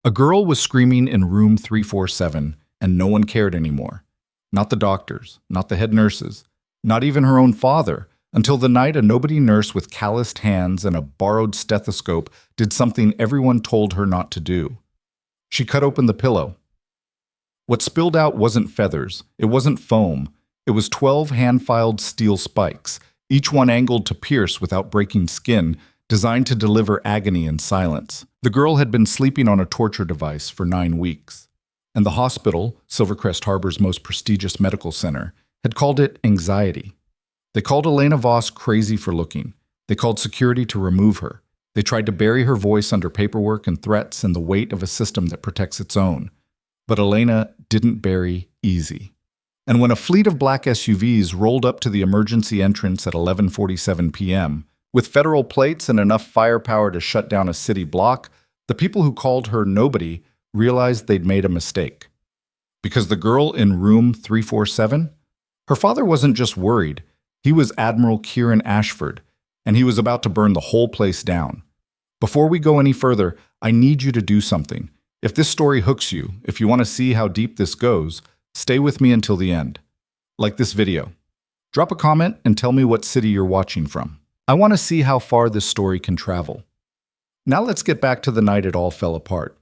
A girl was screaming in room 347, and no one cared anymore. Not the doctors, not the head nurses, not even her own father, until the night a nobody nurse with calloused hands and a borrowed stethoscope did something everyone told her not to do. She cut open the pillow. What spilled out wasn't feathers, it wasn't foam, it was 12 hand-filed steel spikes, each one angled to pierce without breaking skin, designed to deliver agony in silence. The girl had been sleeping on a torture device for 9 weeks, and the hospital, Silvercrest Harbor's most prestigious medical center, had called it anxiety. They called Elena Voss crazy for looking. They called security to remove her. They tried to bury her voice under paperwork and threats and the weight of a system that protects its own. But Elena didn't bury easy. And when a fleet of black SUVs rolled up to the emergency entrance at 11:47 p.m., with federal plates and enough firepower to shut down a city block, the people who called her nobody realized they'd made a mistake. Because the girl in room 347, her father wasn't just worried, he was Admiral Kieran Ashford, and he was about to burn the whole place down. Before we go any further, I need you to do something. If this story hooks you, if you want to see how deep this goes, stay with me until the end. Like this video. Drop a comment and tell me what city you're watching from. I want to see how far this story can travel. Now let's get back to the night it all fell apart.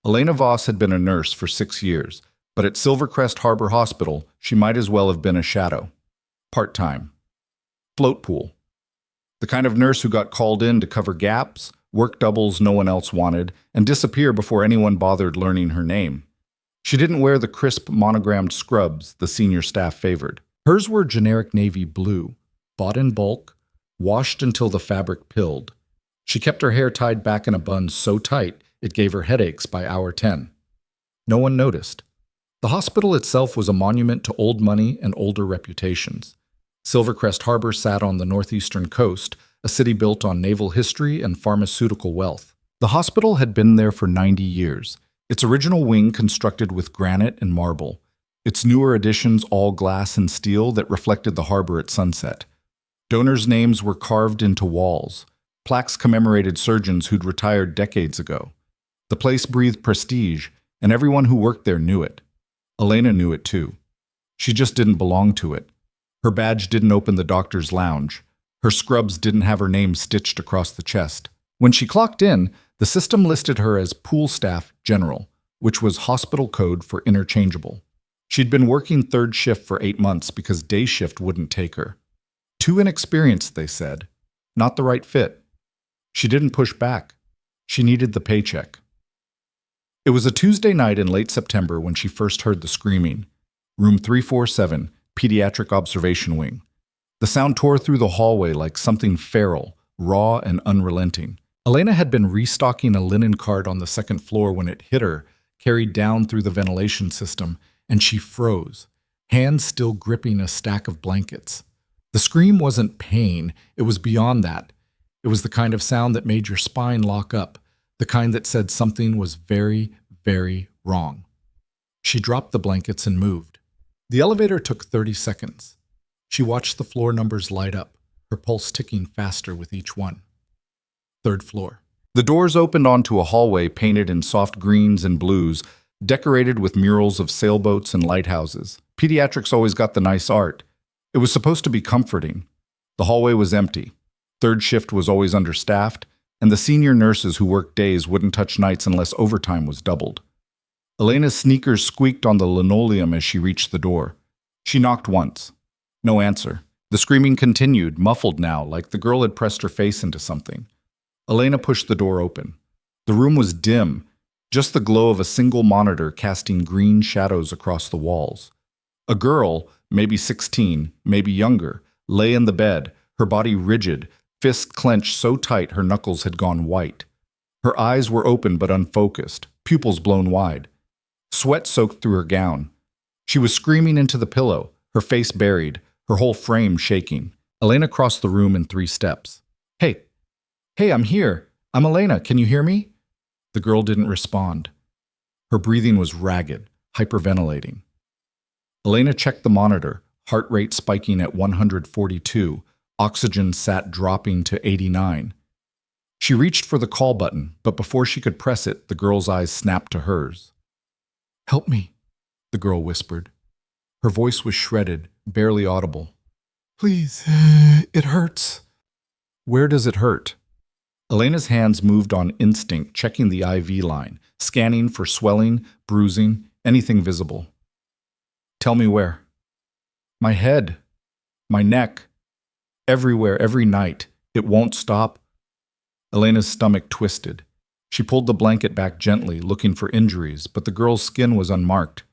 Elena Voss had been a nurse for 6 years, but at Silvercrest Harbor Hospital, she might as well have been a shadow. Part-time. Float pool. The kind of nurse who got called in to cover gaps, work doubles no one else wanted, and disappear before anyone bothered learning her name. She didn't wear the crisp monogrammed scrubs the senior staff favored. Hers were generic navy blue, bought in bulk, washed until the fabric pilled. She kept her hair tied back in a bun so tight it gave her headaches by hour 10. No one noticed. The hospital itself was a monument to old money and older reputations. Silvercrest Harbor sat on the northeastern coast, a city built on naval history and pharmaceutical wealth. The hospital had been there for 90 years, its original wing constructed with granite and marble, its newer additions all glass and steel that reflected the harbor at sunset. Donors' names were carved into walls. Plaques commemorated surgeons who'd retired decades ago. The place breathed prestige, and everyone who worked there knew it. Elena knew it too. She just didn't belong to it. Her badge didn't open the doctor's lounge. Her scrubs didn't have her name stitched across the chest. When she clocked in, the system listed her as Pool Staff General, which was hospital code for interchangeable. She'd been working third shift for 8 months because day shift wouldn't take her. Too inexperienced, they said. Not the right fit. She didn't push back. She needed the paycheck. It was a Tuesday night in late September when she first heard the screaming. Room 347, Pediatric Observation Wing. The sound tore through the hallway like something feral, raw and unrelenting. Elena had been restocking a linen cart on the second floor when it hit her, carried down through the ventilation system, and she froze, hands still gripping a stack of blankets. The scream wasn't pain, it was beyond that. It was the kind of sound that made your spine lock up, the kind that said something was very, very wrong. She dropped the blankets and moved. The elevator took 30 seconds. She watched the floor numbers light up, her pulse ticking faster with each one. 3rd floor. The doors opened onto a hallway painted in soft greens and blues, decorated with murals of sailboats and lighthouses. Pediatrics always got the nice art. It was supposed to be comforting. The hallway was empty. Third shift was always understaffed, and the senior nurses who worked days wouldn't touch nights unless overtime was doubled. Elena's sneakers squeaked on the linoleum as she reached the door. She knocked once. No answer. The screaming continued, muffled now, like the girl had pressed her face into something. Elena pushed the door open. The room was dim, just the glow of a single monitor casting green shadows across the walls. A girl, maybe 16, maybe younger, lay in the bed, her body rigid, fists clenched so tight her knuckles had gone white. Her eyes were open but unfocused, pupils blown wide. Sweat soaked through her gown. She was screaming into the pillow, her face buried, her whole frame shaking. Elena crossed the room in 3 steps. Hey, I'm here. I'm Elena. Can you hear me?" The girl didn't respond. Her breathing was ragged, hyperventilating. Elena checked the monitor, heart rate spiking at 142, oxygen sat dropping to 89. She reached for the call button, but before she could press it, the girl's eyes snapped to hers. "Help me," the girl whispered. Her voice was shredded, barely audible. "Please, it hurts." "Where does it hurt?" Elena's hands moved on instinct, checking the IV line, scanning for swelling, bruising, anything visible. "Tell me where." "My head, my neck, everywhere, every night. It won't stop." Elena's stomach twisted. She pulled the blanket back gently, looking for injuries, but the girl's skin was unmarked.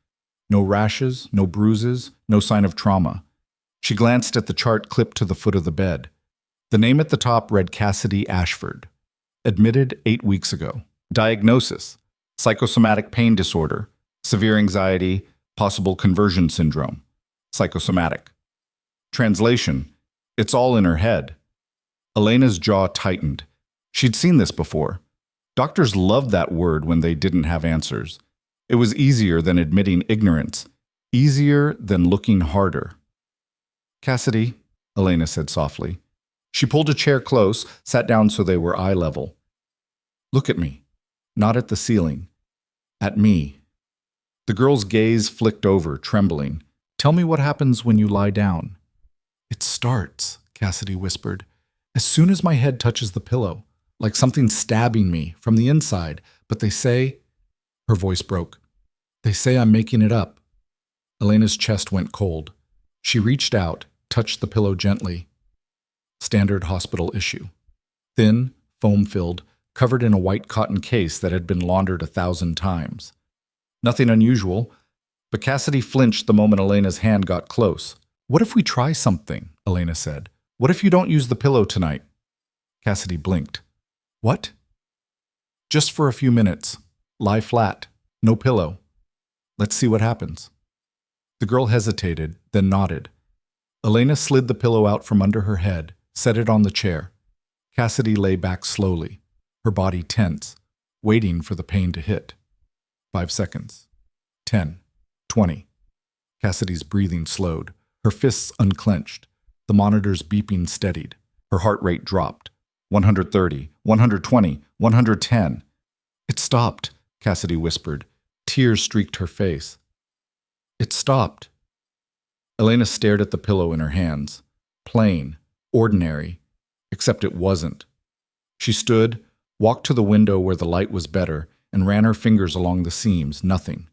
No rashes, no bruises, no sign of trauma. She glanced at the chart clipped to the foot of the bed. The name at the top read Cassidy Ashford. Admitted 8 weeks ago. Diagnosis: psychosomatic pain disorder, severe anxiety, possible conversion syndrome. Psychosomatic. Translation: it's all in her head. Elena's jaw tightened. She'd seen this before. Doctors loved that word when they didn't have answers. It was easier than admitting ignorance, easier than looking harder. "Cassidy," Elena said softly. She pulled a chair close, sat down so they were eye level. "Look at me. Not at the ceiling. At me." The girl's gaze flicked over, trembling. "Tell me what happens when you lie down." "It starts," Cassidy whispered, "as soon as my head touches the pillow, like something stabbing me from the inside. But they say—" Her voice broke. "They say I'm making it up." Elena's chest went cold. She reached out, touched the pillow gently. Standard hospital issue. Thin, foam-filled, covered in a white cotton case that had been laundered 1,000 times. Nothing unusual, but Cassidy flinched the moment Elena's hand got close. "What if we try something?" Elena said. "What if you don't use the pillow tonight?" Cassidy blinked. "What?" "Just for a few minutes. Lie flat. No pillow. Let's see what happens." The girl hesitated, then nodded. Elena slid the pillow out from under her head, set it on the chair. Cassidy lay back slowly, her body tense, waiting for the pain to hit. 5 seconds. 10. 20. Cassidy's breathing slowed, her fists unclenched, the monitor's beeping steadied. Her heart rate dropped. 130, 120, 110. "It stopped," Cassidy whispered. Tears streaked her face. "It stopped." Elena stared at the pillow in her hands. Plain, ordinary, except it wasn't. She stood, walked to the window where the light was better, and ran her fingers along the seams. Nothing.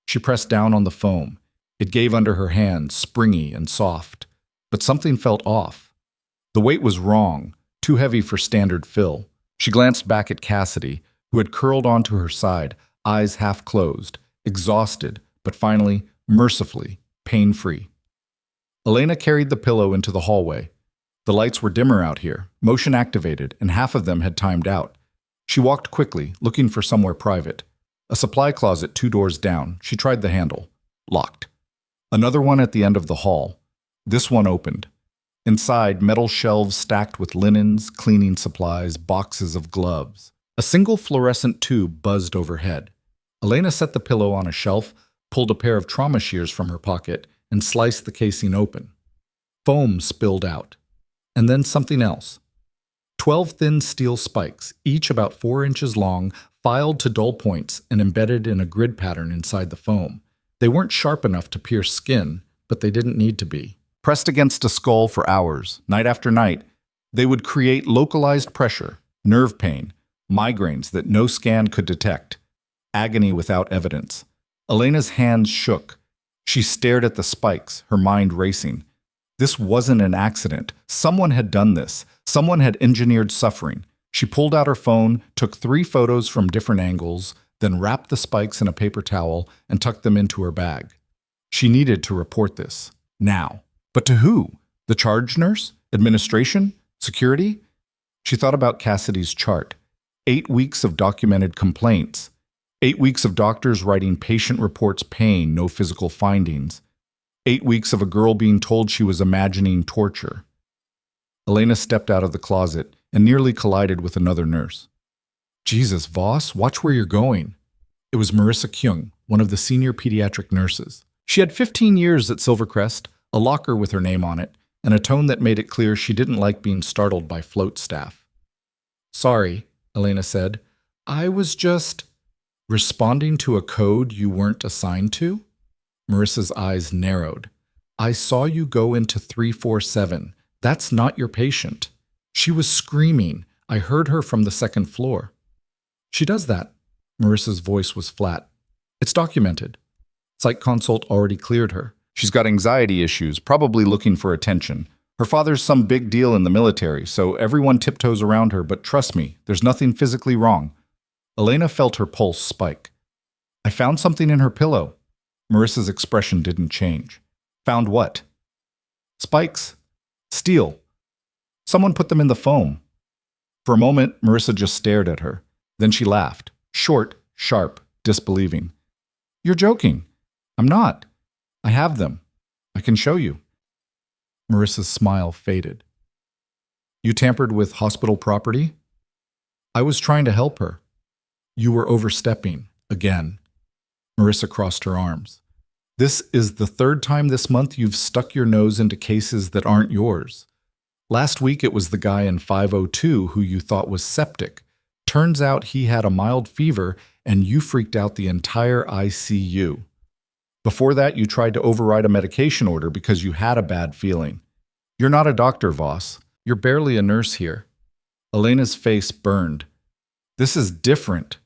She pressed down on the foam. It gave under her hands, springy and soft. But something felt off. The weight was wrong, too heavy for standard fill. She glanced back at Cassidy, who had curled onto her side, eyes half closed, exhausted, but finally, mercifully, pain-free. Elena carried the pillow into the hallway. The lights were dimmer out here, motion activated, and half of them had timed out. She walked quickly, looking for somewhere private. A supply closet 2 doors down. She tried the handle. Locked. Another one at the end of the hall. This one opened. Inside, metal shelves stacked with linens, cleaning supplies, boxes of gloves. A single fluorescent tube buzzed overhead. Elena set the pillow on a shelf, pulled a pair of trauma shears from her pocket, and sliced the casing open. Foam spilled out. And then something else. 12 thin steel spikes, each about 4 inches long, filed to dull points and embedded in a grid pattern inside the foam. They weren't sharp enough to pierce skin, but they didn't need to be. Pressed against a skull for hours, night after night, they would create localized pressure, nerve pain, migraines that no scan could detect, agony without evidence. Elena's hands shook. She stared at the spikes, her mind racing. This wasn't an accident. Someone had done this. Someone had engineered suffering. She pulled out her phone, took 3 photos from different angles, then wrapped the spikes in a paper towel and tucked them into her bag. She needed to report this. Now. But to who? The charge nurse? Administration? Security? She thought about Cassidy's chart. 8 weeks of documented complaints. 8 weeks of doctors writing patient reports pain, no physical findings. 8 weeks of a girl being told she was imagining torture. Elena stepped out of the closet and nearly collided with another nurse. "Jesus, Voss, watch where you're going." It was Marissa Kyung, one of the senior pediatric nurses. She had 15 years at Silvercrest, a locker with her name on it, and a tone that made it clear she didn't like being startled by float staff. "Sorry," Elena said. I was just responding to a code you weren't assigned to? Marissa's eyes narrowed. I saw you go into 347. That's not your patient. She was screaming. I heard her from the second floor. She does that. Marissa's voice was flat. It's documented. Psych consult already cleared her. She's got anxiety issues, probably looking for attention. Her father's some big deal in the military, so everyone tiptoes around her, but trust me, there's nothing physically wrong. Elena felt her pulse spike. I found something in her pillow. Marissa's expression didn't change. Found what? Spikes. Steel. Someone put them in the foam. For a moment, Marissa just stared at her. Then she laughed. Short, sharp, disbelieving. You're joking. I'm not. I have them. I can show you. Marissa's smile faded. You tampered with hospital property? I was trying to help her. You were overstepping, again. Marissa crossed her arms. This is the third time this month you've stuck your nose into cases that aren't yours. Last week it was the guy in 502 who you thought was septic. Turns out he had a mild fever and you freaked out the entire ICU. Before that, you tried to override a medication order because you had a bad feeling. You're not a doctor, Voss. You're barely a nurse here. Elena's face burned. This is different.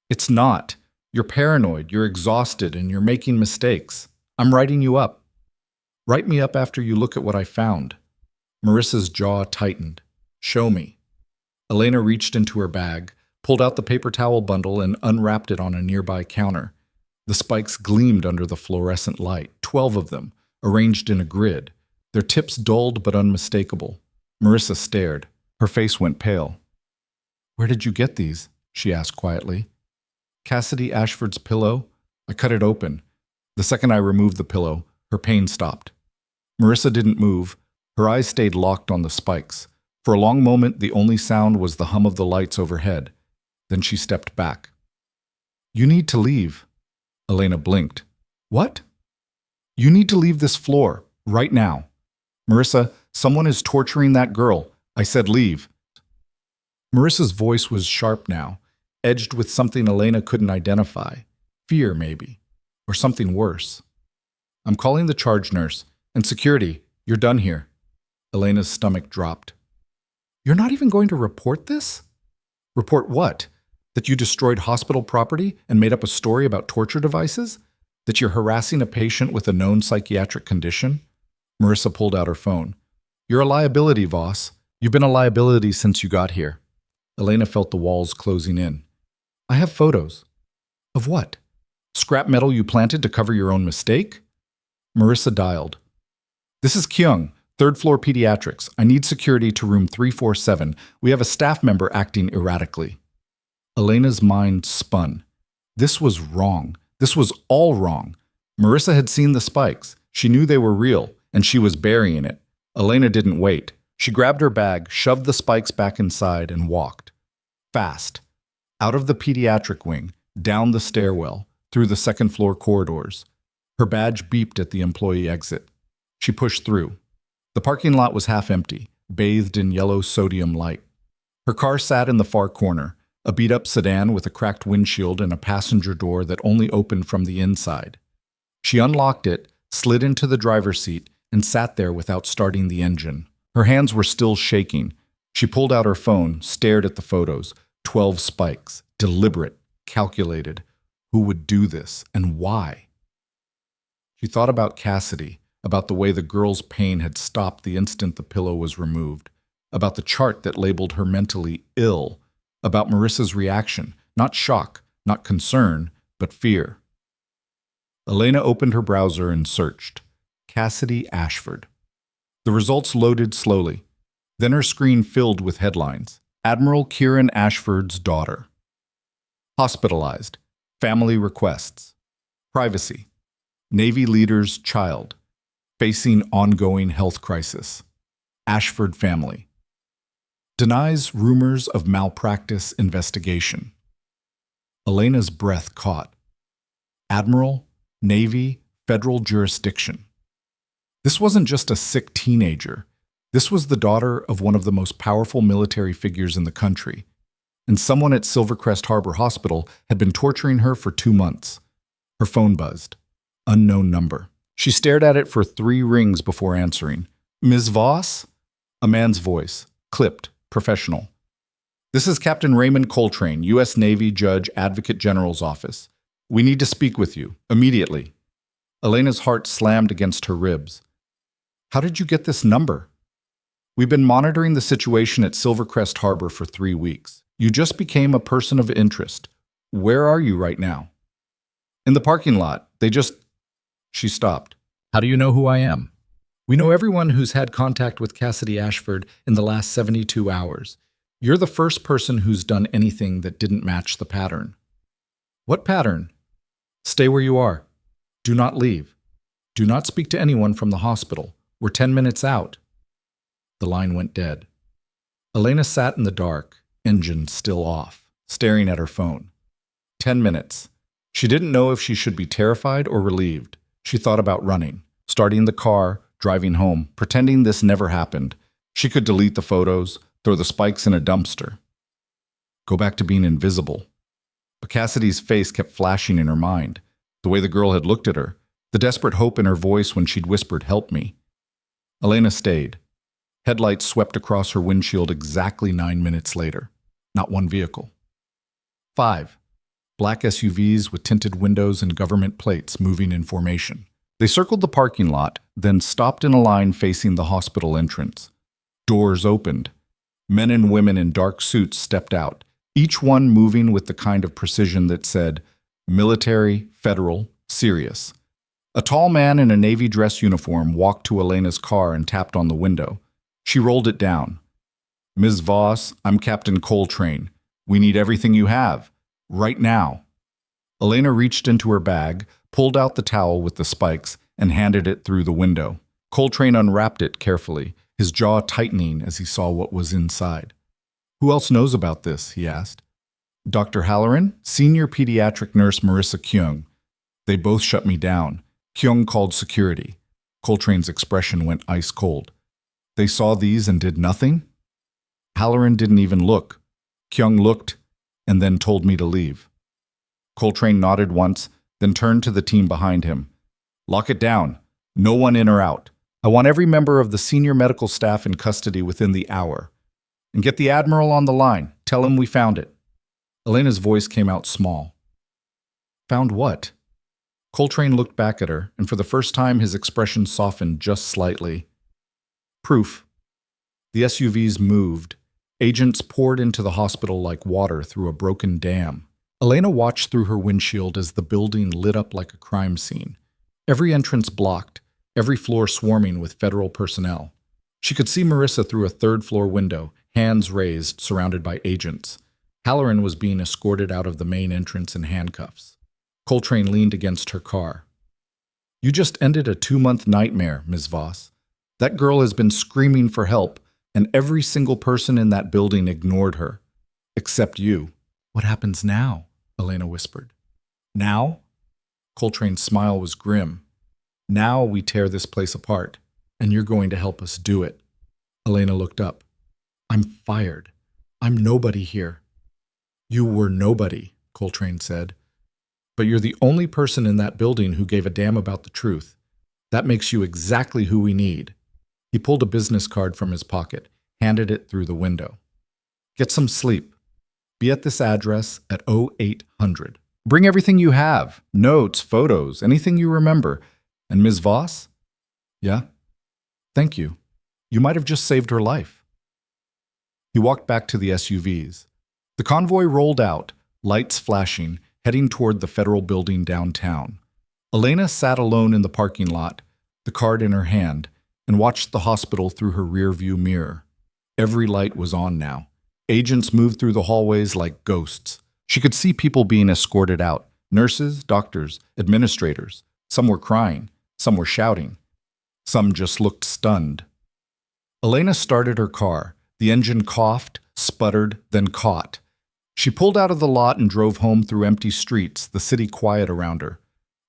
It's not. You're paranoid, you're exhausted, and you're making mistakes. I'm writing you up. Write me up after you look at what I found. Marissa's jaw tightened. Show me. Elena reached into her bag, pulled out the paper towel bundle, and unwrapped it on a nearby counter. The spikes gleamed under the fluorescent light, 12 of them, arranged in a grid, their tips dulled but unmistakable. Marissa stared. Her face went pale. Where did you get these? She asked quietly. Cassidy Ashford's pillow. I cut it open. The second I removed the pillow, her pain stopped. Marissa didn't move. Her eyes stayed locked on the spikes. For a long moment, the only sound was the hum of the lights overhead. Then she stepped back. You need to leave. Elena blinked. What? You need to leave this floor, right now. Marissa, someone is torturing that girl. I said leave. Marissa's voice was sharp now, edged with something Elena couldn't identify. Fear, maybe. Or something worse. I'm calling the charge nurse. And security, you're done here. Elena's stomach dropped. You're not even going to report this? Report what? That you destroyed hospital property and made up a story about torture devices? That you're harassing a patient with a known psychiatric condition? Marissa pulled out her phone. You're a liability, Voss. You've been a liability since you got here. Elena felt the walls closing in. I have photos. Of what? Scrap metal you planted to cover your own mistake? Marissa dialed. This is Kyung, third floor pediatrics. I need security to room 347. We have a staff member acting erratically. Elena's mind spun. This was wrong. This was all wrong. Marissa had seen the spikes. She knew they were real, and she was burying it. Elena didn't wait. She grabbed her bag, shoved the spikes back inside, and walked. Fast. Out of the pediatric wing, down the stairwell, through the second floor corridors. Her badge beeped at the employee exit. She pushed through. The parking lot was half empty, bathed in yellow sodium light. Her car sat in the far corner, a beat-up sedan with a cracked windshield and a passenger door that only opened from the inside. She unlocked it, slid into the driver's seat, and sat there without starting the engine. Her hands were still shaking. She pulled out her phone, stared at the photos. 12 spikes. Deliberate. Calculated. Who would do this, and why? She thought about Cassidy, about the way the girl's pain had stopped the instant the pillow was removed, about the chart that labeled her mentally ill, about Marissa's reaction, not shock, not concern, but fear. Elena opened her browser and searched. Cassidy Ashford. The results loaded slowly. Then her screen filled with headlines. Admiral Kieran Ashford's daughter. Hospitalized. Family requests. Privacy. Navy leader's child. Facing ongoing health crisis. Ashford family. Denies rumors of malpractice investigation. Elena's breath caught. Admiral, Navy, federal jurisdiction. This wasn't just a sick teenager. This was the daughter of one of the most powerful military figures in the country. and someone at Silvercrest Harbor Hospital had been torturing her for 2 months. Her phone buzzed. Unknown number. She stared at it for 3 rings before answering. Ms. Voss? A man's voice, clipped, professional. This is Captain Raymond Coltrane, U.S. Navy Judge Advocate General's office. We need to speak with you, immediately. Elena's heart slammed against her ribs. How did you get this number? We've been monitoring the situation at Silvercrest Harbor for 3 weeks. You just became a person of interest. Where are you right now? In the parking lot. She stopped. How do you know who I am? We know everyone who's had contact with Cassidy Ashford in the last 72 hours. You're the first person who's done anything that didn't match the pattern. What pattern? Stay where you are. Do not leave. Do not speak to anyone from the hospital. We're 10 minutes out. The line went dead. Elena sat in the dark, engine still off, staring at her phone. 10 minutes. She didn't know if she should be terrified or relieved. She thought about running, starting the car, driving home, pretending this never happened. She could delete the photos, throw the spikes in a dumpster. Go back to being invisible. But Cassidy's face kept flashing in her mind. The way the girl had looked at her, the desperate hope in her voice when she'd whispered, "Help me." Elena stayed. Headlights swept across her windshield exactly 9 minutes later. Not one vehicle. 5. Black SUVs with tinted windows and government plates moving in formation. They circled the parking lot, then stopped in a line facing the hospital entrance. Doors opened. Men and women in dark suits stepped out, each one moving with the kind of precision that said, military, federal, serious. A tall man in a Navy dress uniform walked to Elena's car and tapped on the window. She rolled it down. Ms. Voss, I'm Captain Coltrane. We need everything you have. Right now. Elena reached into her bag, pulled out the towel with the spikes, and handed it through the window. Coltrane unwrapped it carefully, his jaw tightening as he saw what was inside. Who else knows about this? He asked. Dr. Halloran, senior pediatric nurse Marissa Kyung. They both shut me down. Kyung called security. Coltrane's expression went ice cold. They saw these and did nothing? Halloran didn't even look. Kyung looked and then told me to leave. Coltrane nodded once, then turned to the team behind him. Lock it down. No one in or out. I want every member of the senior medical staff in custody within the hour. And get the Admiral on the line. Tell him we found it. Elena's voice came out small. Found what? Coltrane looked back at her, and for the first time his expression softened just slightly. Proof. The SUVs moved. Agents poured into the hospital like water through a broken dam. Elena watched through her windshield as the building lit up like a crime scene. Every entrance blocked, every floor swarming with federal personnel. She could see Marissa through a third-floor window, hands raised, surrounded by agents. Halloran was being escorted out of the main entrance in handcuffs. Coltrane leaned against her car. You just ended a 2-month nightmare, Ms. Voss. That girl has been screaming for help, and every single person in that building ignored her. Except you. What happens now? Elena whispered. Now? Coltrane's smile was grim. Now we tear this place apart, and you're going to help us do it. Elena looked up. I'm fired. I'm nobody here. You were nobody, Coltrane said. But you're the only person in that building who gave a damn about the truth. That makes you exactly who we need. He pulled a business card from his pocket, handed it through the window. Get some sleep. Be at this address at 0800. Bring everything you have, notes, photos, anything you remember. And Ms. Voss? Yeah? Thank you. You might have just saved her life. He walked back to the SUVs. The convoy rolled out, lights flashing, heading toward the federal building downtown. Elena sat alone in the parking lot, the card in her hand, and watched the hospital through her rearview mirror. Every light was on now. Agents moved through the hallways like ghosts. She could see people being escorted out. Nurses, doctors, administrators. Some were crying. Some were shouting. Some just looked stunned. Elena started her car. The engine coughed, sputtered, then caught. She pulled out of the lot and drove home through empty streets, the city quiet around her.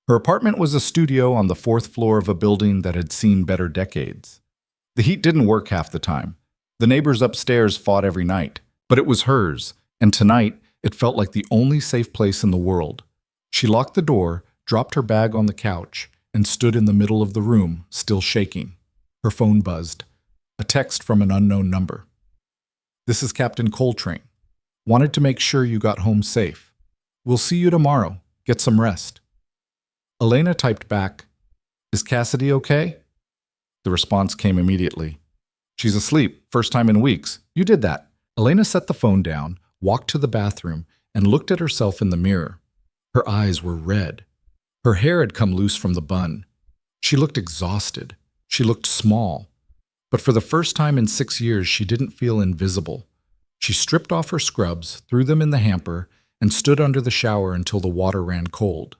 Her apartment was a studio on the 4th floor of a building that had seen better decades. The heat didn't work half the time. The neighbors upstairs fought every night, but it was hers, And tonight, it felt like the only safe place in the world. She locked the door, dropped her bag on the couch, and stood in the middle of the room, still shaking. Her phone buzzed. A text from an unknown number. "This is Captain Coltrane. Wanted to make sure you got home safe. We'll see you tomorrow. Get some rest." Elena typed back, "Is Cassidy okay?" The response came immediately. "She's asleep, first time in weeks. You did that." Elena set the phone down, walked to the bathroom, and looked at herself in the mirror. Her eyes were red. Her hair had come loose from the bun. She looked exhausted. She looked small. But for the first time in 6 years, she didn't feel invisible. She stripped off her scrubs, threw them in the hamper, and stood under the shower until the water ran cold.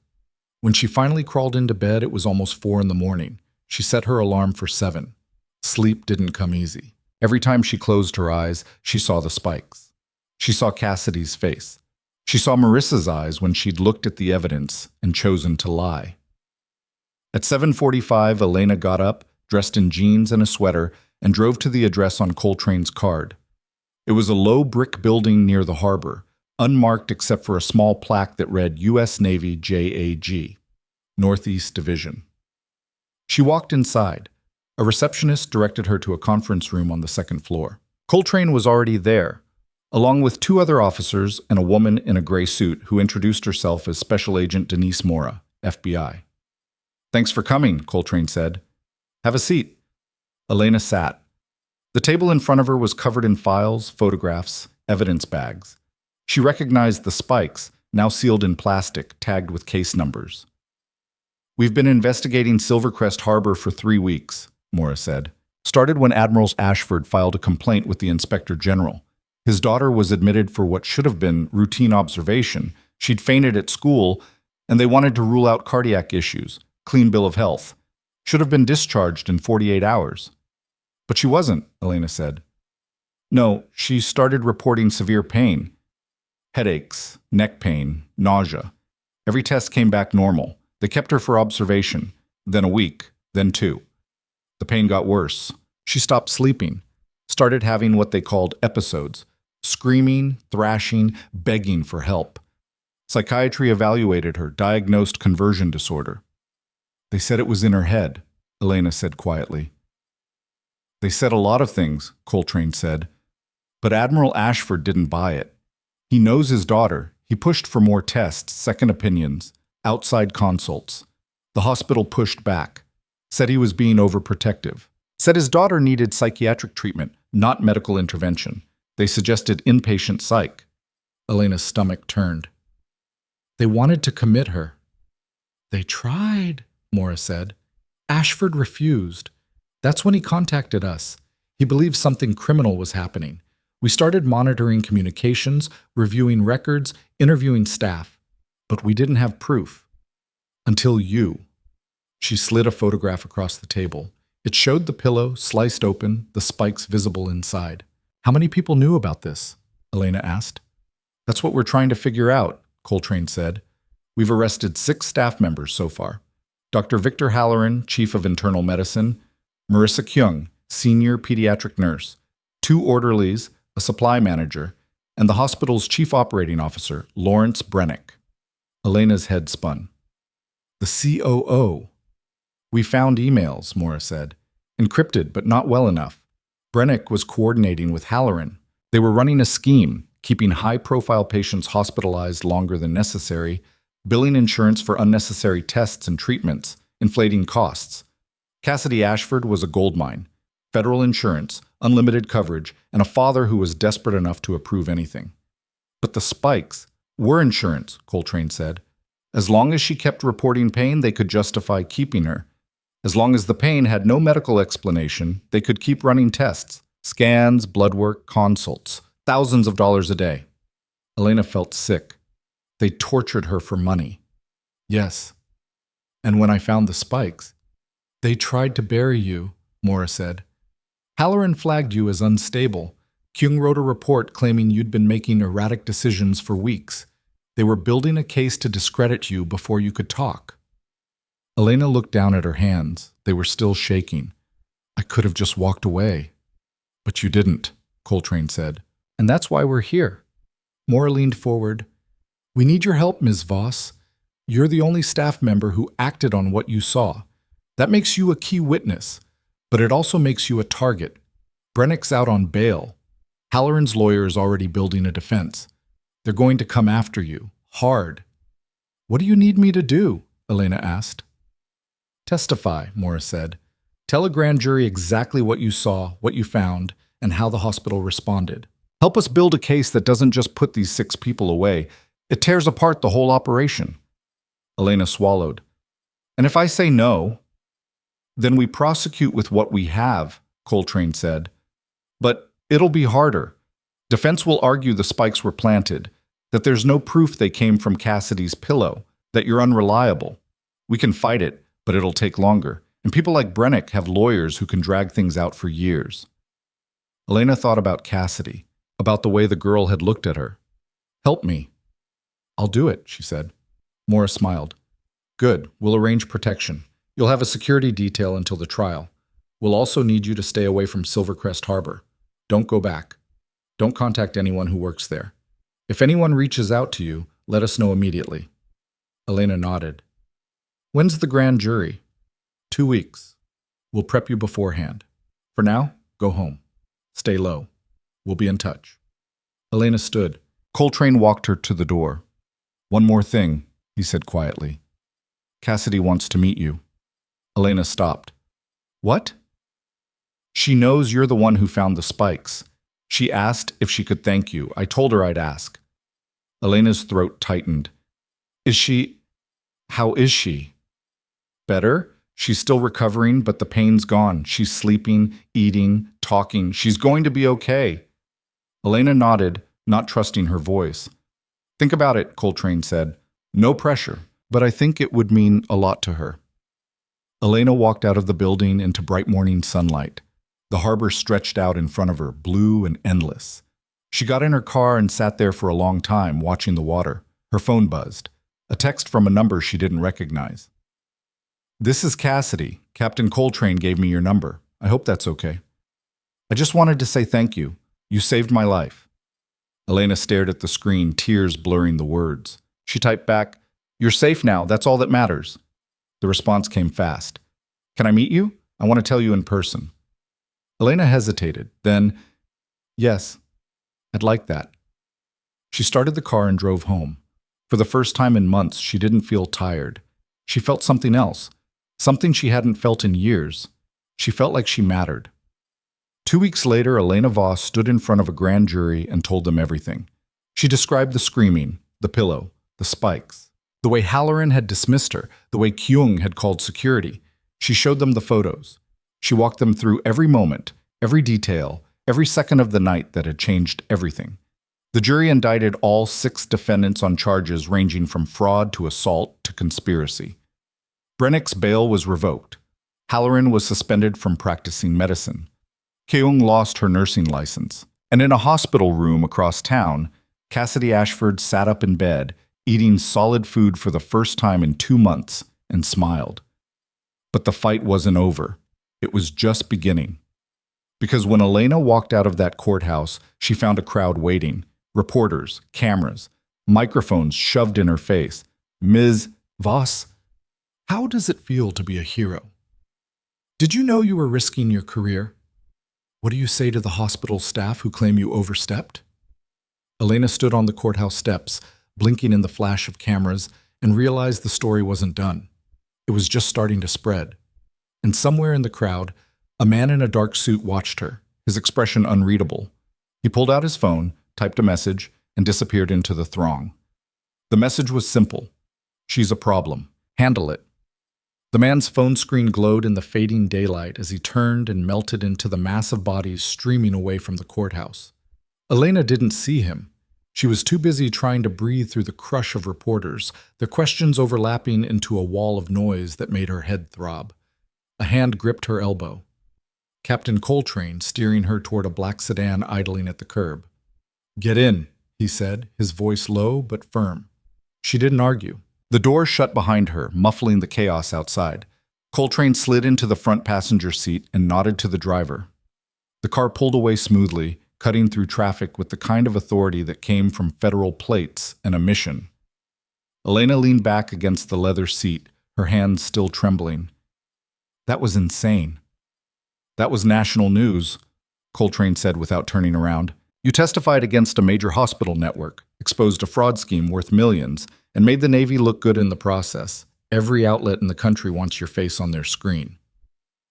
When she finally crawled into bed, it was almost 4 in the morning. She set her alarm for 7. Sleep didn't come easy. Every time she closed her eyes, she saw the spikes. She saw Cassidy's face. She saw Marissa's eyes when she'd looked at the evidence and chosen to lie. At 7:45, Elena got up, dressed in jeans and a sweater, and drove to the address on Coltrane's card. It was a low brick building near the harbor, unmarked except for a small plaque that read U.S. Navy JAG, Northeast Division. She walked inside. A receptionist directed her to a conference room on the second floor. Coltrane was already there, along with 2 other officers and a woman in a gray suit who introduced herself as Special Agent Denise Mora, FBI. "Thanks for coming," Coltrane said. "Have a seat." Elena sat. The table in front of her was covered in files, photographs, evidence bags. She recognized the spikes, now sealed in plastic, tagged with case numbers. "We've been investigating Silvercrest Harbor for 3 weeks," Mora said. "Started when Admiral Ashford filed a complaint with the Inspector General. His daughter was admitted for what should have been routine observation. She'd fainted at school, and they wanted to rule out cardiac issues, clean bill of health. Should have been discharged in 48 hours. But she wasn't," Elena said. "No, she started reporting severe pain. Headaches, neck pain, nausea. Every test came back normal. They kept her for observation, then a week, then 2. The pain got worse. She stopped sleeping, started having what they called episodes, screaming, thrashing, begging for help. Psychiatry evaluated her, diagnosed conversion disorder. They said it was in her head," Elena said quietly. "They said a lot of things," Coltrane said. "But Admiral Ashford didn't buy it. He knows his daughter. He pushed for more tests, second opinions, outside consults. The hospital pushed back, said he was being overprotective, said his daughter needed psychiatric treatment, not medical intervention. They suggested inpatient psych." Elena's stomach turned. "They wanted to commit her." "They tried," Mora said. "Ashford refused. That's when he contacted us. He believed something criminal was happening. We started monitoring communications, reviewing records, interviewing staff. But we didn't have proof. Until you." She slid a photograph across the table. It showed the pillow, sliced open, the spikes visible inside. "How many people knew about this?" Elena asked. "That's what we're trying to figure out," Coltrane said. "We've arrested 6 staff members so far. Dr. Victor Halloran, Chief of Internal Medicine, Marissa Kyung, Senior Pediatric Nurse, 2 orderlies, a supply manager, and the hospital's Chief Operating Officer, Lawrence Brennick." Elena's head spun. "The COO. We found emails," Mora said. "Encrypted, but not well enough. Brennick was coordinating with Halloran. They were running a scheme, keeping high-profile patients hospitalized longer than necessary, billing insurance for unnecessary tests and treatments, inflating costs. Cassidy Ashford was a goldmine. Federal insurance, unlimited coverage, and a father who was desperate enough to approve anything. But the spikes were insurance, Coltrane said. As long as she kept reporting pain, they could justify keeping her. As long as the pain had no medical explanation, they could keep running tests, scans, blood work, consults, thousands of dollars a day. Elena felt sick. They tortured her for money. Yes. And when I found the spikes, they tried to bury you, Mora said. Halloran flagged you as unstable. Kyung wrote a report claiming you'd been making erratic decisions for weeks. They were building a case to discredit you before you could talk. Elena looked down at her hands. They were still shaking. I could have just walked away. But you didn't, Coltrane said. And that's why we're here. Maura leaned forward. We need your help, Ms. Voss. You're the only staff member who acted on what you saw. That makes you a key witness, but it also makes you a target. Brennick's out on bail. Halloran's lawyer is already building a defense. They're going to come after you, hard. What do you need me to do? Elena asked. Testify, Maura said. Tell a grand jury exactly what you saw, what you found, and how the hospital responded. Help us build a case that doesn't just put these 6 people away. It tears apart the whole operation. Elena swallowed. And if I say no, then we prosecute with what we have, Coltrane said. But it'll be harder. Defense will argue the spikes were planted, that there's no proof they came from Cassidy's pillow, that you're unreliable. We can fight it, but it'll take longer. And people like Brennick have lawyers who can drag things out for years. Elena thought about Cassidy, about the way the girl had looked at her. Help me. I'll do it, she said. Maura smiled. Good, we'll arrange protection. You'll have a security detail until the trial. We'll also need you to stay away from Silvercrest Harbor. Don't go back. Don't contact anyone who works there. If anyone reaches out to you, let us know immediately. Elena nodded. When's the grand jury? 2 weeks. We'll prep you beforehand. For now, go home. Stay low. We'll be in touch. Elena stood. Coltrane walked her to the door. One more thing, he said quietly. Cassidy wants to meet you. Elena stopped. What? She knows you're the one who found the spikes. She asked if she could thank you. I told her I'd ask. Elena's throat tightened. How is she? Better? She's still recovering, but the pain's gone. She's sleeping, eating, talking. She's going to be okay. Elena nodded, not trusting her voice. Think about it, Coltrane said. No pressure, but I think it would mean a lot to her. Elena walked out of the building into bright morning sunlight. The harbor stretched out in front of her, blue and endless. She got in her car and sat there for a long time, watching the water. Her phone buzzed. A text from a number she didn't recognize. This is Cassidy. Captain Coltrane gave me your number. I hope that's okay. I just wanted to say thank you. You saved my life. Elena stared at the screen, tears blurring the words. She typed back, You're safe now. That's all that matters. The response came fast. Can I meet you? I want to tell you in person. Elena hesitated. Then, yes, I'd like that. She started the car and drove home. For the first time in months, she didn't feel tired. She felt something else. Something she hadn't felt in years. She felt like she mattered. 2 weeks later, Elena Voss stood in front of a grand jury and told them everything. She described the screaming, the pillow, the spikes, the way Halloran had dismissed her, the way Kyung had called security. She showed them the photos. She walked them through every moment, every detail, every second of the night that had changed everything. The jury indicted all 6 defendants on charges ranging from fraud to assault to conspiracy. Brennick's bail was revoked. Halloran was suspended from practicing medicine. Keung lost her nursing license. And in a hospital room across town, Cassidy Ashford sat up in bed, eating solid food for the first time in 2 months, and smiled. But the fight wasn't over. It was just beginning. Because when Elena walked out of that courthouse, she found a crowd waiting. Reporters, cameras, microphones shoved in her face. Ms. Voss, how does it feel to be a hero? Did you know you were risking your career? What do you say to the hospital staff who claim you overstepped? Elena stood on the courthouse steps, blinking in the flash of cameras, and realized the story wasn't done. It was just starting to spread. And somewhere in the crowd, a man in a dark suit watched her, his expression unreadable. He pulled out his phone, typed a message, and disappeared into the throng. The message was simple. She's a problem. Handle it. The man's phone screen glowed in the fading daylight as he turned and melted into the mass of bodies streaming away from the courthouse. Elena didn't see him. She was too busy trying to breathe through the crush of reporters, their questions overlapping into a wall of noise that made her head throb. A hand gripped her elbow. Captain Coltrane steering her toward a black sedan idling at the curb. Get in, he said, his voice low but firm. She didn't argue. The door shut behind her, muffling the chaos outside. Coltrane slid into the front passenger seat and nodded to the driver. The car pulled away smoothly, cutting through traffic with the kind of authority that came from federal plates and a mission. Elena leaned back against the leather seat, her hands still trembling. That was insane. That was national news, Coltrane said without turning around. You testified against a major hospital network, exposed a fraud scheme worth millions, and made the Navy look good in the process. Every outlet in the country wants your face on their screen.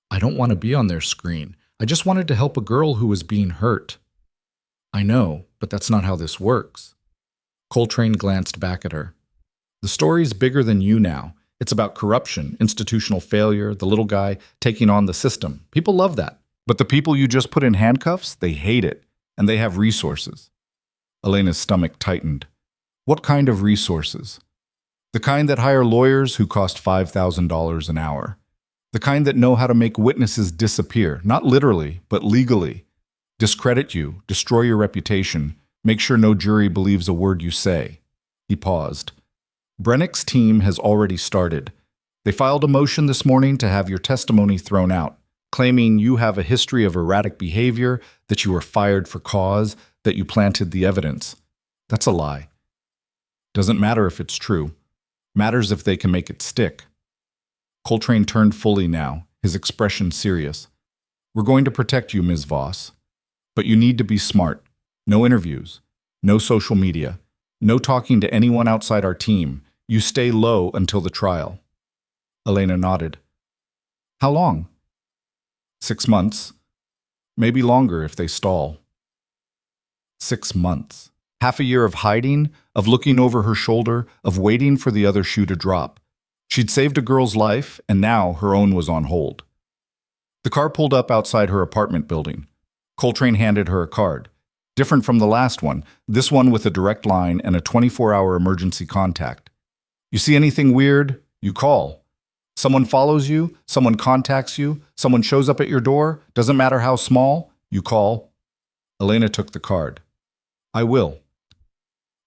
I don't want to be on their screen. I just wanted to help a girl who was being hurt. I know, but that's not how this works. Coltrane glanced back at her. The story's bigger than you now. It's about corruption, institutional failure, the little guy taking on the system. People love that. But the people you just put in handcuffs, they hate it, and they have resources. Elena's stomach tightened. What kind of resources? The kind that hire lawyers who cost $5,000 an hour. The kind that know how to make witnesses disappear, not literally, but legally. Discredit you, destroy your reputation, make sure no jury believes a word you say. He paused. Brennick's team has already started. They filed a motion this morning to have your testimony thrown out, claiming you have a history of erratic behavior, that you were fired for cause, that you planted the evidence. That's a lie. Doesn't matter if it's true. Matters if they can make it stick. Coltrane turned fully now, his expression serious. We're going to protect you, Ms. Voss. But you need to be smart. No interviews. No social media. No talking to anyone outside our team. You stay low until the trial. Elena nodded. How long? 6 months. Maybe longer if they stall. 6 months. Half a year of hiding, of looking over her shoulder, of waiting for the other shoe to drop. She'd saved a girl's life, and now her own was on hold. The car pulled up outside her apartment building. Coltrane handed her a card. Different from the last one, this one with a direct line and a 24-hour emergency contact. You see anything weird? You call. Someone follows you, someone contacts you, someone shows up at your door, doesn't matter how small, you call. Elena took the card. I will.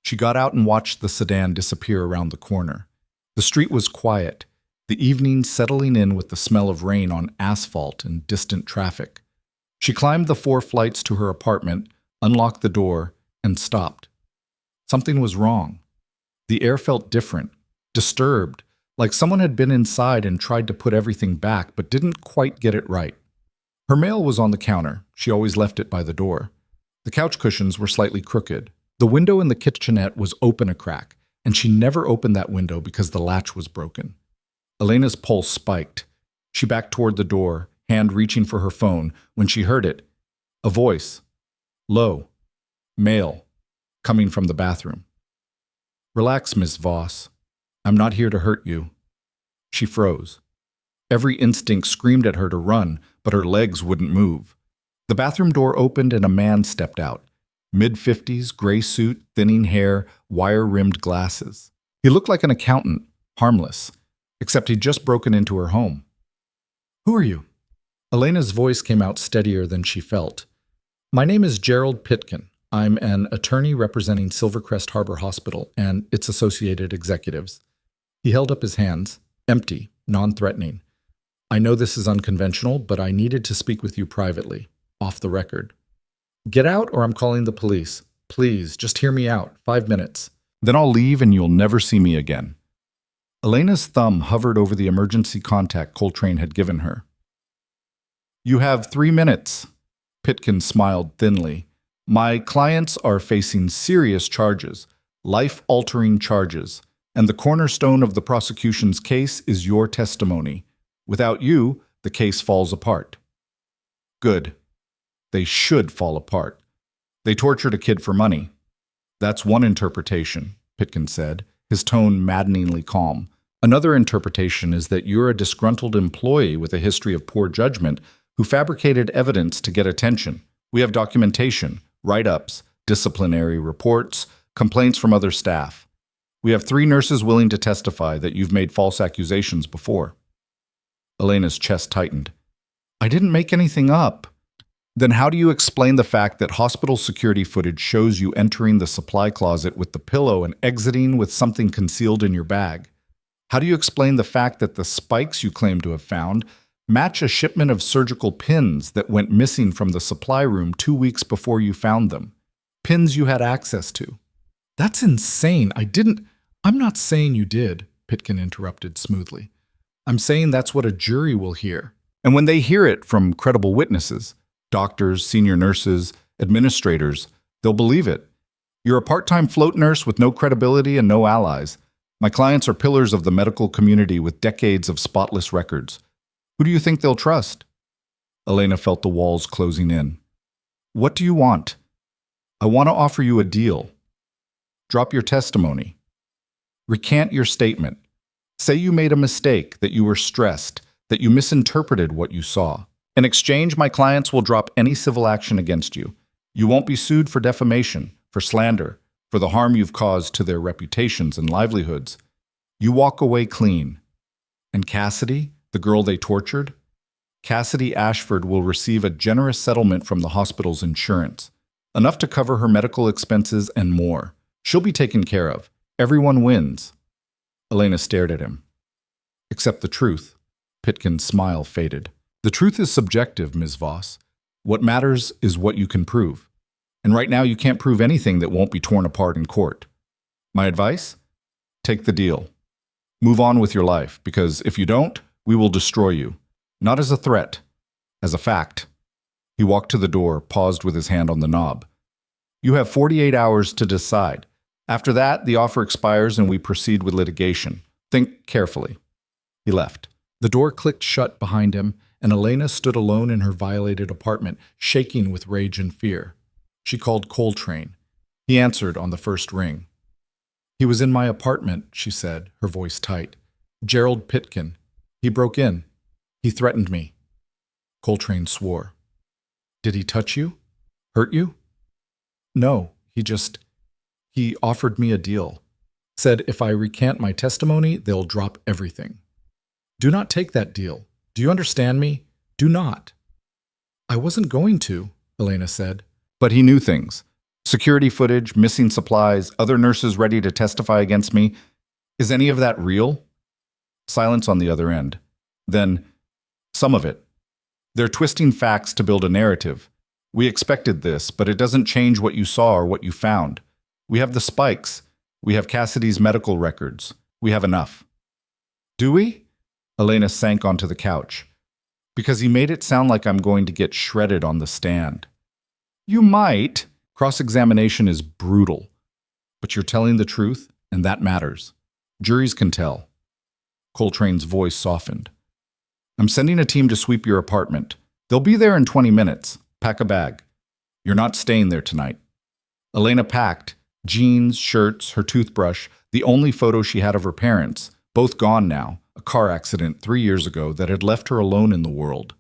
She got out and watched the sedan disappear around the corner. The street was quiet, the evening settling in with the smell of rain on asphalt and distant traffic. She climbed the 4 flights to her apartment, unlocked the door, and stopped. Something was wrong. The air felt different, disturbed, like someone had been inside and tried to put everything back but didn't quite get it right. Her mail was on the counter. She always left it by the door. The couch cushions were slightly crooked. The window in the kitchenette was open a crack, and she never opened that window because the latch was broken. Elena's pulse spiked. She backed toward the door, hand reaching for her phone, when she heard it. A voice. Low. Male. Coming from the bathroom. Relax, Miss Voss. I'm not here to hurt you. She froze. Every instinct screamed at her to run, but her legs wouldn't move. The bathroom door opened and a man stepped out. Mid-50s, gray suit, thinning hair, wire-rimmed glasses. He looked like an accountant, harmless, except he'd just broken into her home. Who are you? Elena's voice came out steadier than she felt. My name is Gerald Pitkin. I'm an attorney representing Silvercrest Harbor Hospital and its associated executives. He held up his hands, empty, non-threatening. I know this is unconventional, but I needed to speak with you privately, off the record. Get out or I'm calling the police. Please, just hear me out. 5 minutes. Then I'll leave and you'll never see me again. Elena's thumb hovered over the emergency contact Coltrane had given her. You have 3 minutes. Pitkin smiled thinly. My clients are facing serious charges, life-altering charges, and the cornerstone of the prosecution's case is your testimony. Without you, the case falls apart. Good. They should fall apart. They tortured a kid for money. That's one interpretation, Pitkin said, his tone maddeningly calm. Another interpretation is that you're a disgruntled employee with a history of poor judgment who fabricated evidence to get attention. We have documentation, write-ups, disciplinary reports, complaints from other staff. We have 3 nurses willing to testify that you've made false accusations before. Elena's chest tightened. I didn't make anything up. Then how do you explain the fact that hospital security footage shows you entering the supply closet with the pillow and exiting with something concealed in your bag? How do you explain the fact that the spikes you claim to have found Match a shipment of surgical pins that went missing from the supply room 2 weeks before you found them. Pins you had access to. That's insane. I'm not saying you did, Pitkin interrupted smoothly. I'm saying that's what a jury will hear. And when they hear it from credible witnesses, doctors, senior nurses, administrators, they'll believe it. You're a part-time float nurse with no credibility and no allies. My clients are pillars of the medical community with decades of spotless records. Who do you think they'll trust? Elena felt the walls closing in. What do you want? I want to offer you a deal. Drop your testimony. Recant your statement. Say you made a mistake, that you were stressed, that you misinterpreted what you saw. In exchange, my clients will drop any civil action against you. You won't be sued for defamation, for slander, for the harm you've caused to their reputations and livelihoods. You walk away clean. And Cassidy, the girl they tortured? Cassidy Ashford will receive a generous settlement from the hospital's insurance, enough to cover her medical expenses and more. She'll be taken care of. Everyone wins. Elena stared at him. Except the truth. Pitkin's smile faded. The truth is subjective, Ms. Voss. What matters is what you can prove. And right now you can't prove anything that won't be torn apart in court. My advice? Take the deal. Move on with your life, because if you don't, we will destroy you. Not as a threat, as a fact. He walked to the door, paused with his hand on the knob. You have 48 hours to decide. After that, the offer expires and we proceed with litigation. Think carefully. He left. The door clicked shut behind him, and Elena stood alone in her violated apartment, shaking with rage and fear. She called Coltrane. He answered on the first ring. He was in my apartment, she said, her voice tight. Gerald Pitkin. He broke in. He threatened me. Coltrane swore. Did he touch you? Hurt you? No, he offered me a deal. Said if I recant my testimony, they'll drop everything. Do not take that deal. Do you understand me? Do not. I wasn't going to, Elena said. But he knew things. Security footage, missing supplies, other nurses ready to testify against me. Is any of that real? Silence on the other end. Then, some of it. They're twisting facts to build a narrative. We expected this, but it doesn't change what you saw or what you found. We have the spikes. We have Cassidy's medical records. We have enough. Do we? Elena sank onto the couch. Because he made it sound like I'm going to get shredded on the stand. You might. Cross-examination is brutal. But you're telling the truth, and that matters. Juries can tell. Coltrane's voice softened. I'm sending a team to sweep your apartment. They'll be there in 20 minutes. Pack a bag. You're not staying there tonight. Elena packed. Jeans, shirts, her toothbrush, the only photo she had of her parents, both gone now, a car accident 3 years ago that had left her alone in the world.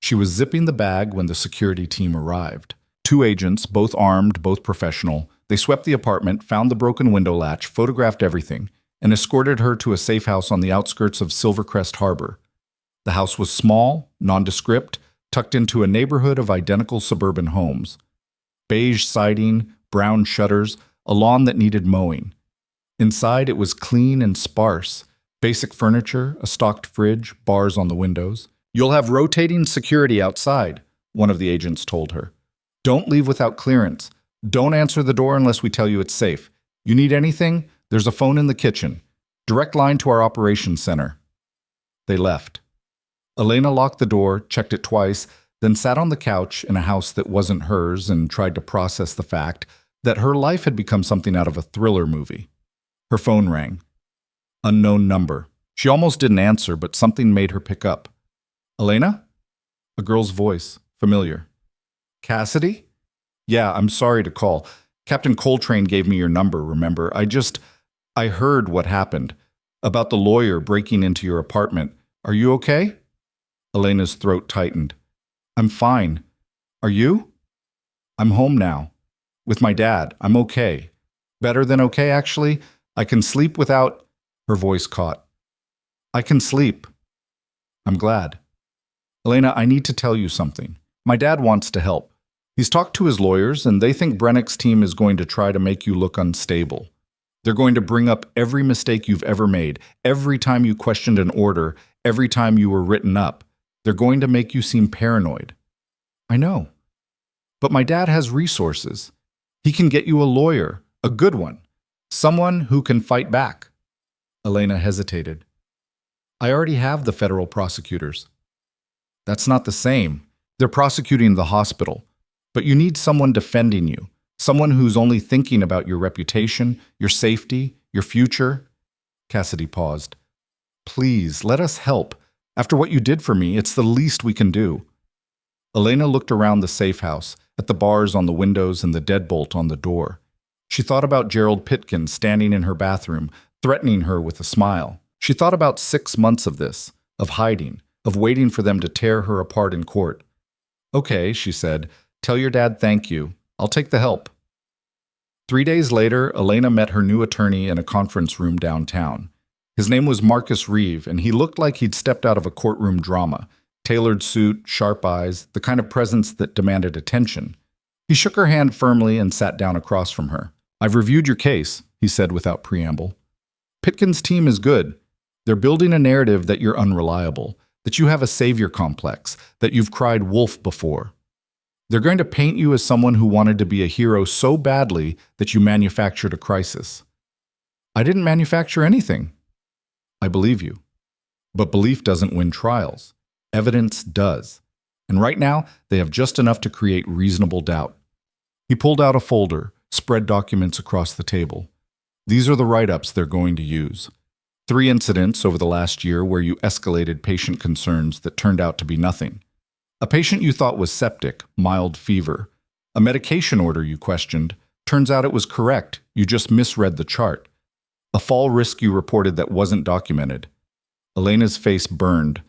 She was zipping the bag when the security team arrived. 2 agents, both armed, both professional. They swept the apartment, found the broken window latch, photographed everything, and escorted her to a safe house on the outskirts of Silvercrest Harbor. The house was small, nondescript, tucked into a neighborhood of identical suburban homes. Beige siding, brown shutters, a lawn that needed mowing. Inside, it was clean and sparse. Basic furniture, a stocked fridge, bars on the windows. You'll have rotating security outside, one of the agents told her. Don't leave without clearance. Don't answer the door unless we tell you it's safe. You need anything? There's a phone in the kitchen. Direct line to our operations center. They left. Elena locked the door, checked it twice, then sat on the couch in a house that wasn't hers and tried to process the fact that her life had become something out of a thriller movie. Her phone rang. Unknown number. She almost didn't answer, but something made her pick up. Elena? A girl's voice, familiar. Cassidy? Yeah, I'm sorry to call. Captain Coltrane gave me your number, remember? I heard what happened. About the lawyer breaking into your apartment. Are you okay? Elena's throat tightened. I'm fine. Are you? I'm home now. With my dad. I'm okay. Better than okay, actually. I can sleep without... Her voice caught. I can sleep. I'm glad. Elena, I need to tell you something. My dad wants to help. He's talked to his lawyers, and they think Brennick's team is going to try to make you look unstable. They're going to bring up every mistake you've ever made, every time you questioned an order, every time you were written up. They're going to make you seem paranoid. I know. But my dad has resources. He can get you a lawyer, a good one, someone who can fight back. Elena hesitated. I already have the federal prosecutors. That's not the same. They're prosecuting the hospital. But you need someone defending you, someone who's only thinking about your reputation, your safety, your future. Cassidy paused. Please, let us help. After what you did for me, it's the least we can do. Elena looked around the safe house, at the bars on the windows and the deadbolt on the door. She thought about Gerald Pitkin standing in her bathroom, threatening her with a smile. She thought about 6 months of this, of hiding, of waiting for them to tear her apart in court. Okay, she said, tell your dad thank you. I'll take the help. 3 days later, Elena met her new attorney in a conference room downtown. His name was Marcus Reeve, and he looked like he'd stepped out of a courtroom drama. Tailored suit, sharp eyes, the kind of presence that demanded attention. He shook her hand firmly and sat down across from her. I've reviewed your case, he said without preamble. Pitkin's team is good. They're building a narrative that you're unreliable, that you have a savior complex, that you've cried wolf before. They're going to paint you as someone who wanted to be a hero so badly that you manufactured a crisis. I didn't manufacture anything. I believe you. But belief doesn't win trials. Evidence does. And right now, they have just enough to create reasonable doubt. He pulled out a folder, spread documents across the table. These are the write-ups they're going to use. 3 incidents over the last year where you escalated patient concerns that turned out to be nothing. A patient you thought was septic, mild fever. A medication order you questioned. Turns out it was correct, you just misread the chart. A fall risk you reported that wasn't documented. Elena's face burned.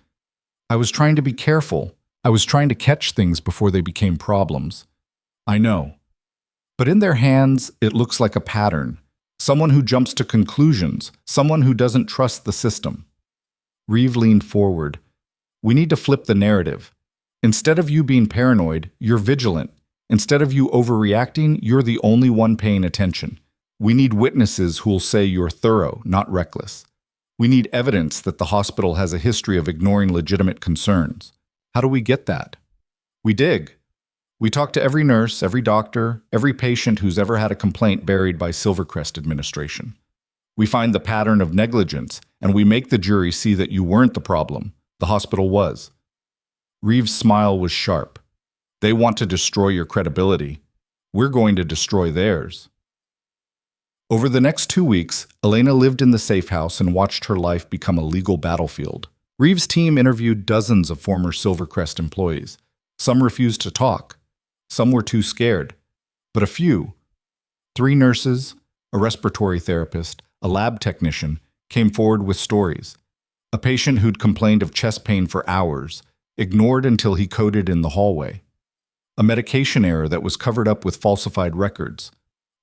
I was trying to be careful. I was trying to catch things before they became problems. I know. But in their hands, it looks like a pattern. Someone who jumps to conclusions. Someone who doesn't trust the system. Reeve leaned forward. We need to flip the narrative. Instead of you being paranoid, you're vigilant. Instead of you overreacting, you're the only one paying attention. We need witnesses who'll say you're thorough, not reckless. We need evidence that the hospital has a history of ignoring legitimate concerns. How do we get that? We dig. We talk to every nurse, every doctor, every patient who's ever had a complaint buried by Silvercrest administration. We find the pattern of negligence, and we make the jury see that you weren't the problem. The hospital was. Reeves' smile was sharp. They want to destroy your credibility. We're going to destroy theirs. Over the next 2 weeks, Elena lived in the safe house and watched her life become a legal battlefield. Reeves' team interviewed dozens of former Silvercrest employees. Some refused to talk. Some were too scared. But a few, 3 nurses, a respiratory therapist, a lab technician, came forward with stories. A patient who'd complained of chest pain for hours, ignored until he coded in the hallway. A medication error that was covered up with falsified records.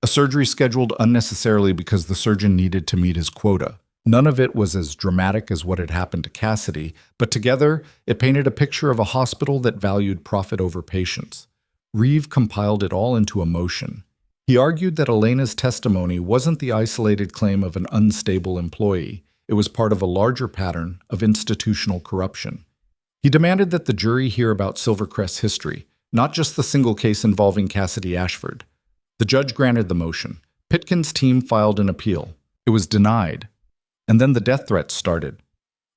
A surgery scheduled unnecessarily because the surgeon needed to meet his quota. None of it was as dramatic as what had happened to Cassidy, but together it painted a picture of a hospital that valued profit over patients. Reeve compiled it all into a motion. He argued that Elena's testimony wasn't the isolated claim of an unstable employee. It was part of a larger pattern of institutional corruption. He demanded that the jury hear about Silvercrest's history, not just the single case involving Cassidy Ashford. The judge granted the motion. Pitkin's team filed an appeal. It was denied. And then the death threats started.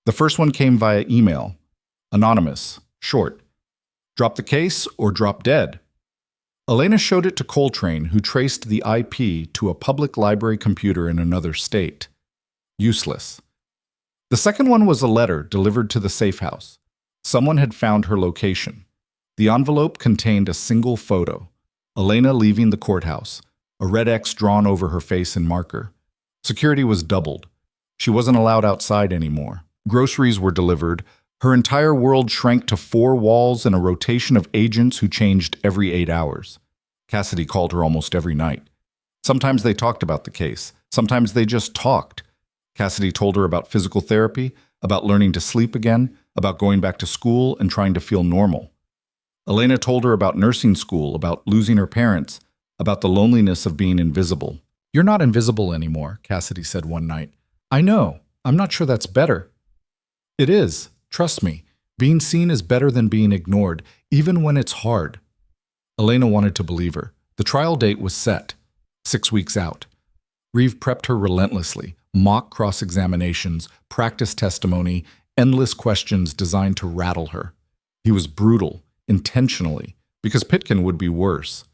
The first one came via email. Anonymous. Short. Drop the case or drop dead. Elena showed it to Coltrane, who traced the IP to a public library computer in another state. Useless. The second one was a letter delivered to the safe house. Someone had found her location. The envelope contained a single photo. Elena leaving the courthouse, a red X drawn over her face in marker. Security was doubled. She wasn't allowed outside anymore. Groceries were delivered. Her entire world shrank to 4 walls and a rotation of agents who changed every 8 hours. Cassidy called her almost every night. Sometimes they talked about the case. Sometimes they just talked. Cassidy told her about physical therapy, about learning to sleep again, about going back to school and trying to feel normal. Elena told her about nursing school, about losing her parents, about the loneliness of being invisible. You're not invisible anymore, Cassidy said one night. I know. I'm not sure that's better. It is. Trust me. Being seen is better than being ignored, even when it's hard. Elena wanted to believe her. The trial date was set, 6 weeks out. Reeve prepped her relentlessly, mock cross-examinations, practice testimony, endless questions designed to rattle her. He was brutal, intentionally, because Pitkin would be worse.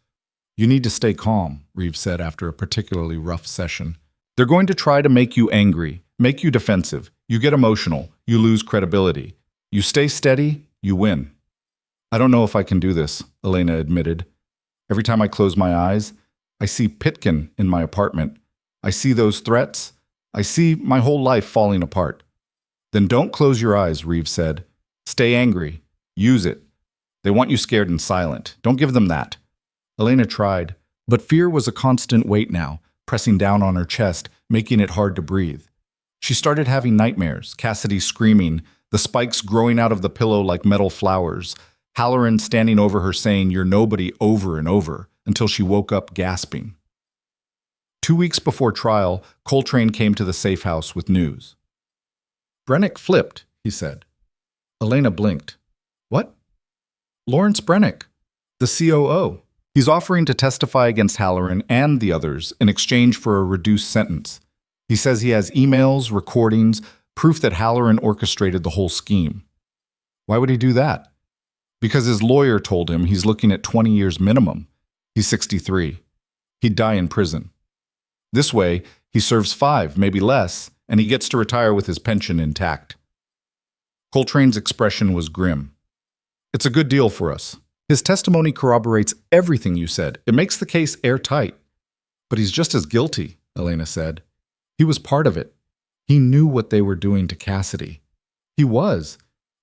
"You need to stay calm," Reeve said after a particularly rough session. "They're going to try to make you angry, make you defensive. You get emotional, you lose credibility. You stay steady, you win." "I don't know if I can do this," Elena admitted. "Every time I close my eyes, I see Pitkin in my apartment. I see those threats. I see my whole life falling apart." "Then don't close your eyes," Reeve said. "Stay angry. Use it. They want you scared and silent. Don't give them that." Elena tried, but fear was a constant weight now, pressing down on her chest, making it hard to breathe. She started having nightmares, Cassidy screaming, the spikes growing out of the pillow like metal flowers, Halloran standing over her saying, "You're nobody," over and over, until she woke up gasping. 2 weeks before trial, Coltrane came to the safe house with news. "Brennick flipped," he said. Elena blinked. "What?" "Lawrence Brennick, the COO. He's offering to testify against Halloran and the others in exchange for a reduced sentence. He says he has emails, recordings, proof that Halloran orchestrated the whole scheme." "Why would he do that?" "Because his lawyer told him he's looking at 20 years minimum. He's 63. He'd die in prison. This way, he serves 5, maybe less, and he gets to retire with his pension intact." Coltrane's expression was grim. "It's a good deal for us. His testimony corroborates everything you said. It makes the case airtight." "But he's just as guilty," Elena said. "He was part of it. He knew what they were doing to Cassidy." "He was.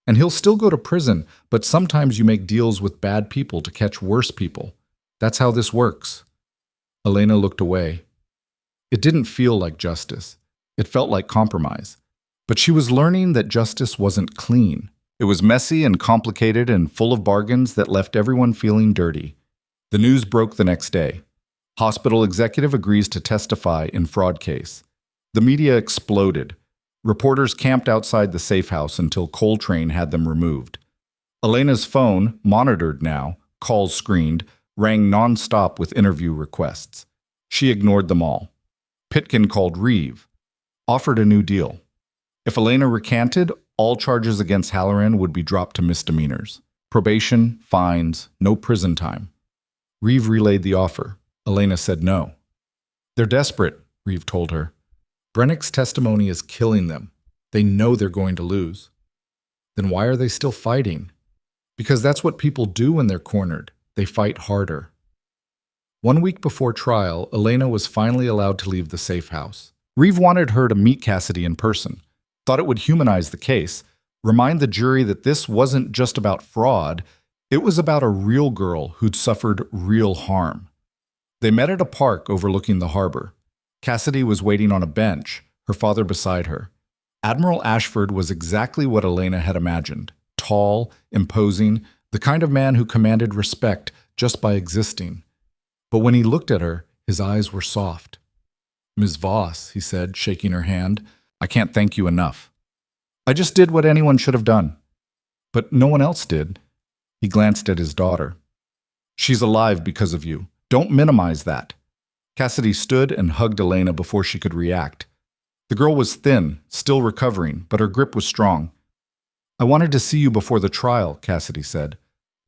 And he'll still go to prison, but sometimes you make deals with bad people to catch worse people. That's how this works." Elena looked away. It didn't feel like justice. It felt like compromise. But she was learning that justice wasn't clean. It was messy and complicated and full of bargains that left everyone feeling dirty. The news broke the next day. Hospital executive agrees to testify in fraud case. The media exploded. Reporters camped outside the safe house until Coltrane had them removed. Elena's phone, monitored now, calls screened, rang non-stop with interview requests. She ignored them all. Pitkin called Reeve, offered a new deal. If Elena recanted, all charges against Halloran would be dropped to misdemeanors. Probation, fines, no prison time. Reeve relayed the offer. Elena said no. "They're desperate," Reeve told her. "Brennick's testimony is killing them. They know they're going to lose." "Then why are they still fighting?" "Because that's what people do when they're cornered. They fight harder." 1 week before trial, Elena was finally allowed to leave the safe house. Reeve wanted her to meet Cassidy in person, thought it would humanize the case, remind the jury that this wasn't just about fraud, it was about a real girl who'd suffered real harm. They met at a park overlooking the harbor. Cassidy was waiting on a bench, her father beside her. Admiral Ashford was exactly what Elena had imagined. Tall, imposing, the kind of man who commanded respect just by existing. But when he looked at her, his eyes were soft. "Ms. Voss," he said, shaking her hand, "I can't thank you enough. I just did what anyone should have done. But no one else did." He glanced at his daughter. "She's alive because of you. Don't minimize that." Cassidy stood and hugged Elena before she could react. The girl was thin, still recovering, but her grip was strong. "I wanted to see you before the trial," Cassidy said.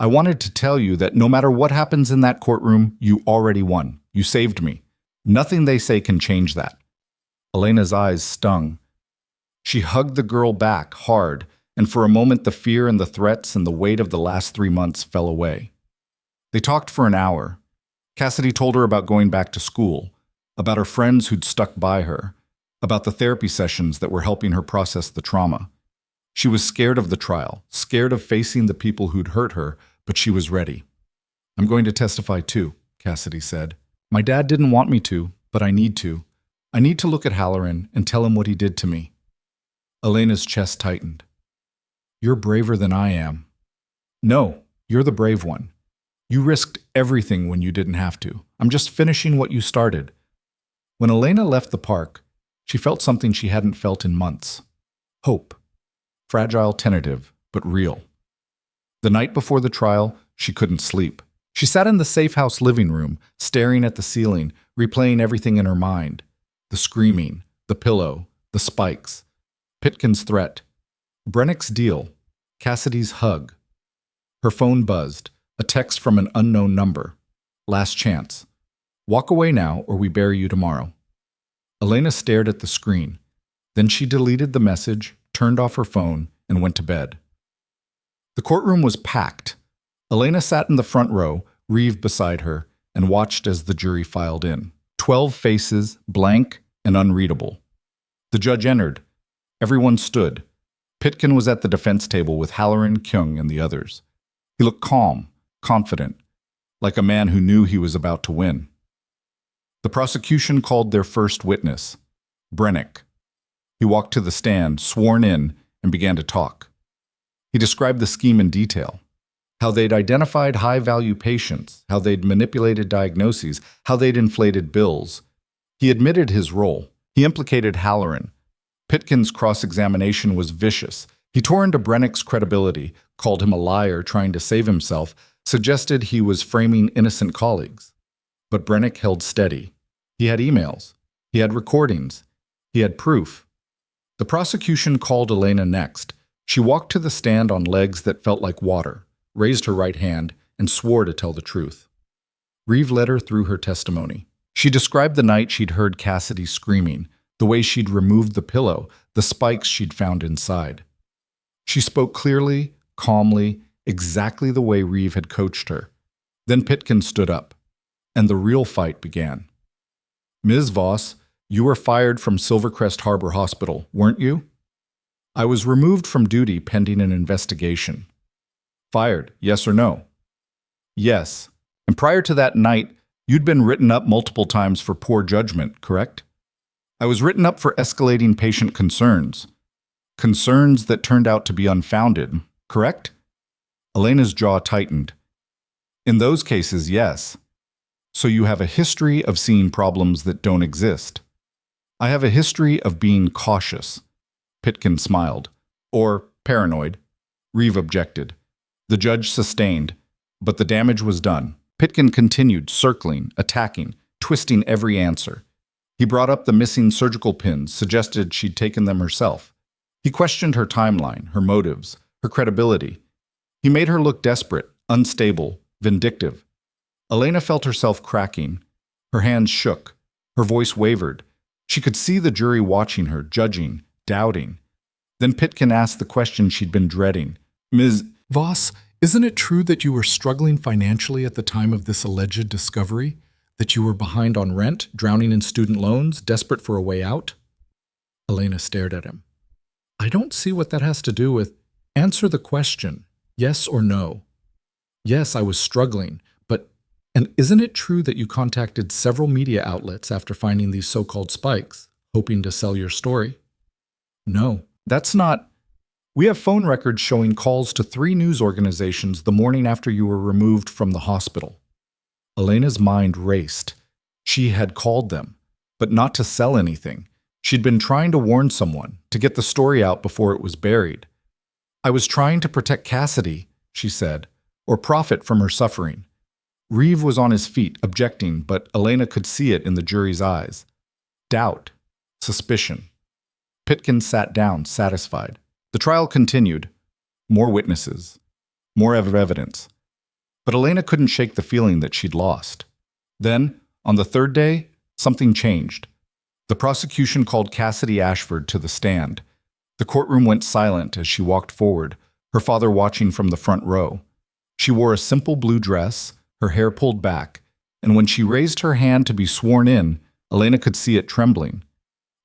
"I wanted to tell you that no matter what happens in that courtroom, you already won. You saved me. Nothing they say can change that." Elena's eyes stung. She hugged the girl back hard, and for a moment the fear and the threats and the weight of the last 3 months fell away. They talked for an hour. Cassidy told her about going back to school, about her friends who'd stuck by her, about the therapy sessions that were helping her process the trauma. She was scared of the trial, scared of facing the people who'd hurt her, but she was ready. "I'm going to testify too," Cassidy said. "My dad didn't want me to, but I need to. I need to look at Halloran and tell him what he did to me." Elena's chest tightened. "You're braver than I am." "No, you're the brave one. You risked everything when you didn't have to. I'm just finishing what you started." When Elena left the park, she felt something she hadn't felt in months. Hope. Fragile, tentative, but real. The night before the trial, she couldn't sleep. She sat in the safe house living room, staring at the ceiling, replaying everything in her mind. The screaming, the pillow, the spikes, Pitkin's threat, Brennick's deal, Cassidy's hug. Her phone buzzed, a text from an unknown number. Last chance. Walk away now or we bury you tomorrow. Elena stared at the screen. Then she deleted the message, turned off her phone, and went to bed. The courtroom was packed. Elena sat in the front row, Reeve beside her, and watched as the jury filed in. 12 faces, blank and unreadable. The judge entered. Everyone stood. Pitkin was at the defense table with Halloran, Kyung, and the others. He looked calm, confident, like a man who knew he was about to win. The prosecution called their first witness, Brennick. He walked to the stand, sworn in, and began to talk. He described the scheme in detail, how they'd identified high-value patients, how they'd manipulated diagnoses, how they'd inflated bills. He admitted his role. He implicated Halloran. Pitkin's cross-examination was vicious. He tore into Brennick's credibility, called him a liar trying to save himself, suggested he was framing innocent colleagues. But Brennick held steady. He had emails. He had recordings. He had proof. The prosecution called Elena next. She walked to the stand on legs that felt like water, raised her right hand, and swore to tell the truth. Reeve led her through her testimony. She described the night she'd heard Cassidy screaming, the way she'd removed the pillow, the spikes she'd found inside. She spoke clearly, calmly, exactly the way Reeve had coached her. Then Pitkin stood up, and the real fight began. Ms. Voss, you were fired from Silvercrest Harbor Hospital, weren't you? I was removed from duty pending an investigation. Fired, yes or no? Yes. And prior to that night, you'd been written up multiple times for poor judgment, correct? I was written up for escalating patient concerns. Concerns that turned out to be unfounded, correct? Elena's jaw tightened. In those cases, yes. So you have a history of seeing problems that don't exist. I have a history of being cautious. Pitkin smiled. Or paranoid. Reeve objected. The judge sustained, but the damage was done. Pitkin continued, circling, attacking, twisting every answer. He brought up the missing surgical pins, suggested she'd taken them herself. He questioned her timeline, her motives, her credibility. He made her look desperate, unstable, vindictive. Elena felt herself cracking. Her hands shook. Her voice wavered. She could see the jury watching her, judging, doubting. Then Pitkin asked the question she'd been dreading. Ms. Voss, isn't it true that you were struggling financially at the time of this alleged discovery? That you were behind on rent, drowning in student loans, desperate for a way out? Elena stared at him. I don't see what that has to do with... Answer the question, yes or no. Yes, I was struggling, but... And isn't it true that you contacted several media outlets after finding these so-called spikes, hoping to sell your story? No, that's not... We have phone records showing calls to 3 news organizations the morning after you were removed from the hospital. Elena's mind raced. She had called them, but not to sell anything. She'd been trying to warn someone, to get the story out before it was buried. I was trying to protect Cassidy, she said, or profit from her suffering. Reeve was on his feet, objecting, but Elena could see it in the jury's eyes. Doubt. Suspicion. Pitkin sat down, satisfied. The trial continued. More witnesses. More evidence. But Elena couldn't shake the feeling that she'd lost. Then, on the 3rd day, something changed. The prosecution called Cassidy Ashford to the stand. The courtroom went silent as she walked forward, her father watching from the front row. She wore a simple blue dress, her hair pulled back, and when she raised her hand to be sworn in, Elena could see it trembling.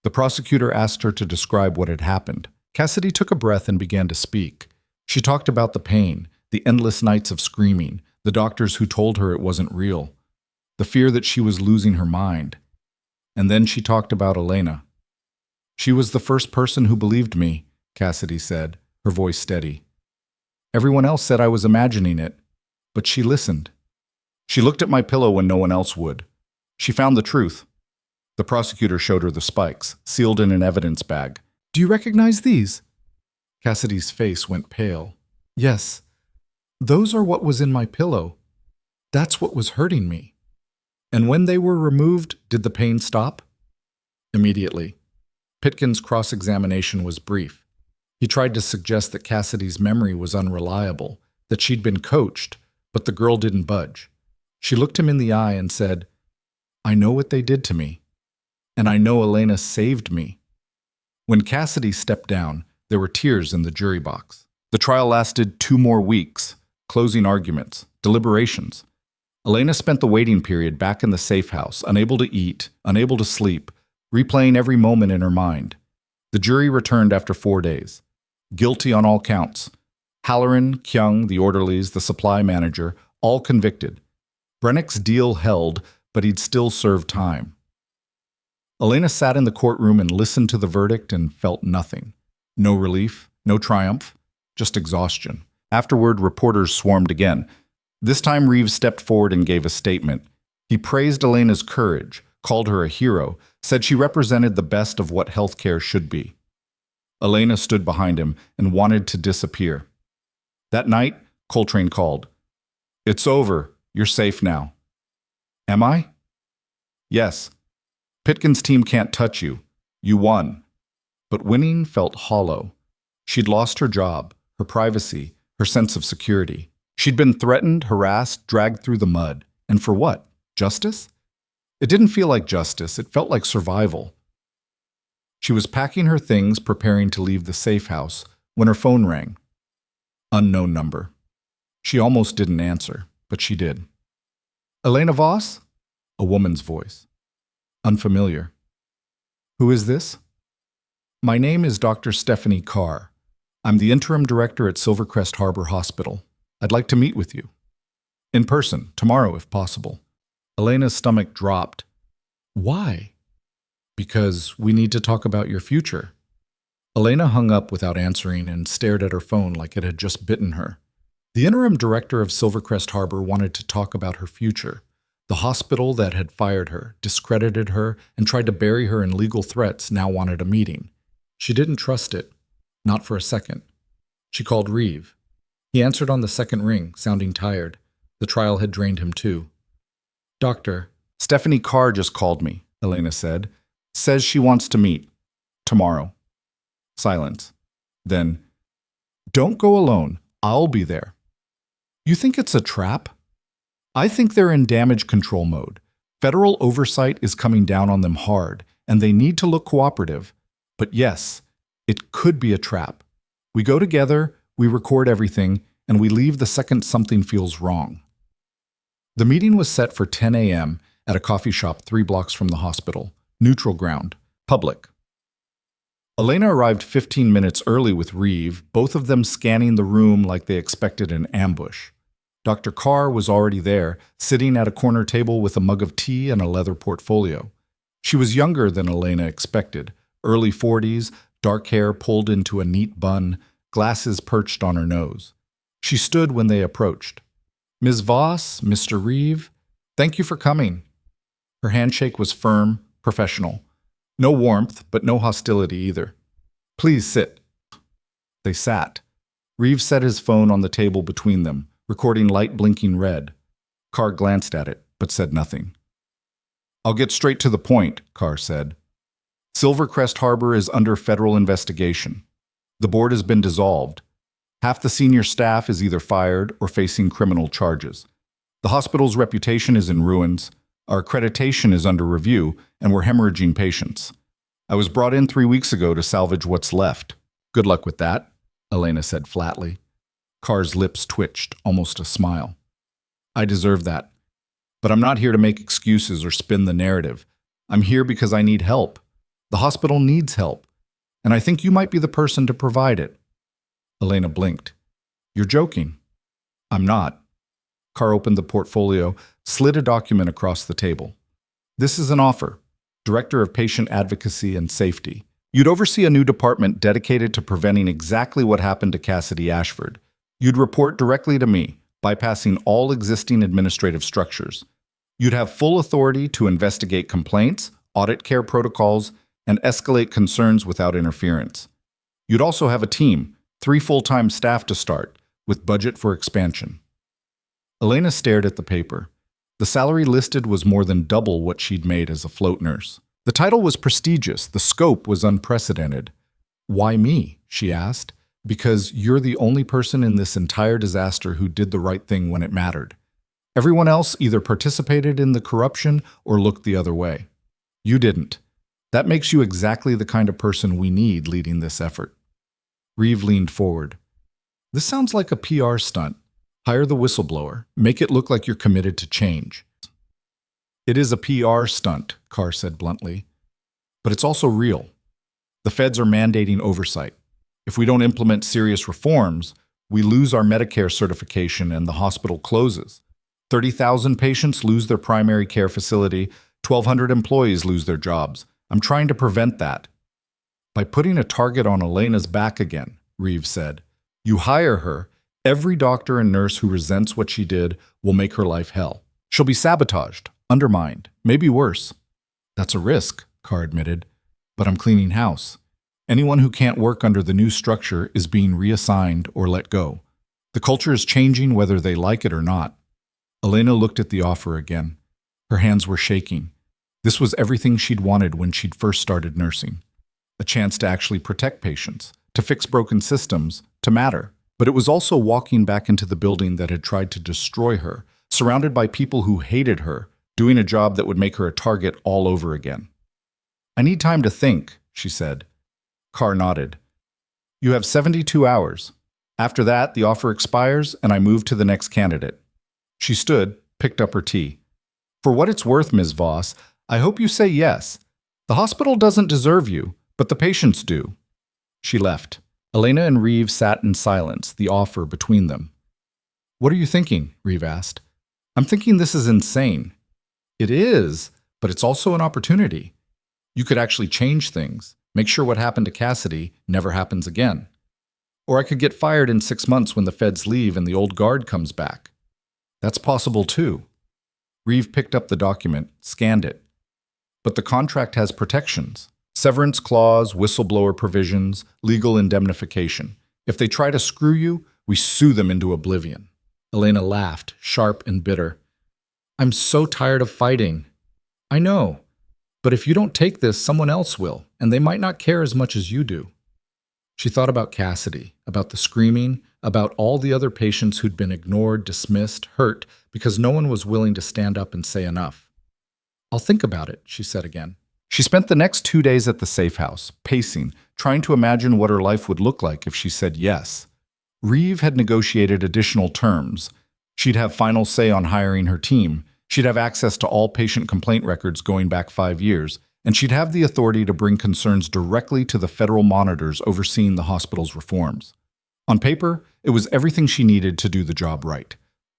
The prosecutor asked her to describe what had happened. Cassidy took a breath and began to speak. She talked about the pain, the endless nights of screaming, the doctors who told her it wasn't real, the fear that she was losing her mind. And then she talked about Elena. She was the first person who believed me, Cassidy said, her voice steady. Everyone else said I was imagining it, but she listened. She looked at my pillow when no one else would. She found the truth. The prosecutor showed her the spikes, sealed in an evidence bag. Do you recognize these? Cassidy's face went pale. Yes, those are what was in my pillow. That's what was hurting me. And when they were removed, did the pain stop? Immediately. Pitkin's cross-examination was brief. He tried to suggest that Cassidy's memory was unreliable, that she'd been coached, but the girl didn't budge. She looked him in the eye and said, "I know what they did to me, and I know Elena saved me." When Cassidy stepped down, there were tears in the jury box. The trial lasted 2 more weeks, closing arguments, deliberations. Elena spent the waiting period back in the safe house, unable to eat, unable to sleep, replaying every moment in her mind. The jury returned after 4 days. Guilty on all counts. Halloran, Kyung, the orderlies, the supply manager, all convicted. Brennick's deal held, but he'd still serve time. Elena sat in the courtroom and listened to the verdict and felt nothing. No relief, no triumph, just exhaustion. Afterward, reporters swarmed again. This time Reeves stepped forward and gave a statement. He praised Elena's courage, called her a hero, said she represented the best of what healthcare should be. Elena stood behind him and wanted to disappear. That night, Coltrane called. "It's over. You're safe now." "Am I?" "Yes. Pitkin's team can't touch you. You won." But winning felt hollow. She'd lost her job, her privacy, her sense of security. She'd been threatened, harassed, dragged through the mud. And for what? Justice? It didn't feel like justice. It felt like survival. She was packing her things, preparing to leave the safe house, when her phone rang. Unknown number. She almost didn't answer, but she did. "Elena Voss?" A woman's voice. Unfamiliar. "Who is this?" "My name is Dr. Stephanie Carr. I'm the interim director at Silvercrest Harbor Hospital. I'd like to meet with you. In person, tomorrow if possible." Elena's stomach dropped. "Why?" "Because we need to talk about your future." Elena hung up without answering and stared at her phone like it had just bitten her. The interim director of Silvercrest Harbor wanted to talk about her future. The hospital that had fired her, discredited her, and tried to bury her in legal threats now wanted a meeting. She didn't trust it. Not for a second. She called Reeve. He answered on the second ring, sounding tired. The trial had drained him too. "Doctor, Stephanie Carr just called me," Elena said. "Says she wants to meet. Tomorrow." Silence. Then, "Don't go alone. I'll be there." "You think it's a trap?" "I think they're in damage control mode. Federal oversight is coming down on them hard, and they need to look cooperative. But yes, it could be a trap. We go together, we record everything, and we leave the second something feels wrong." The meeting was set for 10 a.m. at a coffee shop 3 blocks from the hospital. Neutral ground. Public. Elena arrived 15 minutes early with Reeve, both of them scanning the room like they expected an ambush. Dr. Carr was already there, sitting at a corner table with a mug of tea and a leather portfolio. She was younger than Elena expected, early 40s, dark hair pulled into a neat bun, glasses perched on her nose. She stood when they approached. "Ms. Voss, Mr. Reeve, thank you for coming." Her handshake was firm, professional. No warmth, but no hostility either. "Please sit." They sat. Reeve set his phone on the table between them, recording light blinking red. Carr glanced at it, but said nothing. "I'll get straight to the point," Carr said. "Silvercrest Harbor is under federal investigation. The board has been dissolved. Half the senior staff is either fired or facing criminal charges. The hospital's reputation is in ruins. Our accreditation is under review, and we're hemorrhaging patients. I was brought in 3 weeks ago to salvage what's left." "Good luck with that," Elena said flatly. Carr's lips twitched, almost a smile. "I deserve that. But I'm not here to make excuses or spin the narrative. I'm here because I need help. The hospital needs help, and I think you might be the person to provide it." Elena blinked. "You're joking." "I'm not." Carr opened the portfolio, slid a document across the table. "This is an offer. Director of Patient Advocacy and Safety. You'd oversee a new department dedicated to preventing exactly what happened to Cassidy Ashford. You'd report directly to me, bypassing all existing administrative structures. You'd have full authority to investigate complaints, audit care protocols, and escalate concerns without interference. You'd also have a team, 3 full-time staff to start, with budget for expansion. Elena stared at the paper. The salary listed was more than double what she'd made as a float nurse. The title was prestigious, the scope was unprecedented. "Why me?" she asked. "Because you're the only person in this entire disaster who did the right thing when it mattered. Everyone else either participated in the corruption or looked the other way. You didn't. That makes you exactly the kind of person we need leading this effort." Reeve leaned forward. "This sounds like a PR stunt. Hire the whistleblower. Make it look like you're committed to change." "It is a PR stunt," Carr said bluntly. "But it's also real. The feds are mandating oversight. If we don't implement serious reforms, we lose our Medicare certification and the hospital closes. 30,000 patients lose their primary care facility, 1,200 employees lose their jobs. I'm trying to prevent that." "By putting a target on Elena's back again," Reeves said. "You hire her, every doctor and nurse who resents what she did will make her life hell. She'll be sabotaged, undermined, maybe worse." "That's a risk," Carr admitted, "but I'm cleaning house. Anyone who can't work under the new structure is being reassigned or let go. The culture is changing whether they like it or not." Elena looked at the offer again. Her hands were shaking. This was everything she'd wanted when she'd first started nursing. A chance to actually protect patients, to fix broken systems, to matter. But it was also walking back into the building that had tried to destroy her, surrounded by people who hated her, doing a job that would make her a target all over again. "I need time to think," she said. Carr nodded. "You have 72 hours. After that, the offer expires and I move to the next candidate." She stood, picked up her tea. "For what it's worth, Ms. Voss, I hope you say yes. The hospital doesn't deserve you, but the patients do." She left. Elena and Reeve sat in silence, the offer between them. "What are you thinking?" Reeve asked. "I'm thinking this is insane." "It is, but it's also an opportunity. You could actually change things, make sure what happened to Cassidy never happens again. Or I could get fired in 6 months when the feds leave and the old guard comes back. That's possible too." Reeve picked up the document, scanned it. "But the contract has protections. Severance clause, whistleblower provisions, legal indemnification. If they try to screw you, we sue them into oblivion." Elena laughed, sharp and bitter. "I'm so tired of fighting." "I know. But if you don't take this, someone else will, and they might not care as much as you do." She thought about Cassidy, about the screaming, about all the other patients who'd been ignored, dismissed, hurt, because no one was willing to stand up and say enough. "I'll think about it," she said again. She spent the next 2 days at the safe house, pacing, trying to imagine what her life would look like if she said yes. Reeve had negotiated additional terms. She'd have final say on hiring her team. She'd have access to all patient complaint records going back 5 years, and she'd have the authority to bring concerns directly to the federal monitors overseeing the hospital's reforms. On paper, it was everything she needed to do the job right.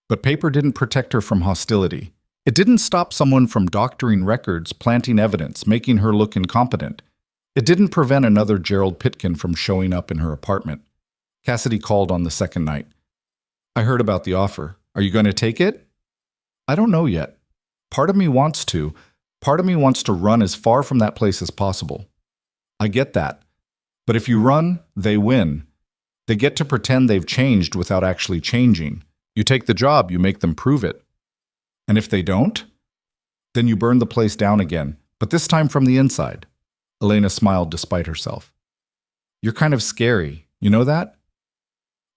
But paper didn't protect her from hostility. It didn't stop someone from doctoring records, planting evidence, making her look incompetent. It didn't prevent another Gerald Pitkin from showing up in her apartment. Cassidy called on the second night. "I heard about the offer. Are you going to take it?" "I don't know yet. Part of me wants to. Part of me wants to run as far from that place as possible." "I get that. But if you run, they win. They get to pretend they've changed without actually changing. You take the job, you make them prove it. And if they don't? Then you burn the place down again, but this time from the inside." Elena smiled despite herself. "You're kind of scary, you know that?"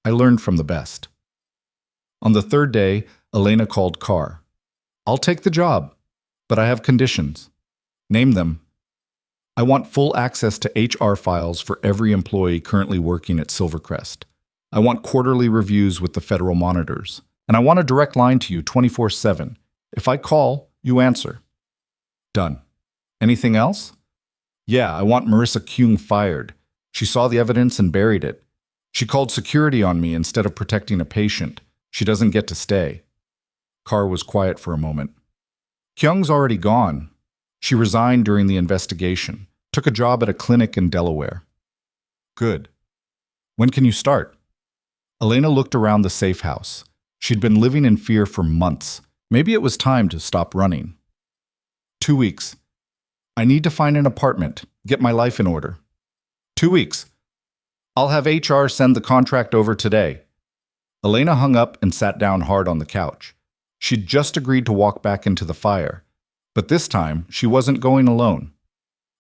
"I learned from the best." On the third day, Elena called Carr. "I'll take the job, but I have conditions." "Name them." "I want full access to HR files for every employee currently working at Silvercrest. I want quarterly reviews with the federal monitors. And I want a direct line to you 24/7. If I call, you answer." "Done." "Anything else?" "Yeah, I want Marissa Kuhn fired. She saw the evidence and buried it. She called security on me instead of protecting a patient. She doesn't get to stay." Carr was quiet for a moment. "Kyung's already gone. She resigned during the investigation, took a job at a clinic in Delaware." "Good. When can you start?" Elena looked around the safe house. She'd been living in fear for months. Maybe it was time to stop running. 2 weeks. I need to find an apartment, get my life in order. 2 weeks. I'll have HR send the contract over today. Elena hung up and sat down hard on the couch. She'd just agreed to walk back into the fire, but this time she wasn't going alone.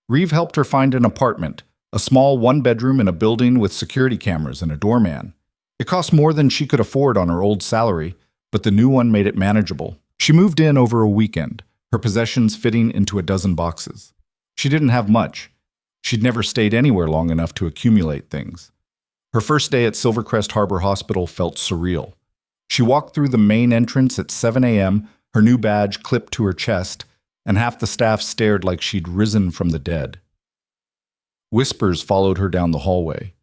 Reeve helped her find an apartment, a small one-bedroom in a building with security cameras and a doorman. It cost more than she could afford on her old salary, but the new one made it manageable. She moved in over a weekend, her possessions fitting into a dozen boxes. She didn't have much. She'd never stayed anywhere long enough to accumulate things. Her first day at Silvercrest Harbor Hospital felt surreal. She walked through the main entrance at 7 a.m., her new badge clipped to her chest, and half the staff stared like she'd risen from the dead. Whispers followed her down the hallway.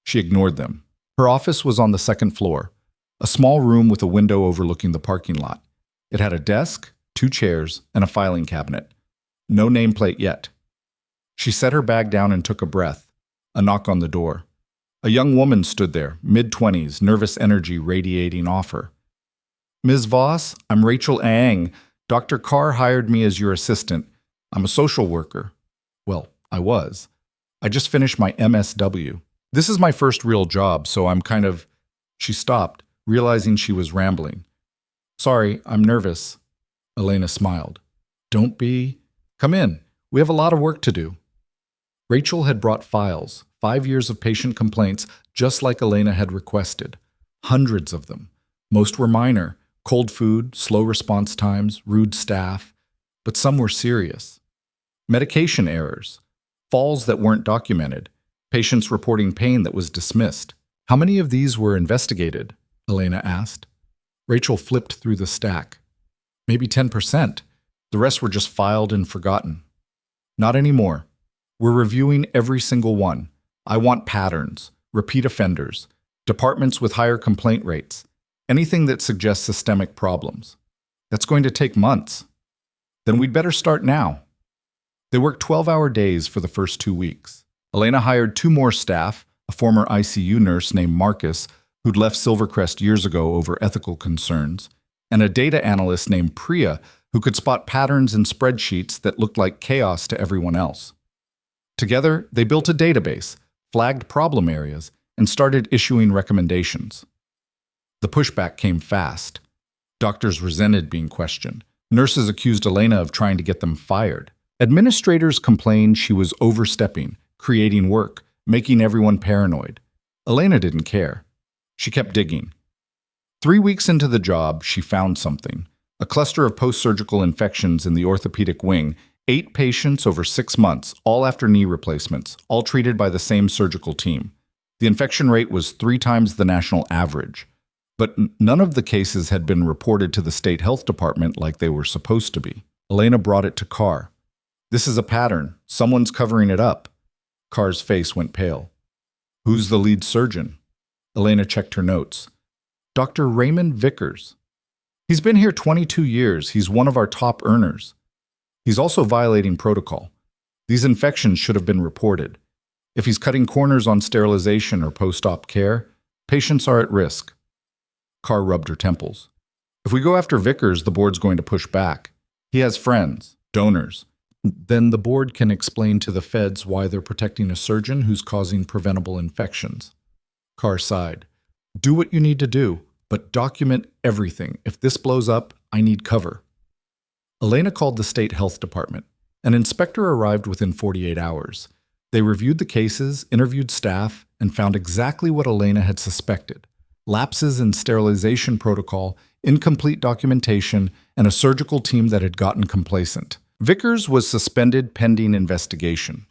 She ignored them. Her office was on the second floor, a small room with a window overlooking the parking lot. It had a desk, 2 chairs, and a filing cabinet. No nameplate yet. She set her bag down and took a breath. A knock on the door. A young woman stood there, mid-20s, nervous energy radiating off her. "Ms. Voss, I'm Rachel Ang. Dr. Carr hired me as your assistant. I'm a social worker." Well, I was. I just finished my MSW. This is my first real job, so I'm kind of... She stopped, realizing she was rambling. "Sorry, I'm nervous." Elena smiled. "Don't be. Come in. We have a lot of work to do." Rachel had brought files, 5 years of patient complaints, just like Elena had requested. Hundreds of them. Most were minor. Cold food, slow response times, rude staff. But some were serious. Medication errors. Falls that weren't documented. Patients reporting pain that was dismissed. "How many of these were investigated?" Elena asked. Rachel flipped through the stack. "Maybe 10%. The rest were just filed and forgotten." "Not anymore. We're reviewing every single one. I want patterns, repeat offenders, departments with higher complaint rates, anything that suggests systemic problems. That's going to take months." "Then we'd better start now." They worked 12-hour days for the first 2 weeks. Elena hired 2 more staff, a former ICU nurse named Marcus, who'd left Silvercrest years ago over ethical concerns, and a data analyst named Priya, who could spot patterns in spreadsheets that looked like chaos to everyone else. Together, they built a database, flagged problem areas, and started issuing recommendations. The pushback came fast. Doctors resented being questioned. Nurses accused Elena of trying to get them fired. Administrators complained she was overstepping, creating work, making everyone paranoid. Elena didn't care. She kept digging. 3 weeks into the job, she found something. A cluster of post-surgical infections in the orthopedic wing, 8 patients over 6 months, all after knee replacements, all treated by the same surgical team. The infection rate was 3 times the national average. But none of the cases had been reported to the state health department like they were supposed to be. Elena brought it to Carr. "This is a pattern. Someone's covering it up." Carr's face went pale. "Who's the lead surgeon?" Elena checked her notes. "Dr. Raymond Vickers. He's been here 22 years. He's one of our top earners. He's also violating protocol. These infections should have been reported. If he's cutting corners on sterilization or post-op care, patients are at risk." Carr rubbed her temples. "If we go after Vickers, the board's going to push back. He has friends, donors. Then the board can explain to the feds why they're protecting a surgeon who's causing preventable infections." Carr sighed. "Do what you need to do, but document everything. If this blows up, I need cover." Elena called the state health department. An inspector arrived within 48 hours. They reviewed the cases, interviewed staff, and found exactly what Elena had suspected: lapses in sterilization protocol, incomplete documentation, and a surgical team that had gotten complacent. Vickers was suspended pending investigation.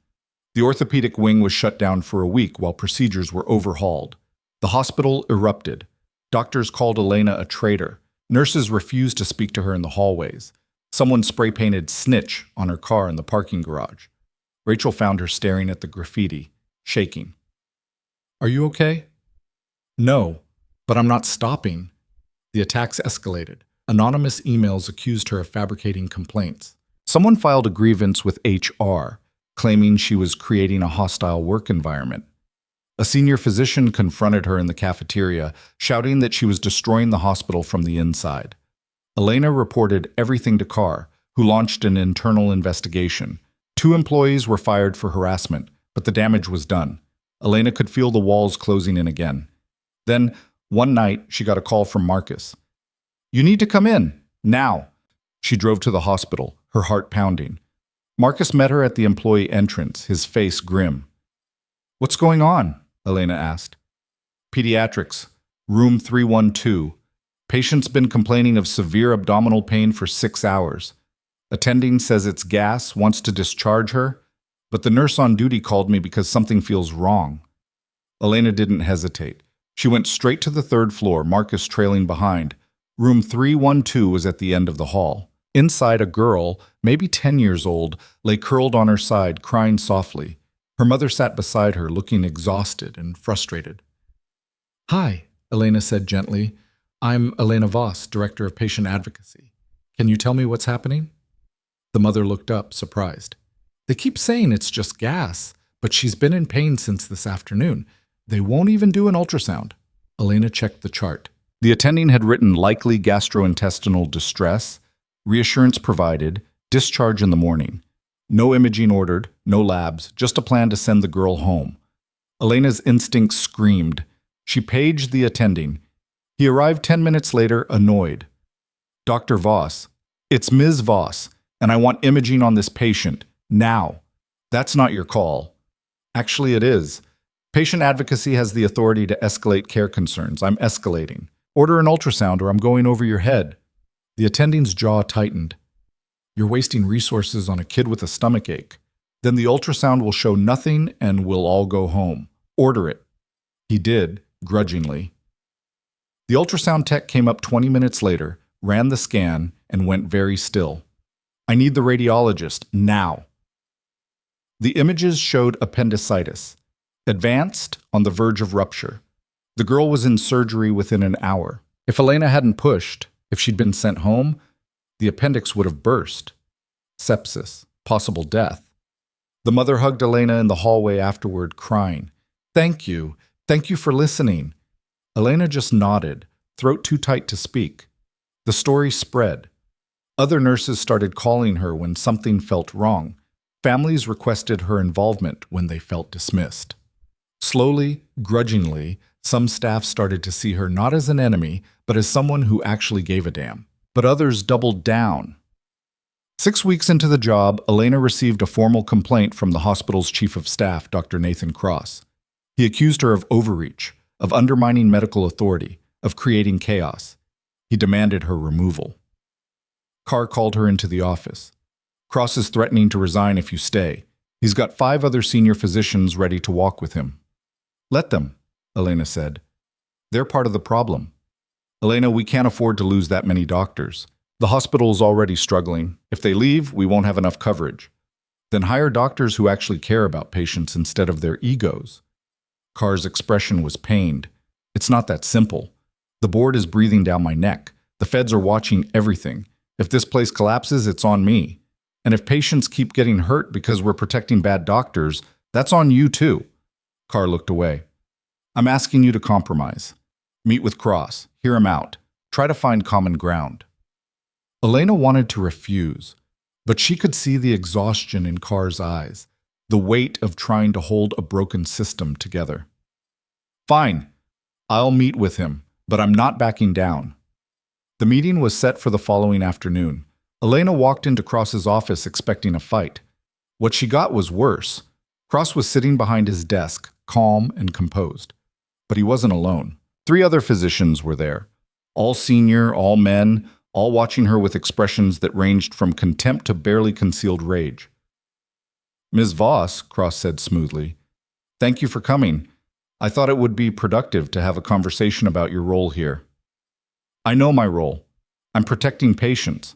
The orthopedic wing was shut down for a week while procedures were overhauled. The hospital erupted. Doctors called Elena a traitor. Nurses refused to speak to her in the hallways. Someone spray-painted "snitch" on her car in the parking garage. Rachel found her staring at the graffiti, shaking. "Are you okay?" "No, but I'm not stopping." The attacks escalated. Anonymous emails accused her of fabricating complaints. Someone filed a grievance with HR, claiming she was creating a hostile work environment. A senior physician confronted her in the cafeteria, shouting that she was destroying the hospital from the inside. Elena reported everything to Carr, who launched an internal investigation. 2 employees were fired for harassment, but the damage was done. Elena could feel the walls closing in again. Then, One night, she got a call from Marcus. "You need to come in, now." She drove to the hospital, her heart pounding. Marcus met her at the employee entrance, his face grim. "What's going on?" Elena asked. "Pediatrics, room 312. Patient's been complaining of severe abdominal pain for 6 hours. Attending says it's gas, wants to discharge her, but the nurse on duty called me because something feels wrong." Elena didn't hesitate. She went straight to the 3rd floor, Marcus trailing behind. Room 312 was at the end of the hall. Inside, a girl, maybe 10 years old, lay curled on her side, crying softly. Her mother sat beside her, looking exhausted and frustrated. "Hi," Elena said gently. "I'm Elena Voss, Director of Patient Advocacy. Can you tell me what's happening?" The mother looked up, surprised. "They keep saying it's just gas, but she's been in pain since this afternoon. They won't even do an ultrasound." Elena checked the chart. The attending had written likely gastrointestinal distress, reassurance provided, discharge in the morning. No imaging ordered, no labs, just a plan to send the girl home. Elena's instincts screamed. She paged the attending. He arrived 10 minutes later, annoyed. "Dr. Voss, it's Ms. Voss, and I want imaging on this patient, now." "That's not your call." "Actually, it is. Patient advocacy has the authority to escalate care concerns. I'm escalating. Order an ultrasound or I'm going over your head." The attending's jaw tightened. "You're wasting resources on a kid with a stomachache. Then the ultrasound will show nothing and we'll all go home. Order it." He did, grudgingly. The ultrasound tech came up 20 minutes later, ran the scan, and went very still. "I need the radiologist, now." The images showed appendicitis. Advanced, on the verge of rupture. The girl was in surgery within an hour. If Elena hadn't pushed, if she'd been sent home, the appendix would have burst. Sepsis, possible death. The mother hugged Elena in the hallway afterward, crying. Thank you for listening." Elena just nodded, throat too tight to speak. The story spread. Other nurses started calling her when something felt wrong. Families requested her involvement when they felt dismissed. Slowly, grudgingly, some staff started to see her not as an enemy, but as someone who actually gave a damn. But others doubled down. 6 weeks into the job, Elena received a formal complaint from the hospital's chief of staff, Dr. Nathan Cross. He accused her of overreach, of undermining medical authority, of creating chaos. He demanded her removal. Carr called her into the office. "Cross is threatening to resign if you stay. He's got 5 other senior physicians ready to walk with him." "Let them," Elena said. "They're part of the problem. Elena, we can't afford to lose that many doctors. The hospital's already struggling. If they leave, we won't have enough coverage. Then hire doctors who actually care about patients instead of their egos." Carr's expression was pained. "It's not that simple. The board is breathing down my neck. The feds are watching everything. If this place collapses, it's on me. And if patients keep getting hurt because we're protecting bad doctors, that's on you too." Carr looked away. "I'm asking you to compromise. Meet with Cross. Hear him out. Try to find common ground." Elena wanted to refuse, but she could see the exhaustion in Carr's eyes, the weight of trying to hold a broken system together. "Fine. I'll meet with him, but I'm not backing down." The meeting was set for the following afternoon. Elena walked into Cross's office expecting a fight. What she got was worse. Cross was sitting behind his desk, calm and composed. But he wasn't alone. 3 other physicians were there. All senior, all men, all watching her with expressions that ranged from contempt to barely concealed rage. "Ms. Voss," Cross said smoothly, "thank you for coming. I thought it would be productive to have a conversation about your role here." "I know my role. I'm protecting patients."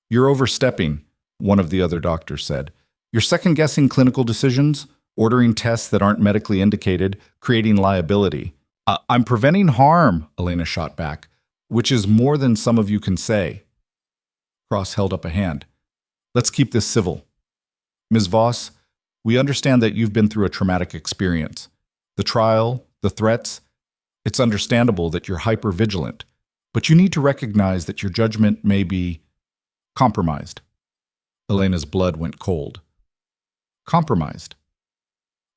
"You're overstepping," one of the other doctors said. "You're second-guessing clinical decisions, ordering tests that aren't medically indicated, creating liability." I'm preventing harm," Elena shot back, "which is more than some of you can say." Cross held up a hand. "Let's keep this civil. Ms. Voss, we understand that you've been through a traumatic experience. The trial, the threats, it's understandable that you're hyper-vigilant, but you need to recognize that your judgment may be compromised." Elena's blood went cold. "Compromised?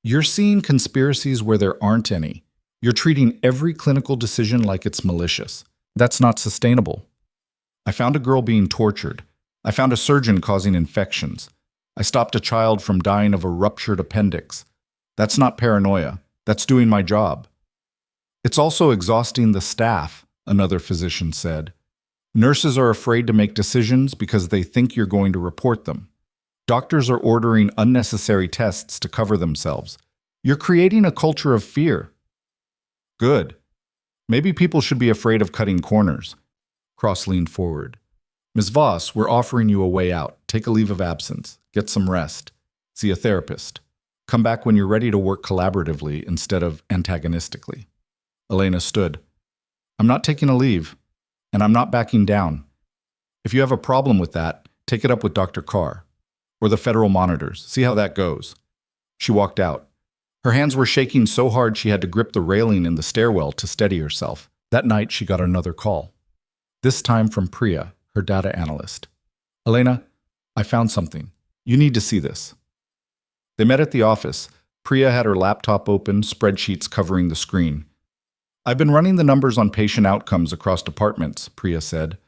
You're seeing conspiracies where there aren't any. You're treating every clinical decision like it's malicious. That's not sustainable. I found a girl being tortured. I found a surgeon causing infections. I stopped a child from dying of a ruptured appendix. That's not paranoia. That's doing my job. It's also exhausting the staff, another physician said. Nurses are afraid to make decisions because they think you're going to report them. Doctors are ordering unnecessary tests to cover themselves. You're creating a culture of fear. Good. Maybe people should be afraid of cutting corners. Cross leaned forward. Ms. Voss, we're offering you a way out. Take a leave of absence. Get some rest. See a therapist. Come back when you're ready to work collaboratively instead of antagonistically. Elena stood. I'm not taking a leave, and I'm not backing down. If you have a problem with that, take it up with Dr. Carr or the federal monitors. See how that goes. She walked out. Her hands were shaking so hard she had to grip the railing in the stairwell to steady herself. That night, she got another call. This time from Priya, her data analyst. Elena, I found something. You need to see this. They met at the office. Priya had her laptop open, spreadsheets covering the screen. I've been running the numbers on patient outcomes across departments, Priya said,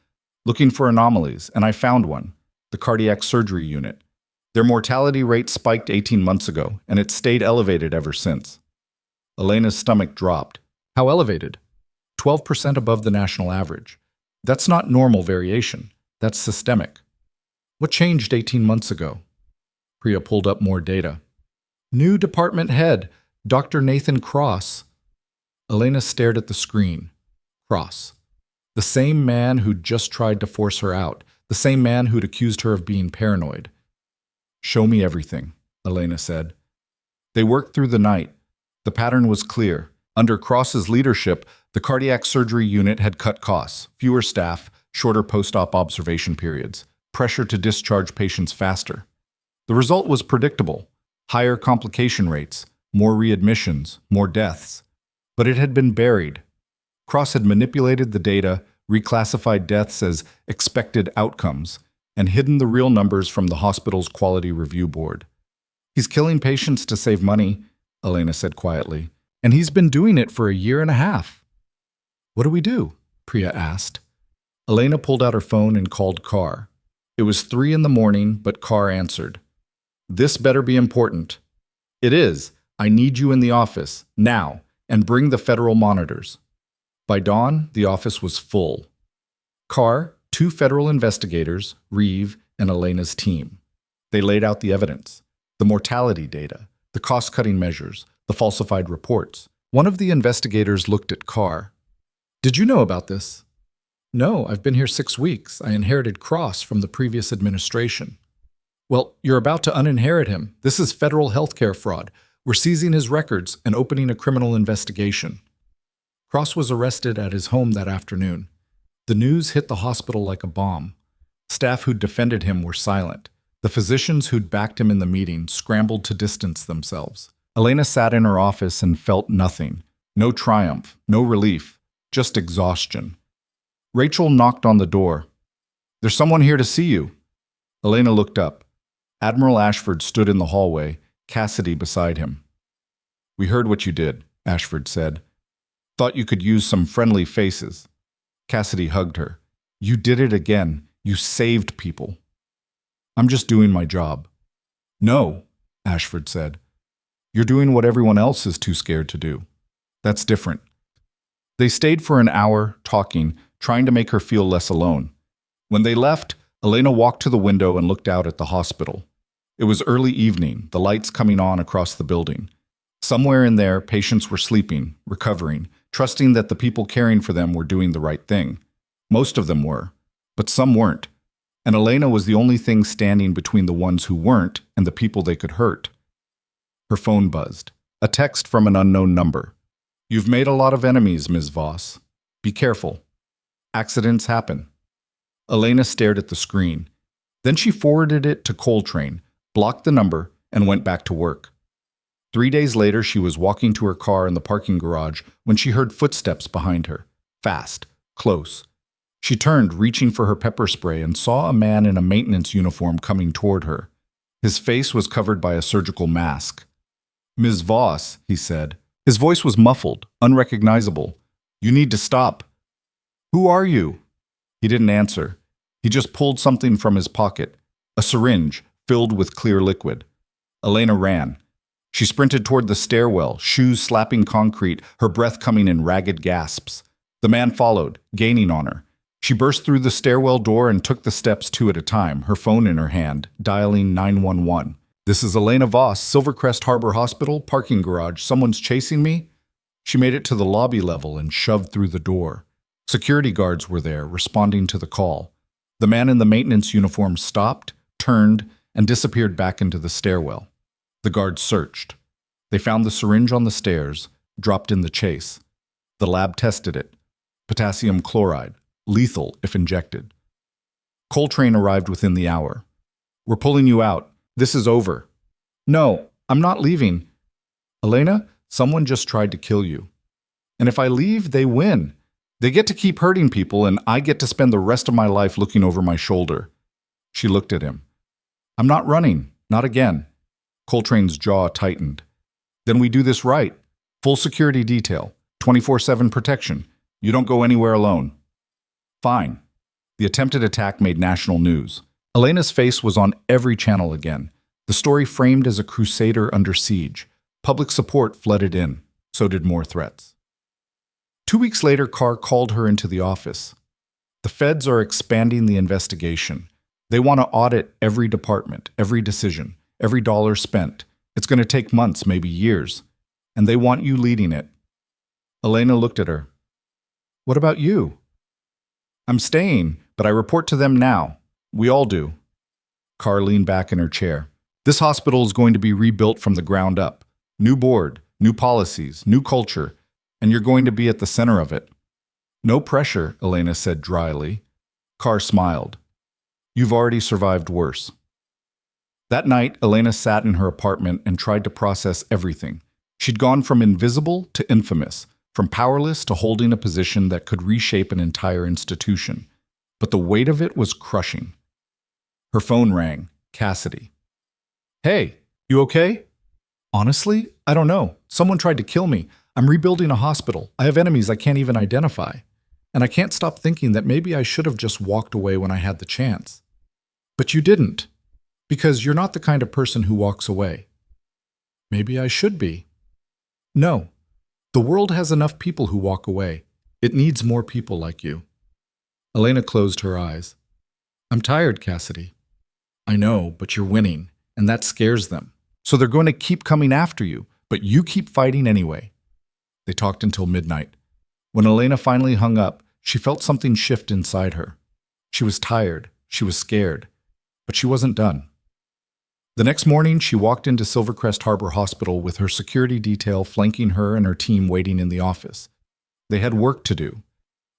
looking for anomalies, and I found one, the cardiac surgery unit. Their mortality rate spiked 18 months ago, and it's stayed elevated ever since. Elena's stomach dropped. How elevated? 12% above the national average. That's not normal variation. That's systemic. What changed 18 months ago? Priya pulled up more data. New department head, Dr. Nathan Cross. Elena stared at the screen. Cross. The same man who'd just tried to force her out. The same man who'd accused her of being paranoid. Show me everything, Elena said. They worked through the night. The pattern was clear. Under Cross's leadership, the cardiac surgery unit had cut costs, fewer staff, shorter post-op observation periods, pressure to discharge patients faster. The result was predictable: higher complication rates, more readmissions, more deaths. But it had been buried. Cross had manipulated the data, reclassified deaths as expected outcomes, and hidden the real numbers from the hospital's quality review board. He's killing patients to save money, Elena said quietly, and he's been doing it for a year and a half. What do we do? Priya asked. Elena pulled out her phone and called Carr. It was 3 a.m, but Carr answered. This better be important. It is. I need you in the office, now, and bring the federal monitors. By dawn, the office was full. Carr, 2 federal investigators, Reeve, and Elena's team. They laid out the evidence, the mortality data, the cost-cutting measures, the falsified reports. One of the investigators looked at Carr. Did you know about this? No, I've been here 6 weeks. I inherited Cross from the previous administration. Well, you're about to uninherit him. This is federal healthcare fraud. We're seizing his records and opening a criminal investigation. Cross was arrested at his home that afternoon. The news hit the hospital like a bomb. Staff who'd defended him were silent. The physicians who'd backed him in the meeting scrambled to distance themselves. Elena sat in her office and felt nothing. No triumph, no relief, just exhaustion. Rachel knocked on the door. There's someone here to see you. Elena looked up. Admiral Ashford stood in the hallway, Cassidy beside him. We heard what you did, Ashford said. Thought you could use some friendly faces. Cassidy hugged her. You did it again. You saved people. I'm just doing my job. No, Ashford said. You're doing what everyone else is too scared to do. That's different. They stayed for an hour, talking, trying to make her feel less alone. When they left, Elena walked to the window and looked out at the hospital. It was early evening, the lights coming on across the building. Somewhere in there, patients were sleeping, recovering, trusting that the people caring for them were doing the right thing. Most of them were, but some weren't. And Elena was the only thing standing between the ones who weren't and the people they could hurt. Her phone buzzed. A text from an unknown number. You've made a lot of enemies, Ms. Voss. Be careful. Accidents happen. Elena stared at the screen. Then she forwarded it to Coltrane, blocked the number, and went back to work. 3 days later, she was walking to her car in the parking garage when she heard footsteps behind her. Fast, close. She turned, reaching for her pepper spray, and saw a man in a maintenance uniform coming toward her. His face was covered by a surgical mask. Ms. Voss, he said, His voice was muffled, unrecognizable. "You need to stop." "Who are you?" He didn't answer. He just pulled something from his pocket, a syringe filled with clear liquid. Elena ran. She sprinted toward the stairwell, shoes slapping concrete, her breath coming in ragged gasps. The man followed, gaining on her. She burst through the stairwell door and took the steps two at a time, her phone in her hand, dialing 911. "This is Elena Voss, Silvercrest Harbor Hospital, parking garage. Someone's chasing me?" She made it to the lobby level and shoved through the door. Security guards were there, responding to the call. The man in the maintenance uniform stopped, turned, and disappeared back into the stairwell. The guards searched. They found the syringe on the stairs, dropped in the chase. The lab tested it. Potassium chloride, lethal if injected. Coltrane arrived within the hour. "We're pulling you out. This is over." "No, I'm not leaving." "Elena, someone just tried to kill you. And if I leave, they win. They get to keep hurting people, and I get to spend the rest of my life looking over my shoulder." She looked at him. "I'm not running. Not again." Coltrane's jaw tightened. "Then we do this right. Full security detail. 24/7 protection. You don't go anywhere alone." "Fine." The attempted attack made national news. Elena's face was on every channel again. The story framed as a crusader under siege. Public support flooded in. So did more threats. 2 weeks later, Carr called her into the office. "The feds are expanding the investigation. They want to audit every department, every decision, every dollar spent. It's going to take months, maybe years. And they want you leading it." Elena looked at her. "What about you?" "I'm staying, but I report to them now. We all do." Carr leaned back in her chair. "This hospital is going to be rebuilt from the ground up. New board, new policies, new culture, and you're going to be at the center of it." "No pressure," Elena said dryly. Carr smiled. "You've already survived worse." That night, Elena sat in her apartment and tried to process everything. She'd gone from invisible to infamous, from powerless to holding a position that could reshape an entire institution. But the weight of it was crushing. Her phone rang. Cassidy. "Hey, you okay?" "Honestly, I don't know. Someone tried to kill me. I'm rebuilding a hospital. I have enemies I can't even identify. And I can't stop thinking that maybe I should have just walked away when I had the chance." "But you didn't. Because you're not the kind of person who walks away." "Maybe I should be." "No. The world has enough people who walk away. It needs more people like you." Elena closed her eyes. "I'm tired, Cassidy." "I know, but you're winning, and that scares them. So they're going to keep coming after you, but you keep fighting anyway." They talked until midnight. When Elena finally hung up, she felt something shift inside her. She was tired, she was scared, but she wasn't done. The next morning, she walked into Silvercrest Harbor Hospital with her security detail flanking her and her team waiting in the office. They had work to do.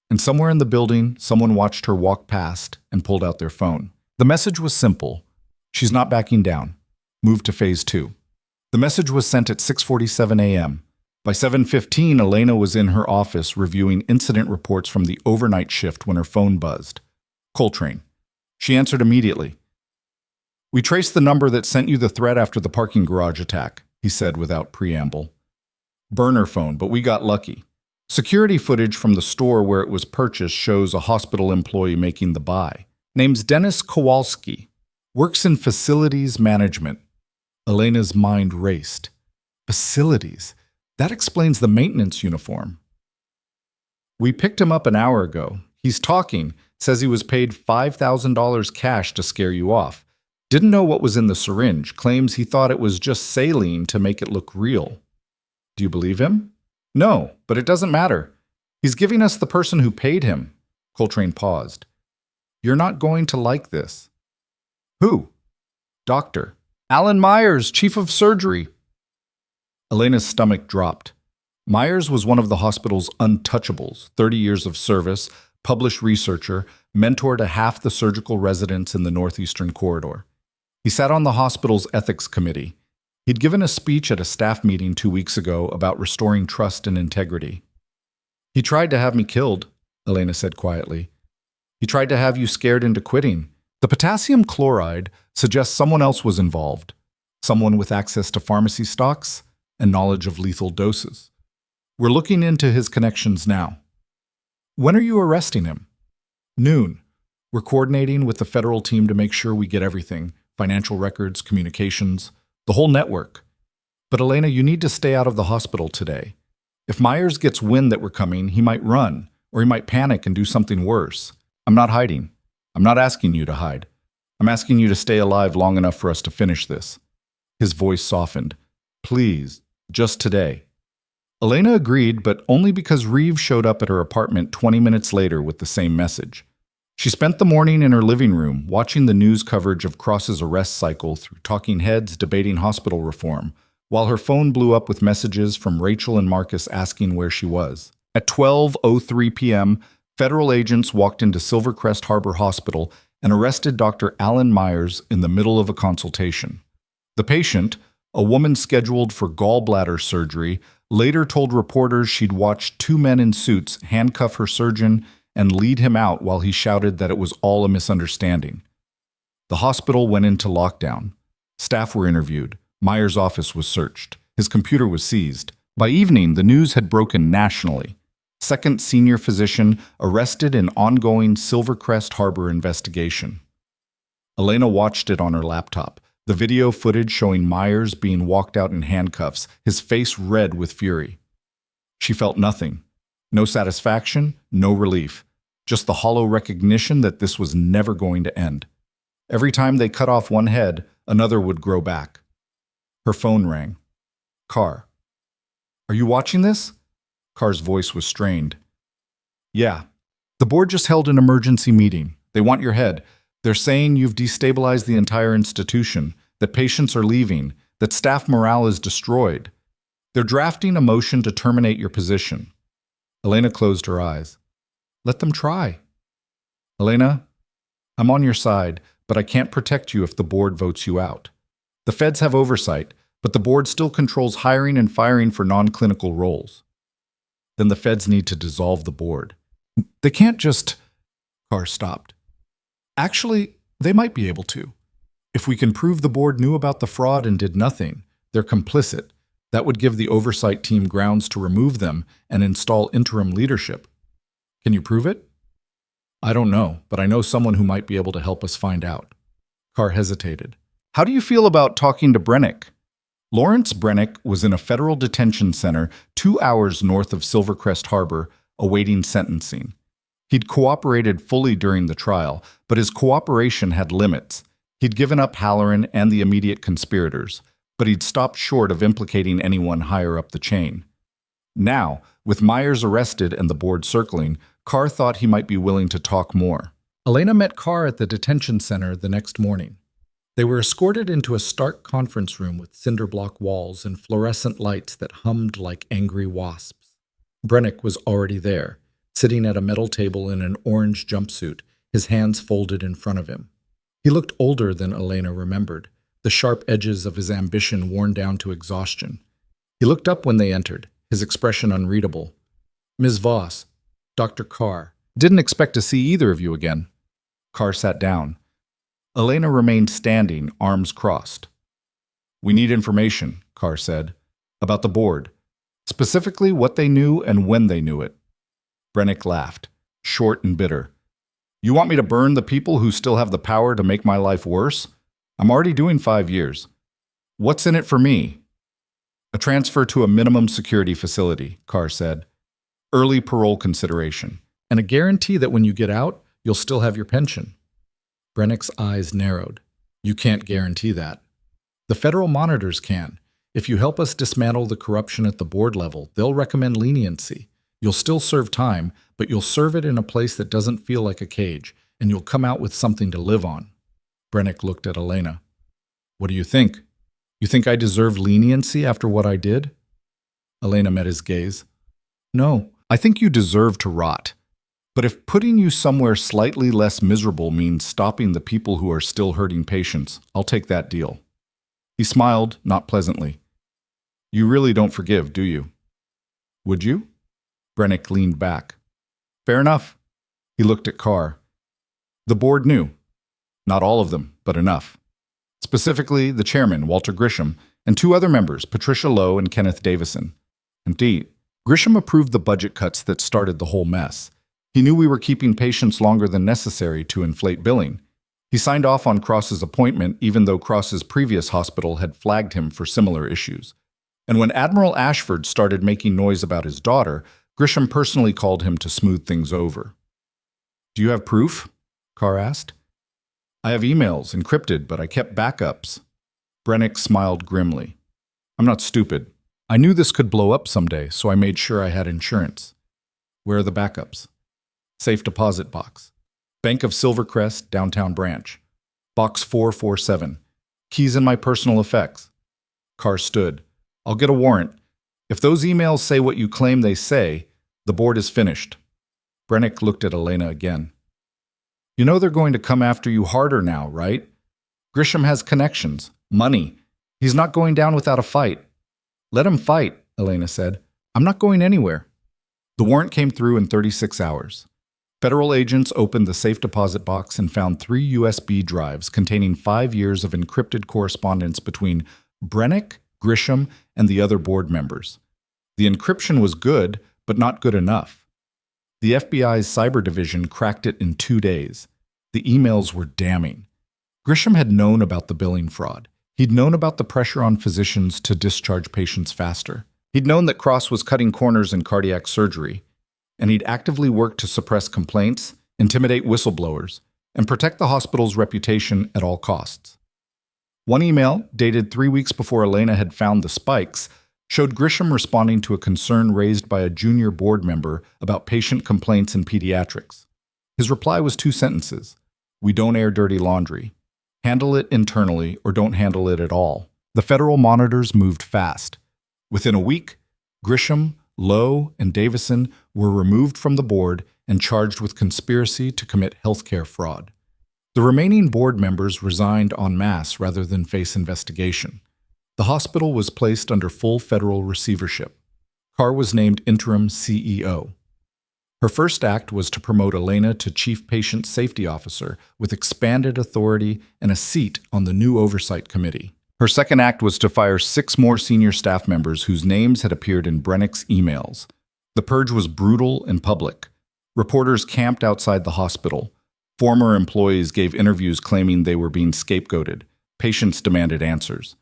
And somewhere in the building, someone watched her walk past and pulled out their phone. The message was simple. "She's not backing down. Move to phase 2. The message was sent at 6:47 a.m. By 7:15, Elena was in her office reviewing incident reports from the overnight shift when her phone buzzed. Coltrane. She answered immediately. "We traced the number that sent you the threat after the parking garage attack," he said without preamble. "Burner phone, but we got lucky. Security footage from the store where it was purchased shows a hospital employee making the buy. Name's Dennis Kowalski. Works in facilities management." Elena's mind raced. Facilities? That explains the maintenance uniform. "We picked him up an hour ago. He's talking, says he was paid $5,000 cash to scare you off. Didn't know what was in the syringe, claims he thought it was just saline to make it look real." "Do you believe him?" "No, but it doesn't matter. He's giving us the person who paid him." Coltrane paused. "You're not going to like this." "Who?" "Doctor. Alan Myers, chief of surgery." Elena's stomach dropped. Myers was one of the hospital's untouchables, 30 years of service, published researcher, mentor to half the surgical residents in the Northeastern Corridor. He sat on the hospital's ethics committee. He'd given a speech at a staff meeting 2 weeks ago about restoring trust and integrity. "He tried to have me killed," Elena said quietly. "He tried to have you scared into quitting. The potassium chloride suggests someone else was involved, someone with access to pharmacy stocks and knowledge of lethal doses. We're looking into his connections now. When are you arresting him? Noon. We're coordinating with the federal team to make sure we get everything, financial records, communications, the whole network. But Elena, you need to stay out of the hospital today. If Myers gets wind that we're coming, he might run, or he might panic and do something worse. I'm not hiding. I'm not asking you to hide. I'm asking you to stay alive long enough for us to finish this. His voice softened. Please, just today. Elena agreed, but only because Reeve showed up at her apartment 20 minutes later with the same message. She spent the morning in her living room watching the news coverage of Cross's arrest cycle through talking heads debating hospital reform, while her phone blew up with messages from Rachel and Marcus asking where she was. At 12:03 p.m., federal agents walked into Silvercrest Harbor Hospital and arrested Dr. Alan Myers in the middle of a consultation. The patient, a woman scheduled for gallbladder surgery, later told reporters she'd watched two men in suits handcuff her surgeon and lead him out while he shouted that it was all a misunderstanding. The hospital went into lockdown. Staff were interviewed. Myers' office was searched. His computer was seized. By evening, the news had broken nationally. Second senior physician arrested in ongoing Silvercrest Harbor investigation. Elena watched it on her laptop, the video footage showing Myers being walked out in handcuffs, his face red with fury. She felt nothing. No satisfaction, no relief. Just the hollow recognition that this was never going to end. Every time they cut off one head, another would grow back. Her phone rang. Carr. Are you watching this? Carr's voice was strained. Yeah. The board just held an emergency meeting. They want your head. They're saying you've destabilized the entire institution, that patients are leaving, that staff morale is destroyed. They're drafting a motion to terminate your position. Elena closed her eyes. Let them try. Elena, I'm on your side, but I can't protect you if the board votes you out. The feds have oversight, but the board still controls hiring and firing for non-clinical roles. Then the feds need to dissolve the board. They can't just... Carr stopped. Actually, they might be able to. If we can prove the board knew about the fraud and did nothing, they're complicit. That would give the oversight team grounds to remove them and install interim leadership. Can you prove it? I don't know, but I know someone who might be able to help us find out. Carr hesitated. How do you feel about talking to Brennick? Lawrence Brennick was in a federal detention center 2 hours north of Silvercrest Harbor, awaiting sentencing. He'd cooperated fully during the trial, but his cooperation had limits. He'd given up Halloran and the immediate conspirators, but he'd stopped short of implicating anyone higher up the chain. Now, with Myers arrested and the board circling, Carr thought he might be willing to talk more. Elena met Carr at the detention center the next morning. They were escorted into a stark conference room with cinder block walls and fluorescent lights that hummed like angry wasps. Brennick was already there, sitting at a metal table in an orange jumpsuit, his hands folded in front of him. He looked older than Elena remembered, the sharp edges of his ambition worn down to exhaustion. He looked up when they entered, his expression unreadable. Ms. Voss, Dr. Carr, didn't expect to see either of you again. Carr sat down. Elena remained standing, arms crossed. We need information, Carr said, about the board, specifically what they knew and when they knew it. Brennick laughed, short and bitter. You want me to burn the people who still have the power to make my life worse? I'm already doing 5 years. What's in it for me? A transfer to a minimum security facility, Carr said. Early parole consideration, and a guarantee that when you get out, you'll still have your pension. Brennick's eyes narrowed. You can't guarantee that. The federal monitors can. If you help us dismantle the corruption at the board level, they'll recommend leniency. You'll still serve time, but you'll serve it in a place that doesn't feel like a cage, and you'll come out with something to live on. Brennick looked at Elena. What do you think? You think I deserve leniency after what I did? Elena met his gaze. No, I think you deserve to rot. But if putting you somewhere slightly less miserable means stopping the people who are still hurting patients, I'll take that deal. He smiled, not pleasantly. You really don't forgive, do you? Would you? Brennick leaned back. Fair enough. He looked at Carr. The board knew. Not all of them, but enough. Specifically, the chairman, Walter Grisham, and 2 other members, Patricia Lowe and Kenneth Davison. Grisham approved the budget cuts that started the whole mess. He knew we were keeping patients longer than necessary to inflate billing. He signed off on Cross's appointment even though Cross's previous hospital had flagged him for similar issues. And when Admiral Ashford started making noise about his daughter, Grisham personally called him to smooth things over. "Do you have proof?" Carr asked. "I have emails, encrypted, but I kept backups." Brennick smiled grimly. "I'm not stupid. I knew this could blow up someday, so I made sure I had insurance." "Where are the backups?" "Safe deposit box. Bank of Silvercrest, downtown branch. Box 447. Keys in my personal effects." Carr stood. "I'll get a warrant. If those emails say what you claim they say, the board is finished." Brennick looked at Elena again. "You know they're going to come after you harder now, right? Grisham has connections, money. He's not going down without a fight." "Let him fight," Elena said. "I'm not going anywhere." The warrant came through in 36 hours. Federal agents opened the safe deposit box and found 3 USB drives containing 5 years of encrypted correspondence between Brennick, Grisham, and the other board members. The encryption was good, but not good enough. The FBI's cyber division cracked it in 2 days. The emails were damning. Grisham had known about the billing fraud. He'd known about the pressure on physicians to discharge patients faster. He'd known that Cross was cutting corners in cardiac surgery, and he'd actively worked to suppress complaints, intimidate whistleblowers, and protect the hospital's reputation at all costs. One email, dated 3 weeks before Elena had found the spikes, showed Grisham responding to a concern raised by a junior board member about patient complaints in pediatrics. His reply was 2 sentences. "We don't air dirty laundry. Handle it internally or don't handle it at all." The federal monitors moved fast. Within a week, Grisham, Lowe, and Davison were removed from the board and charged with conspiracy to commit healthcare fraud. The remaining board members resigned en masse rather than face investigation. The hospital was placed under full federal receivership. Carr was named interim CEO. Her first act was to promote Elena to Chief Patient Safety Officer with expanded authority and a seat on the new Oversight Committee. Her second act was to fire 6 more senior staff members whose names had appeared in Brennick's emails. The purge was brutal and public. Reporters camped outside the hospital. Former employees gave interviews claiming they were being scapegoated. Patients demanded answers.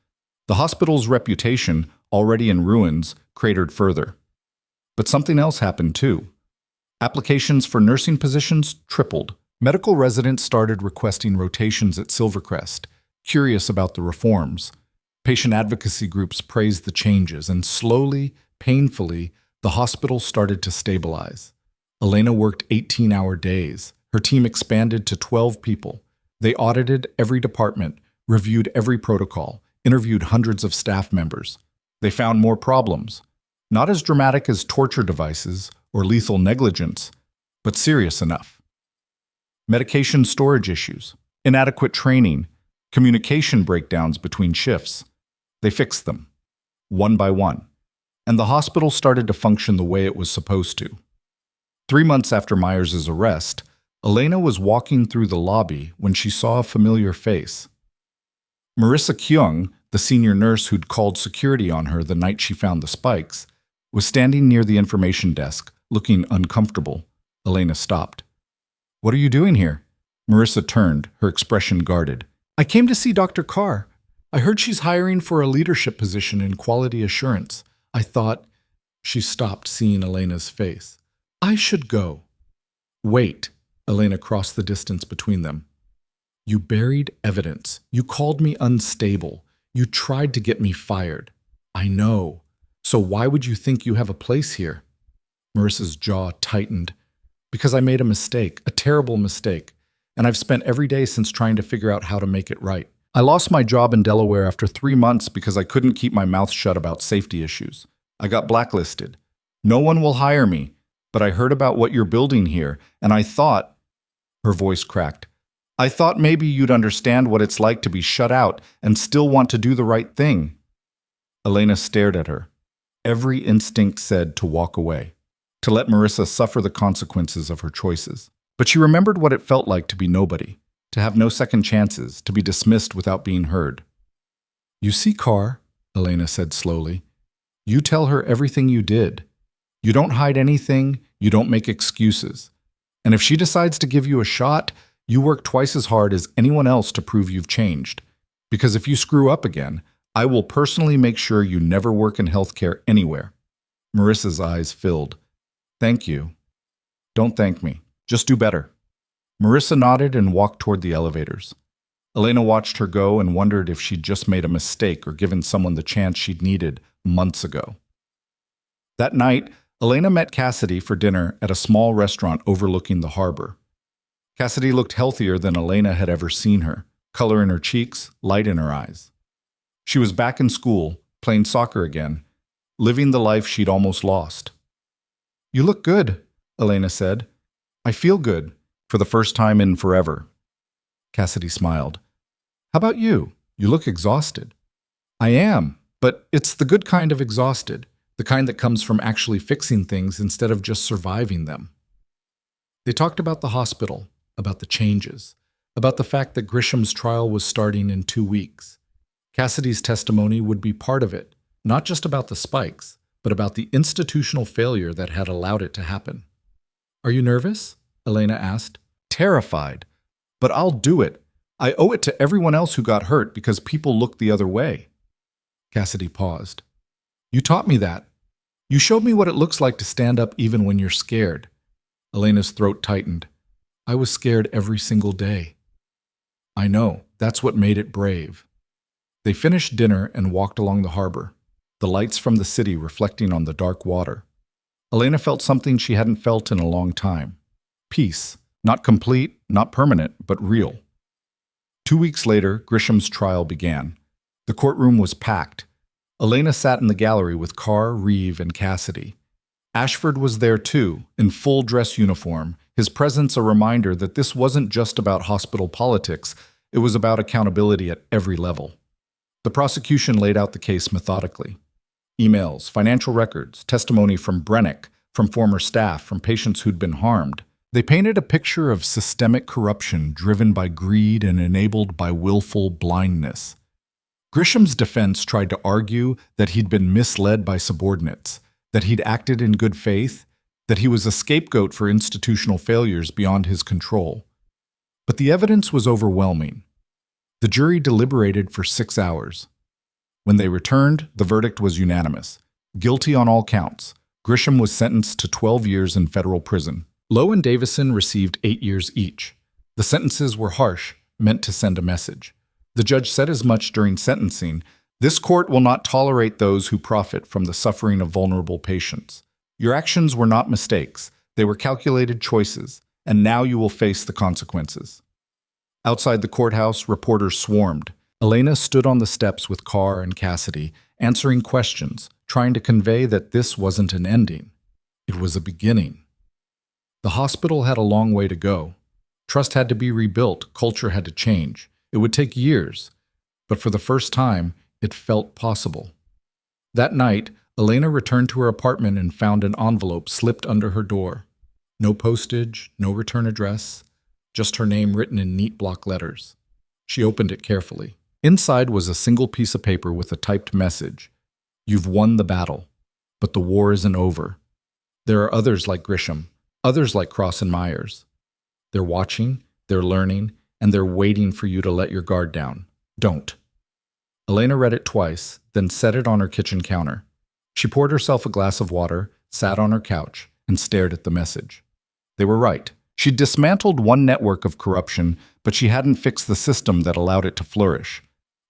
The hospital's reputation, already in ruins, cratered further. But something else happened too. Applications for nursing positions tripled. Medical residents started requesting rotations at Silvercrest, curious about the reforms. Patient advocacy groups praised the changes, and slowly, painfully, the hospital started to stabilize. Elena worked 18-hour days. Her team expanded to 12 people. They audited every department, reviewed every protocol, interviewed hundreds of staff members. They found more problems, not as dramatic as torture devices or lethal negligence, but serious enough. Medication storage issues, inadequate training, communication breakdowns between shifts. They fixed them, one by one, and the hospital started to function the way it was supposed to. 3 months after Myers' arrest, Elena was walking through the lobby when she saw a familiar face. Marissa Kyung, the senior nurse who'd called security on her the night she found the spikes, was standing near the information desk, looking uncomfortable. Elena stopped. "What are you doing here?" Marissa turned, her expression guarded. "I came to see Dr. Carr. I heard she's hiring for a leadership position in quality assurance. I thought—" She stopped, seeing Elena's face. "I should go." "Wait." Elena crossed the distance between them. "You buried evidence. You called me unstable. You tried to get me fired. I know. So why would you think you have a place here?" Marissa's jaw tightened. "Because I made a mistake, a terrible mistake, and I've spent every day since trying to figure out how to make it right. I lost my job in Delaware after 3 months because I couldn't keep my mouth shut about safety issues. I got blacklisted. No one will hire me, but I heard about what you're building here, and I thought—" Her voice cracked. "I thought maybe you'd understand what it's like to be shut out and still want to do the right thing." Elena stared at her. Every instinct said to walk away, to let Marissa suffer the consequences of her choices. But she remembered what it felt like to be nobody, to have no second chances, to be dismissed without being heard. "You see, Carr," Elena said slowly, "you tell her everything you did. You don't hide anything, you don't make excuses. And if she decides to give you a shot, you work twice as hard as anyone else to prove you've changed. Because if you screw up again, I will personally make sure you never work in healthcare anywhere." Marissa's eyes filled. "Thank you." "Don't thank me. Just do better." Marissa nodded and walked toward the elevators. Elena watched her go and wondered if she'd just made a mistake or given someone the chance she'd needed months ago. That night, Elena met Cassidy for dinner at a small restaurant overlooking the harbor. Cassidy looked healthier than Elena had ever seen her, color in her cheeks, light in her eyes. She was back in school, playing soccer again, living the life she'd almost lost. "You look good," Elena said. "I feel good, for the first time in forever." Cassidy smiled. "How about you? You look exhausted." "I am, but it's the good kind of exhausted, the kind that comes from actually fixing things instead of just surviving them." They talked about the hospital, about the changes, about the fact that Grisham's trial was starting in 2 weeks. Cassidy's testimony would be part of it, not just about the spikes, but about the institutional failure that had allowed it to happen. "Are you nervous?" Elena asked. "Terrified. But I'll do it. I owe it to everyone else who got hurt because people looked the other way." Cassidy paused. "You taught me that. You showed me what it looks like to stand up even when you're scared." Elena's throat tightened. "I was scared every single day." "I know. That's what made it brave." They finished dinner and walked along the harbor, the lights from the city reflecting on the dark water. Elena felt something she hadn't felt in a long time. Peace. Not complete, not permanent, but real. 2 weeks later, Grisham's trial began. The courtroom was packed. Elena sat in the gallery with Carr, Reeve, and Cassidy. Ashford was there too, in full dress uniform, his presence a reminder that this wasn't just about hospital politics, it was about accountability at every level. The prosecution laid out the case methodically. Emails, financial records, testimony from Brennick, from former staff, from patients who'd been harmed. They painted a picture of systemic corruption driven by greed and enabled by willful blindness. Grisham's defense tried to argue that he'd been misled by subordinates, that he'd acted in good faith, that he was a scapegoat for institutional failures beyond his control. But the evidence was overwhelming. The jury deliberated for 6 hours. When they returned, the verdict was unanimous. Guilty on all counts. Grisham was sentenced to 12 years in federal prison. Lowe and Davison received 8 years each. The sentences were harsh, meant to send a message. The judge said as much during sentencing. "This court will not tolerate those who profit from the suffering of vulnerable patients. Your actions were not mistakes. They were calculated choices, and now you will face the consequences." Outside the courthouse, reporters swarmed. Elena stood on the steps with Carr and Cassidy, answering questions, trying to convey that this wasn't an ending. It was a beginning. The hospital had a long way to go. Trust had to be rebuilt, culture had to change. It would take years, but for the first time, it felt possible. That night, Elena returned to her apartment and found an envelope slipped under her door. No postage, no return address, just her name written in neat block letters. She opened it carefully. Inside was a single piece of paper with a typed message. "You've won the battle, but the war isn't over. There are others like Grisham, others like Cross and Myers. They're watching, they're learning, and they're waiting for you to let your guard down. Don't." Elena read it twice, then set it on her kitchen counter. She poured herself a glass of water, sat on her couch, and stared at the message. They were right. She'd dismantled one network of corruption, but she hadn't fixed the system that allowed it to flourish.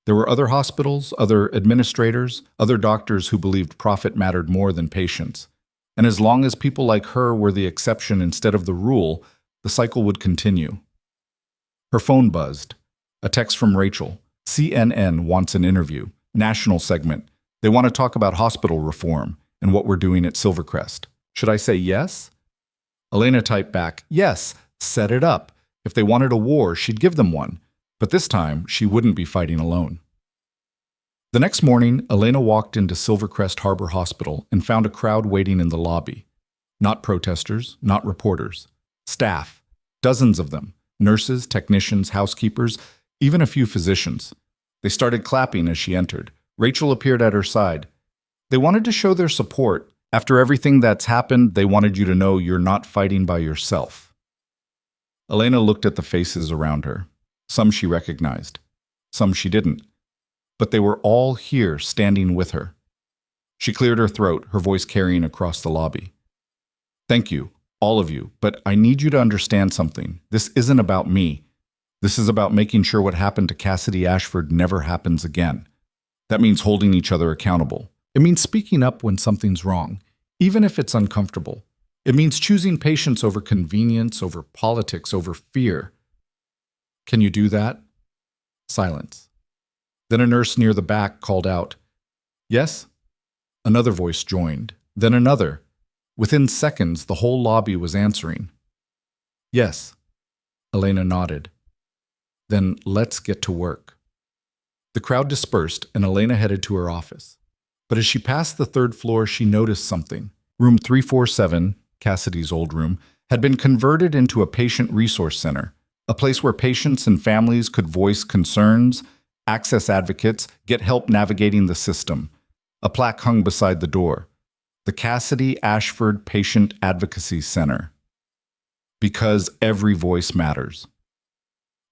There were other hospitals, other administrators, other doctors who believed profit mattered more than patients. And as long as people like her were the exception instead of the rule, the cycle would continue. Her phone buzzed. A text from Rachel. "CNN wants an interview. National segment. They want to talk about hospital reform and what we're doing at Silvercrest. Should I say yes?" Elena typed back, "Yes, set it up. If they wanted a war, she'd give them one. But this time, she wouldn't be fighting alone." The next morning, Elena walked into Silvercrest Harbor Hospital and found a crowd waiting in the lobby. Not protesters, not reporters. Staff. Dozens of them. Nurses, technicians, housekeepers, even a few physicians. They started clapping as she entered. Rachel appeared at her side. They wanted to show their support, After everything that's happened, they wanted you to know you're not fighting by yourself. Elena looked at the faces around her. Some she recognized, some she didn't. But they were all here standing with her. She cleared her throat, her voice carrying across the lobby. Thank you, all of you, but I need you to understand something. This isn't about me. This is about making sure what happened to Cassidy Ashford never happens again. That means holding each other accountable. It means speaking up when something's wrong, even if it's uncomfortable. It means choosing patience over convenience, over politics, over fear. Can you do that? Silence. Then a nurse near the back called out, "Yes?" Another voice joined, then another. Within seconds, the whole lobby was answering. "Yes." Elena nodded. "Then let's get to work." The crowd dispersed and Elena headed to her office. But as she passed the third floor, she noticed something. Room 347, Cassidy's old room, had been converted into a patient resource center, a place where patients and families could voice concerns, access advocates, get help navigating the system. A plaque hung beside the door. The Cassidy Ashford Patient Advocacy Center. Because every voice matters.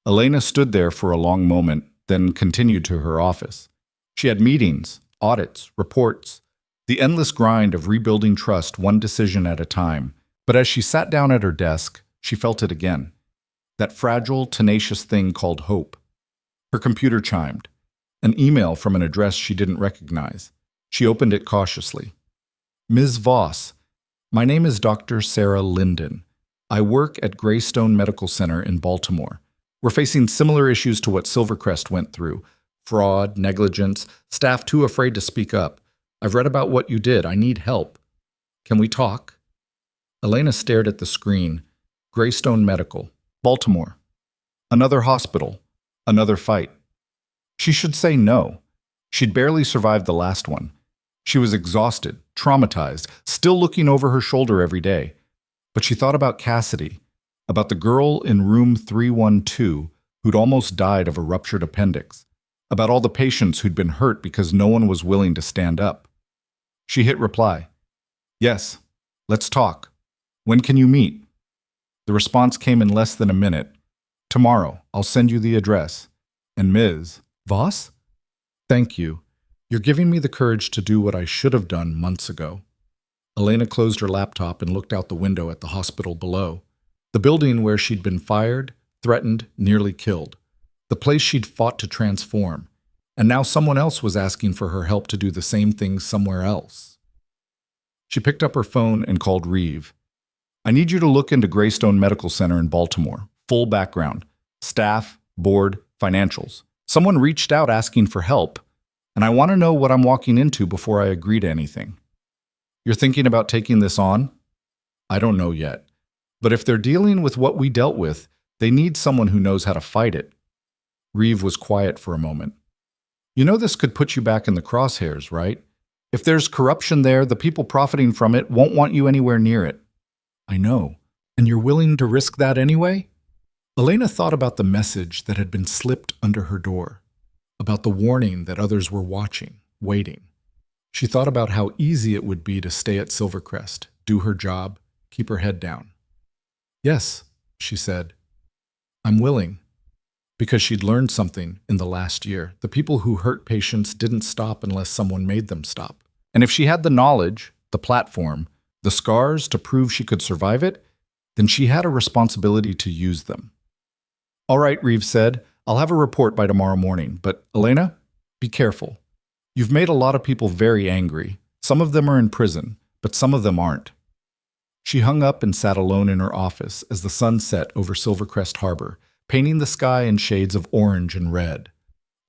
Elena stood there for a long moment, then continued to her office. She had meetings, audits, reports, the endless grind of rebuilding trust one decision at a time. But as she sat down at her desk, she felt it again. That fragile, tenacious thing called hope. Her computer chimed. An email from an address she didn't recognize. She opened it cautiously. "Ms. Voss, my name is Dr. Sarah Linden. I work at Greystone Medical Center in Baltimore. We're facing similar issues to what Silvercrest went through. Fraud, negligence, staff too afraid to speak up. I've read about what you did. I need help. Can we talk?" Elena stared at the screen. Greystone Medical, Baltimore. Another hospital. Another fight. She should say no. She'd barely survived the last one. She was exhausted, traumatized, still looking over her shoulder every day. But she thought about Cassidy, about the girl in room 312 who'd almost died of a ruptured appendix, about all the patients who'd been hurt because no one was willing to stand up. She hit reply. "Yes, let's talk. When can you meet?" The response came in less than a minute. "Tomorrow, I'll send you the address." And Ms. Voss? "Thank you. You're giving me the courage to do what I should have done months ago." Elena closed her laptop and looked out the window at the hospital below. The building where she'd been fired, threatened, nearly killed. The place she'd fought to transform. And now someone else was asking for her help to do the same thing somewhere else. She picked up her phone and called Reeve. "I need you to look into Greystone Medical Center in Baltimore. Full background. Staff, board, financials. Someone reached out asking for help, and I want to know what I'm walking into before I agree to anything." "You're thinking about taking this on?" "I don't know yet. But if they're dealing with what we dealt with, they need someone who knows how to fight it." Reeve was quiet for a moment. "You know this could put you back in the crosshairs, right? If there's corruption there, the people profiting from it won't want you anywhere near it." "I know. And you're willing to risk that anyway?" Elena thought about the message that had been slipped under her door, about the warning that others were watching, waiting. She thought about how easy it would be to stay at Silvercrest, do her job, keep her head down. "Yes," she said. "I'm willing." Because she'd learned something in the last year. The people who hurt patients didn't stop unless someone made them stop. And if she had the knowledge, the platform, the scars to prove she could survive it, then she had a responsibility to use them. "All right," Reeves said, "I'll have a report by tomorrow morning. But, Elena, be careful. You've made a lot of people very angry. Some of them are in prison, but some of them aren't." She hung up and sat alone in her office as the sun set over Silvercrest Harbor, painting the sky in shades of orange and red.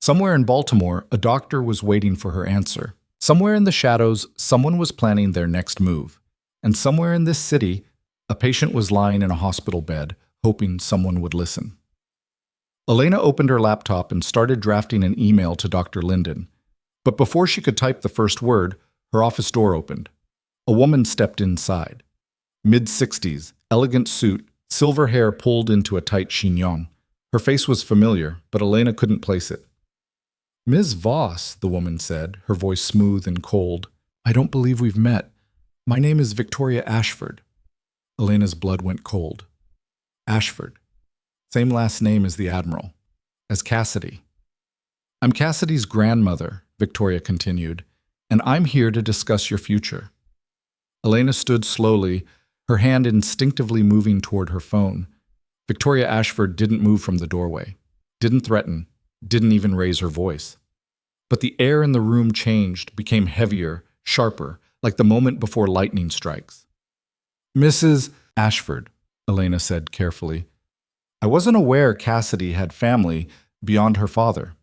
Somewhere in Baltimore, a doctor was waiting for her answer. Somewhere in the shadows, someone was planning their next move. And somewhere in this city, a patient was lying in a hospital bed, hoping someone would listen. Elena opened her laptop and started drafting an email to Dr. Linden. But before she could type the first word, her office door opened. A woman stepped inside. Mid-60s, elegant suit, silver hair pulled into a tight chignon. Her face was familiar, but Elena couldn't place it. "Ms. Voss," the woman said, her voice smooth and cold. "I don't believe we've met. My name is Victoria Ashford. Elena's blood went cold. Ashford. Same last name as the Admiral. As Cassidy. I'm Cassidy's grandmother, Victoria continued, and I'm here to discuss your future. Elena stood slowly, her hand instinctively moving toward her phone. Victoria Ashford didn't move from the doorway, didn't threaten, didn't even raise her voice. But the air in the room changed, became heavier, sharper, like the moment before lightning strikes. Mrs. Ashford, Elena said carefully, I wasn't aware Cassidy had family beyond her father.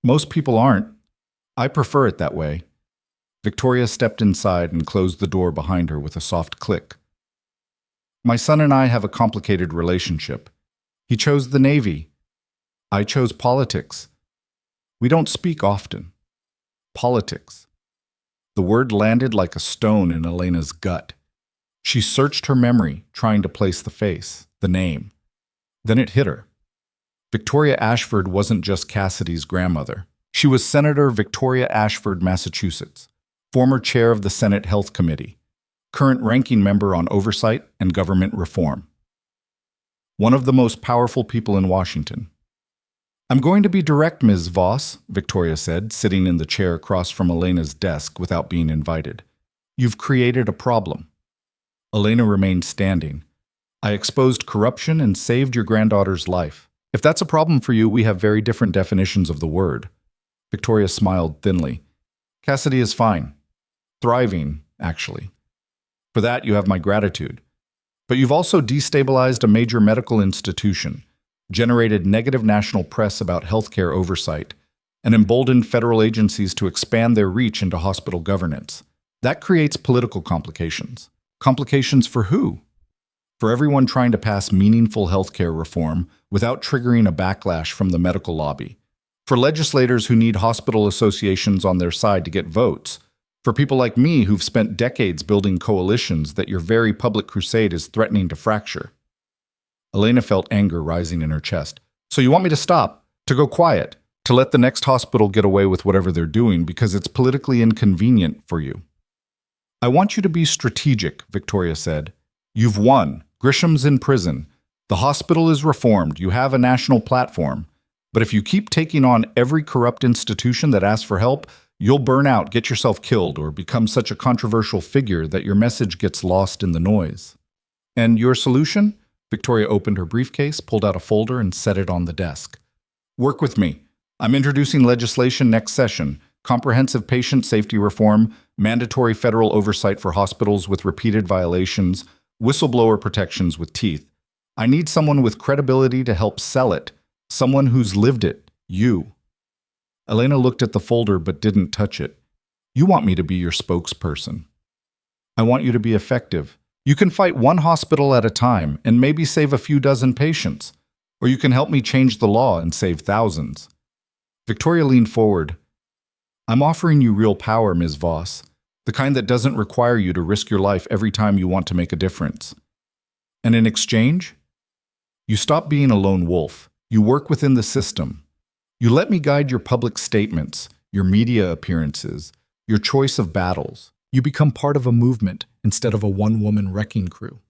Most people aren't. I prefer it that way. Victoria stepped inside and closed the door behind her with a soft click. My son and I have a complicated relationship. He chose the Navy. I chose politics. We don't speak often. Politics. The word landed like a stone in Elena's gut. She searched her memory, trying to place the face, the name. Then it hit her. Victoria Ashford wasn't just Cassidy's grandmother. She was Senator Victoria Ashford, Massachusetts, former chair of the Senate Health Committee, current ranking member on oversight and government reform. One of the most powerful people in Washington. I'm going to be direct, Ms. Voss, Victoria said, sitting in the chair across from Elena's desk without being invited. You've created a problem. Elena remained standing. I exposed corruption and saved your granddaughter's life. If that's a problem for you, we have very different definitions of the word. Victoria smiled thinly. Cassidy is fine. Thriving, actually. For that, you have my gratitude. But you've also destabilized a major medical institution, generated negative national press about healthcare oversight, and emboldened federal agencies to expand their reach into hospital governance. That creates political complications. Complications for who? For everyone trying to pass meaningful healthcare reform without triggering a backlash from the medical lobby. For legislators who need hospital associations on their side to get votes. For people like me who've spent decades building coalitions that your very public crusade is threatening to fracture. Elena felt anger rising in her chest. So you want me to stop? To go quiet? To let the next hospital get away with whatever they're doing because it's politically inconvenient for you? I want you to be strategic, Victoria said. You've won. Grisham's in prison. The hospital is reformed. You have a national platform. But if you keep taking on every corrupt institution that asks for help, you'll burn out, get yourself killed, or become such a controversial figure that your message gets lost in the noise. And your solution? Victoria opened her briefcase, pulled out a folder, and set it on the desk. Work with me. I'm introducing legislation next session. Comprehensive patient safety reform, mandatory federal oversight for hospitals with repeated violations, whistleblower protections with teeth. I need someone with credibility to help sell it. Someone who's lived it. You. Elena looked at the folder but didn't touch it. You want me to be your spokesperson. I want you to be effective. You can fight one hospital at a time and maybe save a few dozen patients. Or you can help me change the law and save thousands. Victoria leaned forward. I'm offering you real power, Ms. Voss. The kind that doesn't require you to risk your life every time you want to make a difference. And in exchange, you stop being a lone wolf. You work within the system. You let me guide your public statements, your media appearances, your choice of battles. You become part of a movement instead of a one-woman wrecking crew.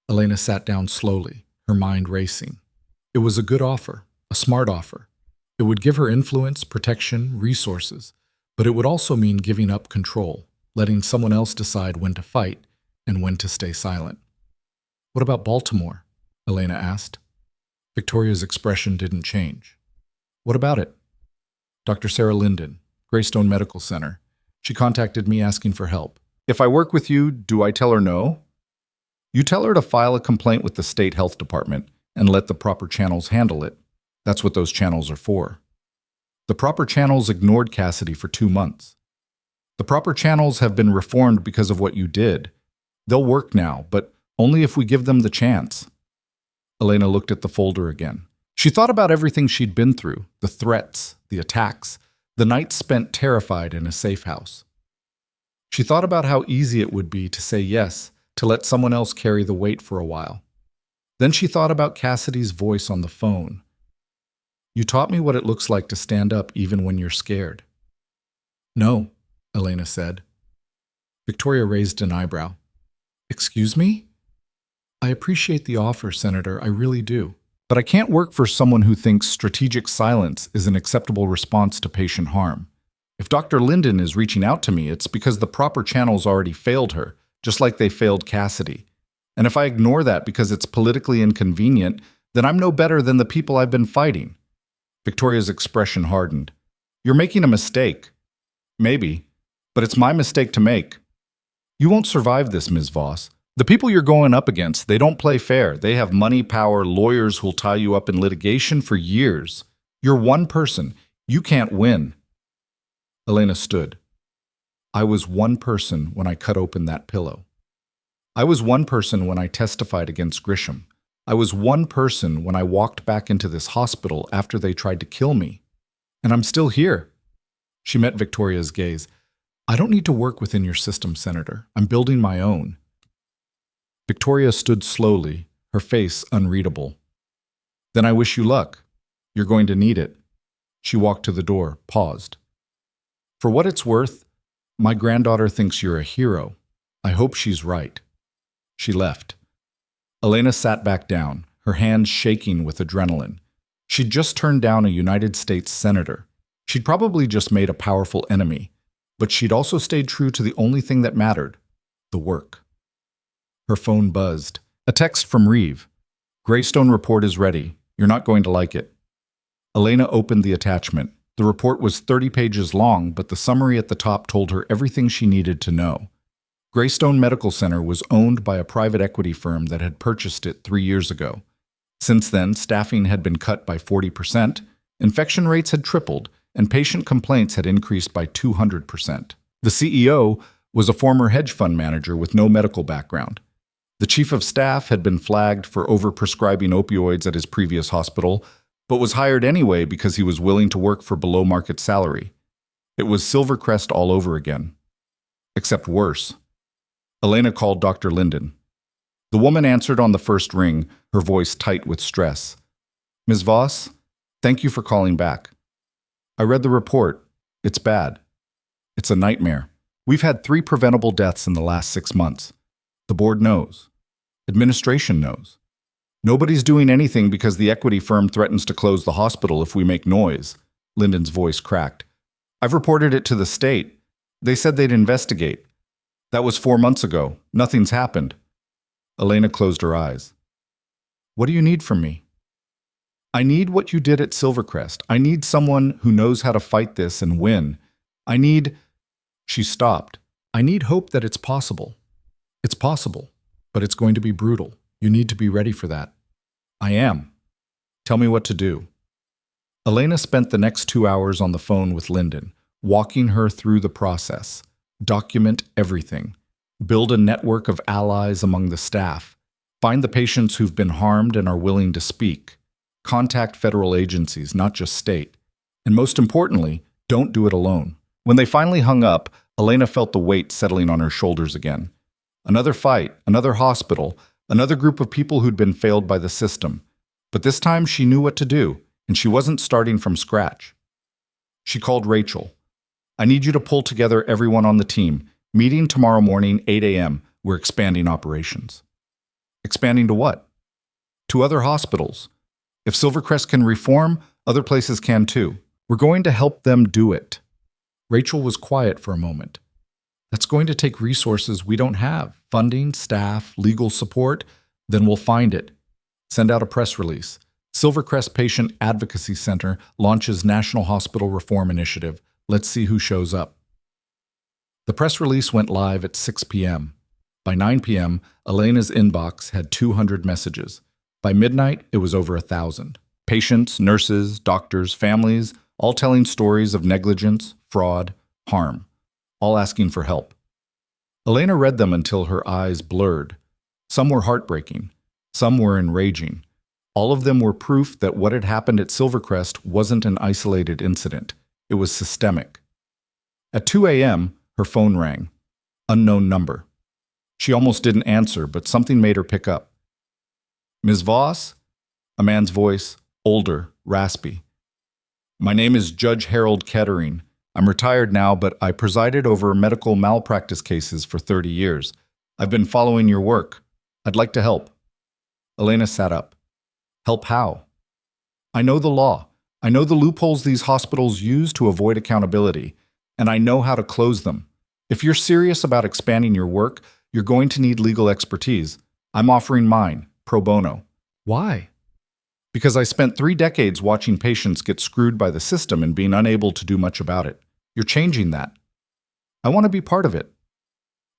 Elena sat down slowly, her mind racing. It was a good offer, a smart offer. It would give her influence, protection, resources, but it would also mean giving up control, letting someone else decide when to fight and when to stay silent. What about Baltimore? Elena asked. Victoria's expression didn't change. What about it? Dr. Sarah Linden, Greystone Medical Center. She contacted me asking for help. If I work with you, do I tell her no? You tell her to file a complaint with the state health department and let the proper channels handle it. That's what those channels are for. The proper channels ignored Cassidy for 2 months. The proper channels have been reformed because of what you did. They'll work now, but only if we give them the chance. Elena looked at the folder again. She thought about everything she'd been through, the threats, the attacks, the nights spent terrified in a safe house. She thought about how easy it would be to say yes, to let someone else carry the weight for a while. Then she thought about Cassidy's voice on the phone. You taught me what it looks like to stand up even when you're scared. No, Elena said. Victoria raised an eyebrow. Excuse me? I appreciate the offer, Senator, I really do. But I can't work for someone who thinks strategic silence is an acceptable response to patient harm. If Dr. Linden is reaching out to me, it's because the proper channels already failed her, just like they failed Cassidy. And if I ignore that because it's politically inconvenient, then I'm no better than the people I've been fighting. Victoria's expression hardened. You're making a mistake. Maybe, but it's my mistake to make. You won't survive this, Ms. Voss. The people you're going up against, they don't play fair. They have money, power, lawyers who'll tie you up in litigation for years. You're one person. You can't win. Elena stood. I was one person when I cut open that pillow. I was one person when I testified against Grisham. I was one person when I walked back into this hospital after they tried to kill me. And I'm still here. She met Victoria's gaze. I don't need to work within your system, Senator. I'm building my own. Victoria stood slowly, her face unreadable. Then I wish you luck. You're going to need it. She walked to the door, paused. For what it's worth, my granddaughter thinks you're a hero. I hope she's right. She left. Elena sat back down, her hands shaking with adrenaline. She'd just turned down a United States senator. She'd probably just made a powerful enemy, but she'd also stayed true to the only thing that mattered, the work. Her phone buzzed. A text from Reeve. Greystone report is ready. You're not going to like it. Elena opened the attachment. The report was 30 pages long, but the summary at the top told her everything she needed to know. Greystone Medical Center was owned by a private equity firm that had purchased it 3 years ago. Since then, staffing had been cut by 40%, infection rates had tripled, and patient complaints had increased by 200%. The CEO was a former hedge fund manager with no medical background. The chief of staff had been flagged for overprescribing opioids at his previous hospital, but was hired anyway because he was willing to work for below-market salary. It was Silvercrest all over again. Except worse. Elena called Dr. Linden. The woman answered on the first ring, her voice tight with stress. Ms. Voss, thank you for calling back. I read the report. It's bad. It's a nightmare. We've had 3 preventable deaths in the last 6 months. The board knows. Administration knows. Nobody's doing anything because the equity firm threatens to close the hospital if we make noise. Linden's voice cracked. I've reported it to the state. They said they'd investigate. That was 4 months ago. Nothing's happened. Elena closed her eyes. What do you need from me? I need what you did at Silvercrest. I need someone who knows how to fight this and win. I need... She stopped. I need hope that it's possible. It's possible, but it's going to be brutal. You need to be ready for that. I am. Tell me what to do. Elena spent the next 2 hours on the phone with Linden, walking her through the process. Document everything. Build a network of allies among the staff. Find the patients who've been harmed and are willing to speak. Contact federal agencies, not just state. And most importantly, don't do it alone. When they finally hung up, Elena felt the weight settling on her shoulders again. Another fight, another hospital, another group of people who'd been failed by the system. But this time she knew what to do, and she wasn't starting from scratch. She called Rachel. I need you to pull together everyone on the team. Meeting tomorrow morning, 8 a.m. We're expanding operations. Expanding to what? To other hospitals. If Silvercrest can reform, other places can too. We're going to help them do it. Rachel was quiet for a moment. That's going to take resources we don't have. Funding, staff, legal support. Then we'll find it. Send out a press release. Silvercrest Patient Advocacy Center launches National Hospital Reform Initiative. Let's see who shows up. The press release went live at 6 p.m. By 9 p.m., Elena's inbox had 200 messages. By midnight, it was over 1,000. Patients, nurses, doctors, families, all telling stories of negligence, fraud, harm, all asking for help. Elena read them until her eyes blurred. Some were heartbreaking. Some were enraging. All of them were proof that what had happened at Silvercrest wasn't an isolated incident. It was systemic. At 2 a.m., her phone rang. Unknown number. She almost didn't answer, but something made her pick up. Ms. Voss? A man's voice, older, raspy. My name is Judge Harold Kettering. I'm retired now, but I presided over medical malpractice cases for 30 years. I've been following your work. I'd like to help. Elena sat up. Help how? I know the law. I know the loopholes these hospitals use to avoid accountability, and I know how to close them. If you're serious about expanding your work, you're going to need legal expertise. I'm offering mine, pro bono. Why? Because I spent 3 decades watching patients get screwed by the system and being unable to do much about it. You're changing that. I want to be part of it.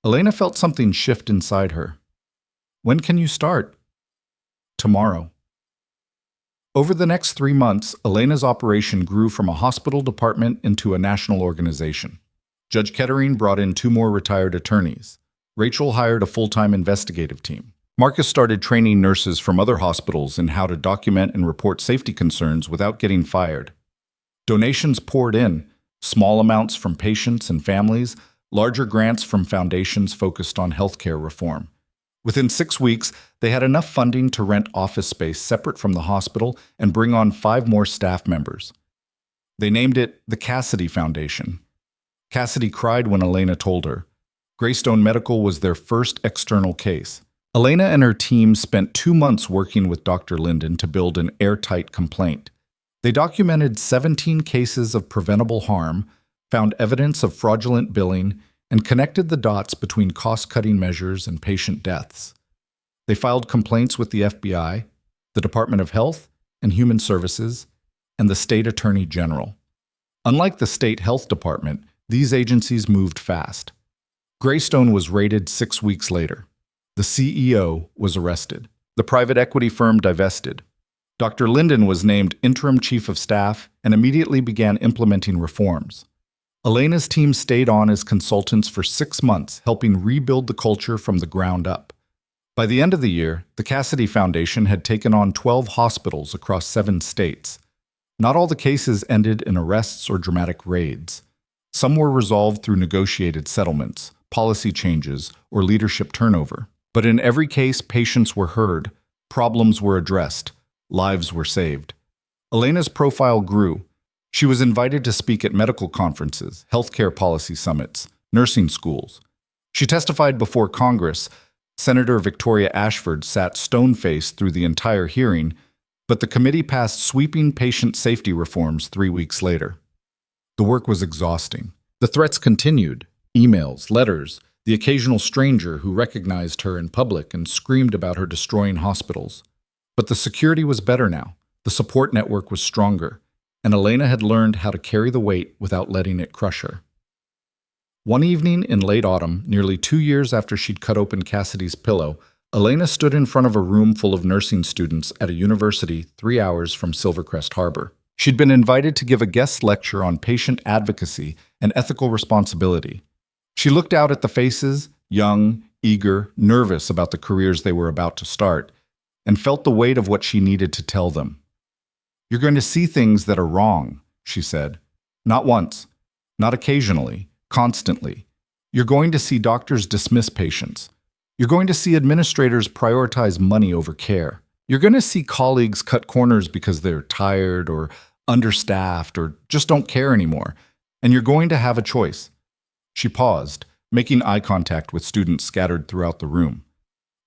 Elena felt something shift inside her. When can you start? Tomorrow. Over the next 3 months, Elena's operation grew from a hospital department into a national organization. Judge Kettering brought in 2 more retired attorneys. Rachel hired a full-time investigative team. Marcus started training nurses from other hospitals in how to document and report safety concerns without getting fired. Donations poured in, small amounts from patients and families, larger grants from foundations focused on healthcare reform. Within 6 weeks, they had enough funding to rent office space separate from the hospital and bring on 5 more staff members. They named it the Cassidy Foundation. Cassidy cried when Elena told her. Greystone Medical was their first external case. Elena and her team spent 2 months working with Dr. Linden to build an airtight complaint. They documented 17 cases of preventable harm, found evidence of fraudulent billing, and connected the dots between cost-cutting measures and patient deaths. They filed complaints with the FBI, the Department of Health and Human Services, and the State Attorney General. Unlike the State Health Department, these agencies moved fast. Greystone was raided 6 weeks later. The CEO was arrested. The private equity firm divested. Dr. Linden was named interim chief of staff and immediately began implementing reforms. Elena's team stayed on as consultants for 6 months, helping rebuild the culture from the ground up. By the end of the year, the Cassidy Foundation had taken on 12 hospitals across 7 states. Not all the cases ended in arrests or dramatic raids. Some were resolved through negotiated settlements, policy changes, or leadership turnover. But in every case, patients were heard, problems were addressed, lives were saved. Elena's profile grew. She was invited to speak at medical conferences, healthcare policy summits, nursing schools. She testified before Congress. Senator Victoria Ashford sat stone-faced through the entire hearing, but the committee passed sweeping patient safety reforms 3 weeks later. The work was exhausting. The threats continued. Emails, letters, the occasional stranger who recognized her in public and screamed about her destroying hospitals. But the security was better now. The support network was stronger, and Elena had learned how to carry the weight without letting it crush her. One evening in late autumn, nearly 2 years after she'd cut open Cassidy's pillow, Elena stood in front of a room full of nursing students at a university 3 hours from Silvercrest Harbor. She'd been invited to give a guest lecture on patient advocacy and ethical responsibility. She looked out at the faces, young, eager, nervous about the careers they were about to start, and felt the weight of what she needed to tell them. "You're going to see things that are wrong," she said. "Not once, not occasionally, constantly. You're going to see doctors dismiss patients. You're going to see administrators prioritize money over care. You're going to see colleagues cut corners because they're tired or understaffed or just don't care anymore. And you're going to have a choice." She paused, making eye contact with students scattered throughout the room.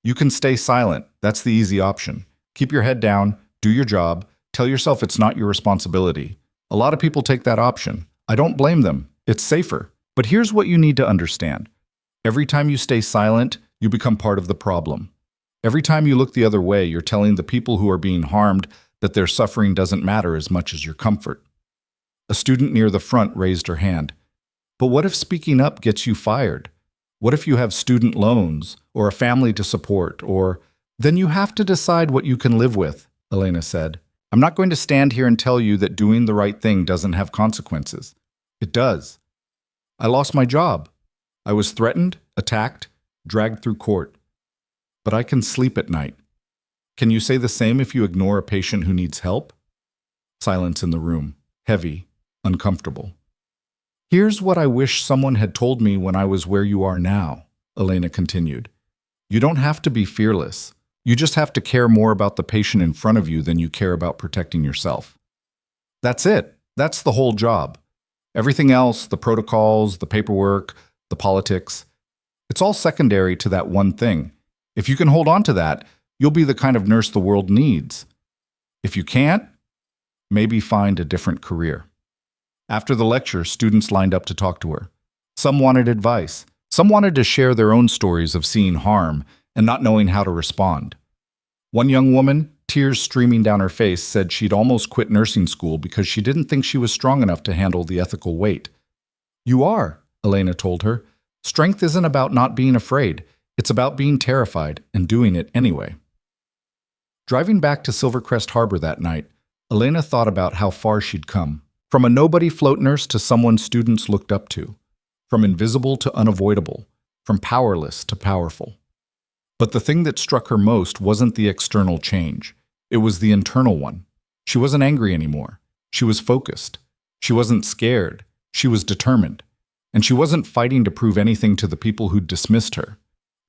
"You can stay silent. That's the easy option. Keep your head down, do your job, tell yourself it's not your responsibility. A lot of people take that option. I don't blame them. It's safer. But here's what you need to understand. Every time you stay silent, you become part of the problem. Every time you look the other way, you're telling the people who are being harmed that their suffering doesn't matter as much as your comfort." A student near the front raised her hand. "But what if speaking up gets you fired? What if you have student loans or a family to support or—" "Then you have to decide what you can live with," Elena said. "I'm not going to stand here and tell you that doing the right thing doesn't have consequences. It does. I lost my job. I was threatened, attacked, dragged through court. But I can sleep at night. Can you say the same if you ignore a patient who needs help?" Silence in the room, heavy, uncomfortable. "Here's what I wish someone had told me when I was where you are now," Elena continued. "You don't have to be fearless. You just have to care more about the patient in front of you than you care about protecting yourself. That's it. That's the whole job. Everything else, the protocols, the paperwork, the politics, it's all secondary to that one thing. If you can hold on to that, you'll be the kind of nurse the world needs. If you can't, maybe find a different career. After the lecture, students lined up to talk to her. Some wanted advice. Some wanted to share their own stories of seeing harm and not knowing how to respond. One young woman, tears streaming down her face, said she'd almost quit nursing school because she didn't think she was strong enough to handle the ethical weight. "You are," Elena told her. "Strength isn't about not being afraid. It's about being terrified and doing it anyway." Driving back to Silvercrest Harbor that night, Elena thought about how far she'd come. From a nobody float nurse to someone students looked up to. From invisible to unavoidable. From powerless to powerful. But the thing that struck her most wasn't the external change. It was the internal one. She wasn't angry anymore. She was focused. She wasn't scared. She was determined. And she wasn't fighting to prove anything to the people who'd dismissed her.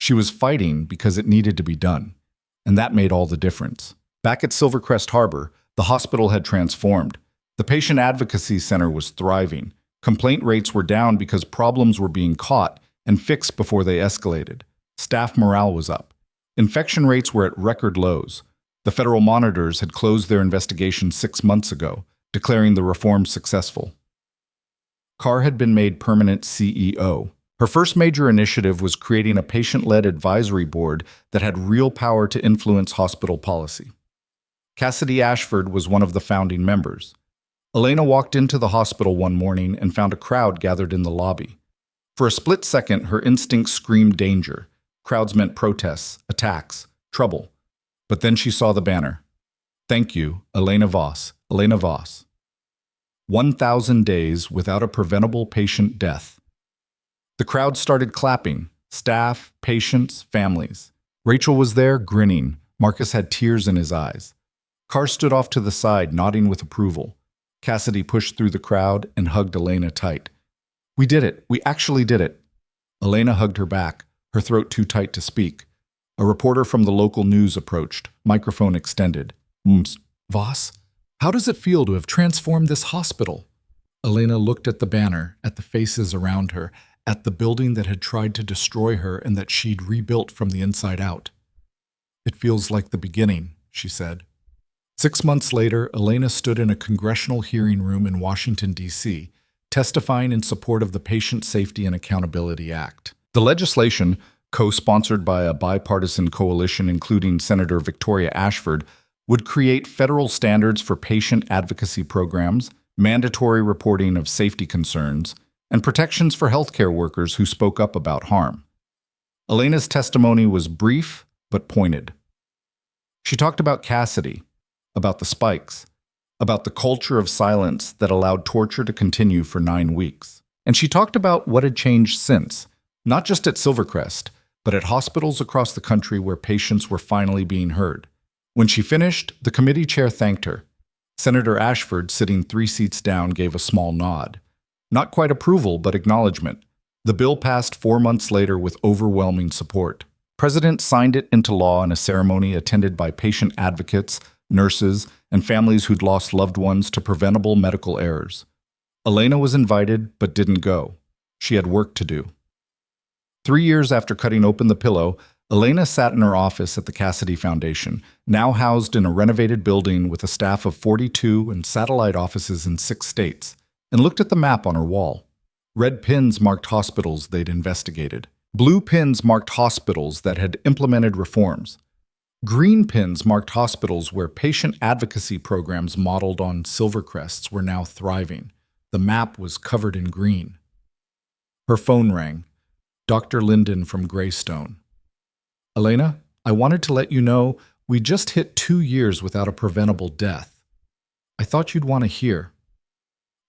She was fighting because it needed to be done. And that made all the difference. Back at Silvercrest Harbor, the hospital had transformed. The patient advocacy center was thriving. Complaint rates were down because problems were being caught and fixed before they escalated. Staff morale was up. Infection rates were at record lows. The federal monitors had closed their investigation 6 months ago, declaring the reform successful. Carr had been made permanent CEO. Her first major initiative was creating a patient-led advisory board that had real power to influence hospital policy. Cassidy Ashford was one of the founding members. Elena walked into the hospital one morning and found a crowd gathered in the lobby. For a split second, her instincts screamed danger. Crowds meant protests, attacks, trouble. But then she saw the banner. "Thank you, Elena Voss, Elena Voss. 1,000 days without a preventable patient death." The crowd started clapping. Staff, patients, families. Rachel was there, grinning. Marcus had tears in his eyes. Carr stood off to the side, nodding with approval. Cassidy pushed through the crowd and hugged Elena tight. "We did it. We actually did it." Elena hugged her back, her throat too tight to speak. A reporter from the local news approached, microphone extended. "Voss, how does it feel to have transformed this hospital?" Elena looked at the banner, at the faces around her, at the building that had tried to destroy her and that she'd rebuilt from the inside out. "It feels like the beginning," she said. 6 months later, Elena stood in a congressional hearing room in Washington, D.C., testifying in support of the Patient Safety and Accountability Act. The legislation, co-sponsored by a bipartisan coalition including Senator Victoria Ashford, would create federal standards for patient advocacy programs, mandatory reporting of safety concerns, and protections for healthcare workers who spoke up about harm. Elena's testimony was brief but pointed. She talked about Cassidy, about the spikes, about the culture of silence that allowed torture to continue for 9 weeks. And she talked about what had changed since, not just at Silvercrest, but at hospitals across the country where patients were finally being heard. When she finished, the committee chair thanked her. Senator Ashford, sitting 3 seats down, gave a small nod. Not quite approval, but acknowledgement. The bill passed 4 months later with overwhelming support. President signed it into law in a ceremony attended by patient advocates, nurses, and families who'd lost loved ones to preventable medical errors. Elena was invited, but didn't go. She had work to do. 3 years after cutting open the pillow, Elena sat in her office at the Cassidy Foundation, now housed in a renovated building with a staff of 42 and satellite offices in 6 states, and looked at the map on her wall. Red pins marked hospitals they'd investigated. Blue pins marked hospitals that had implemented reforms. Green pins marked hospitals where patient advocacy programs modeled on Silvercrests were now thriving. The map was covered in green. Her phone rang. Dr. Linden from Greystone. "Elena, I wanted to let you know we just hit 2 years without a preventable death. I thought you'd want to hear."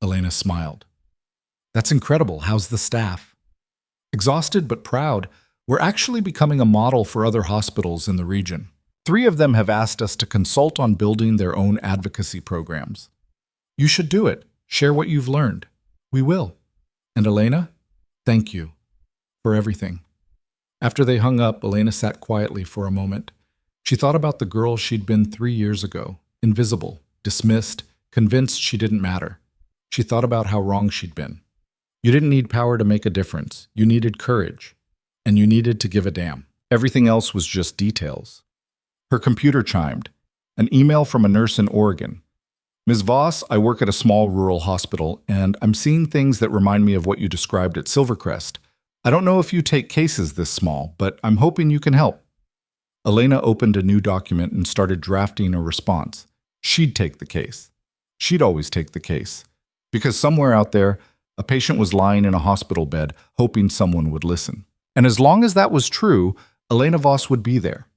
Elena smiled. "That's incredible. How's the staff?" "Exhausted but proud. We're actually becoming a model for other hospitals in the region. 3 of them have asked us to consult on building their own advocacy programs. You should do it. Share what you've learned." "We will." "And Elena, thank you for everything." After they hung up, Elena sat quietly for a moment. She thought about the girl she'd been 3 years ago, invisible, dismissed, convinced she didn't matter. She thought about how wrong she'd been. You didn't need power to make a difference. You needed courage. And you needed to give a damn. Everything else was just details. Her computer chimed. An email from a nurse in Oregon. Ms. Voss, I work at a small rural hospital, and I'm seeing things that remind me of what you described at Silvercrest. I don't know if you take cases this small, but I'm hoping you can help. Elena opened a new document and started drafting a response. She'd take the case. She'd always take the case. Because somewhere out there, a patient was lying in a hospital bed, hoping someone would listen. And as long as that was true, Elena Voss would be there.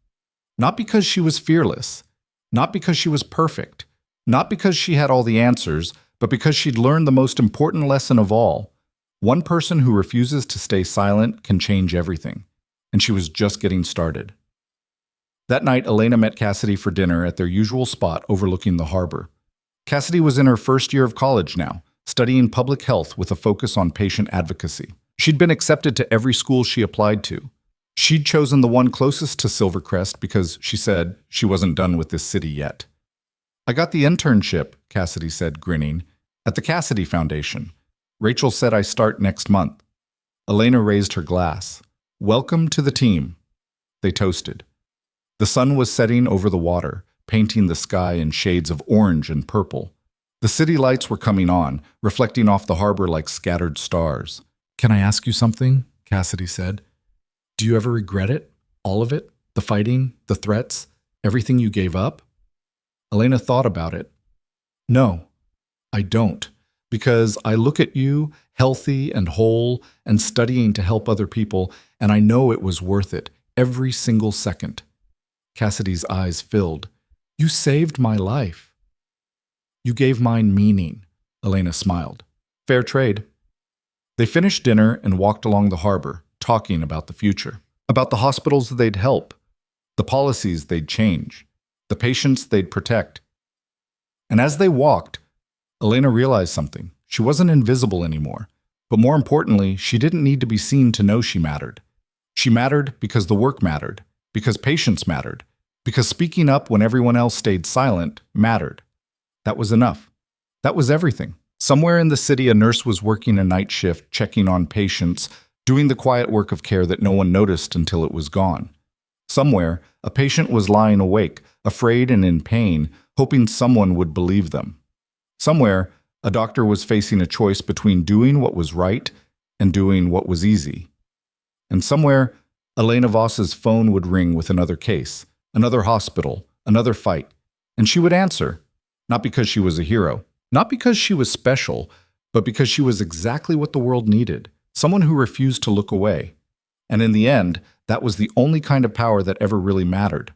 Not because she was fearless, not because she was perfect, not because she had all the answers, but because she'd learned the most important lesson of all. One person who refuses to stay silent can change everything. And she was just getting started. That night, Elena met Cassidy for dinner at their usual spot overlooking the harbor. Cassidy was in her first year of college now, studying public health with a focus on patient advocacy. She'd been accepted to every school she applied to. She'd chosen the one closest to Silvercrest because, she said, she wasn't done with this city yet. I got the internship, Cassidy said, grinning, at the Cassidy Foundation. Rachel said I start next month. Elena raised her glass. Welcome to the team. They toasted. The sun was setting over the water, painting the sky in shades of orange and purple. The city lights were coming on, reflecting off the harbor like scattered stars. Can I ask you something? Cassidy said. Do you ever regret it? All of it? The fighting, the threats, everything you gave up? Elena thought about it. No, I don't, because I look at you, healthy and whole, and studying to help other people, and I know it was worth it, every single second. Cassidy's eyes filled. You saved my life. You gave mine meaning, Elena smiled. Fair trade. They finished dinner and walked along the harbor, talking about the future, about the hospitals they'd help, the policies they'd change, the patients they'd protect. And as they walked, Elena realized something. She wasn't invisible anymore, but more importantly, she didn't need to be seen to know she mattered. She mattered because the work mattered, because patients mattered, because speaking up when everyone else stayed silent mattered. That was enough. That was everything. Somewhere in the city, a nurse was working a night shift, checking on patients, doing the quiet work of care that no one noticed until it was gone. Somewhere, a patient was lying awake, afraid and in pain, hoping someone would believe them. Somewhere, a doctor was facing a choice between doing what was right and doing what was easy. And somewhere, Elena Voss's phone would ring with another case, another hospital, another fight, and she would answer, not because she was a hero, not because she was special, but because she was exactly what the world needed, someone who refused to look away. And in the end, that was the only kind of power that ever really mattered.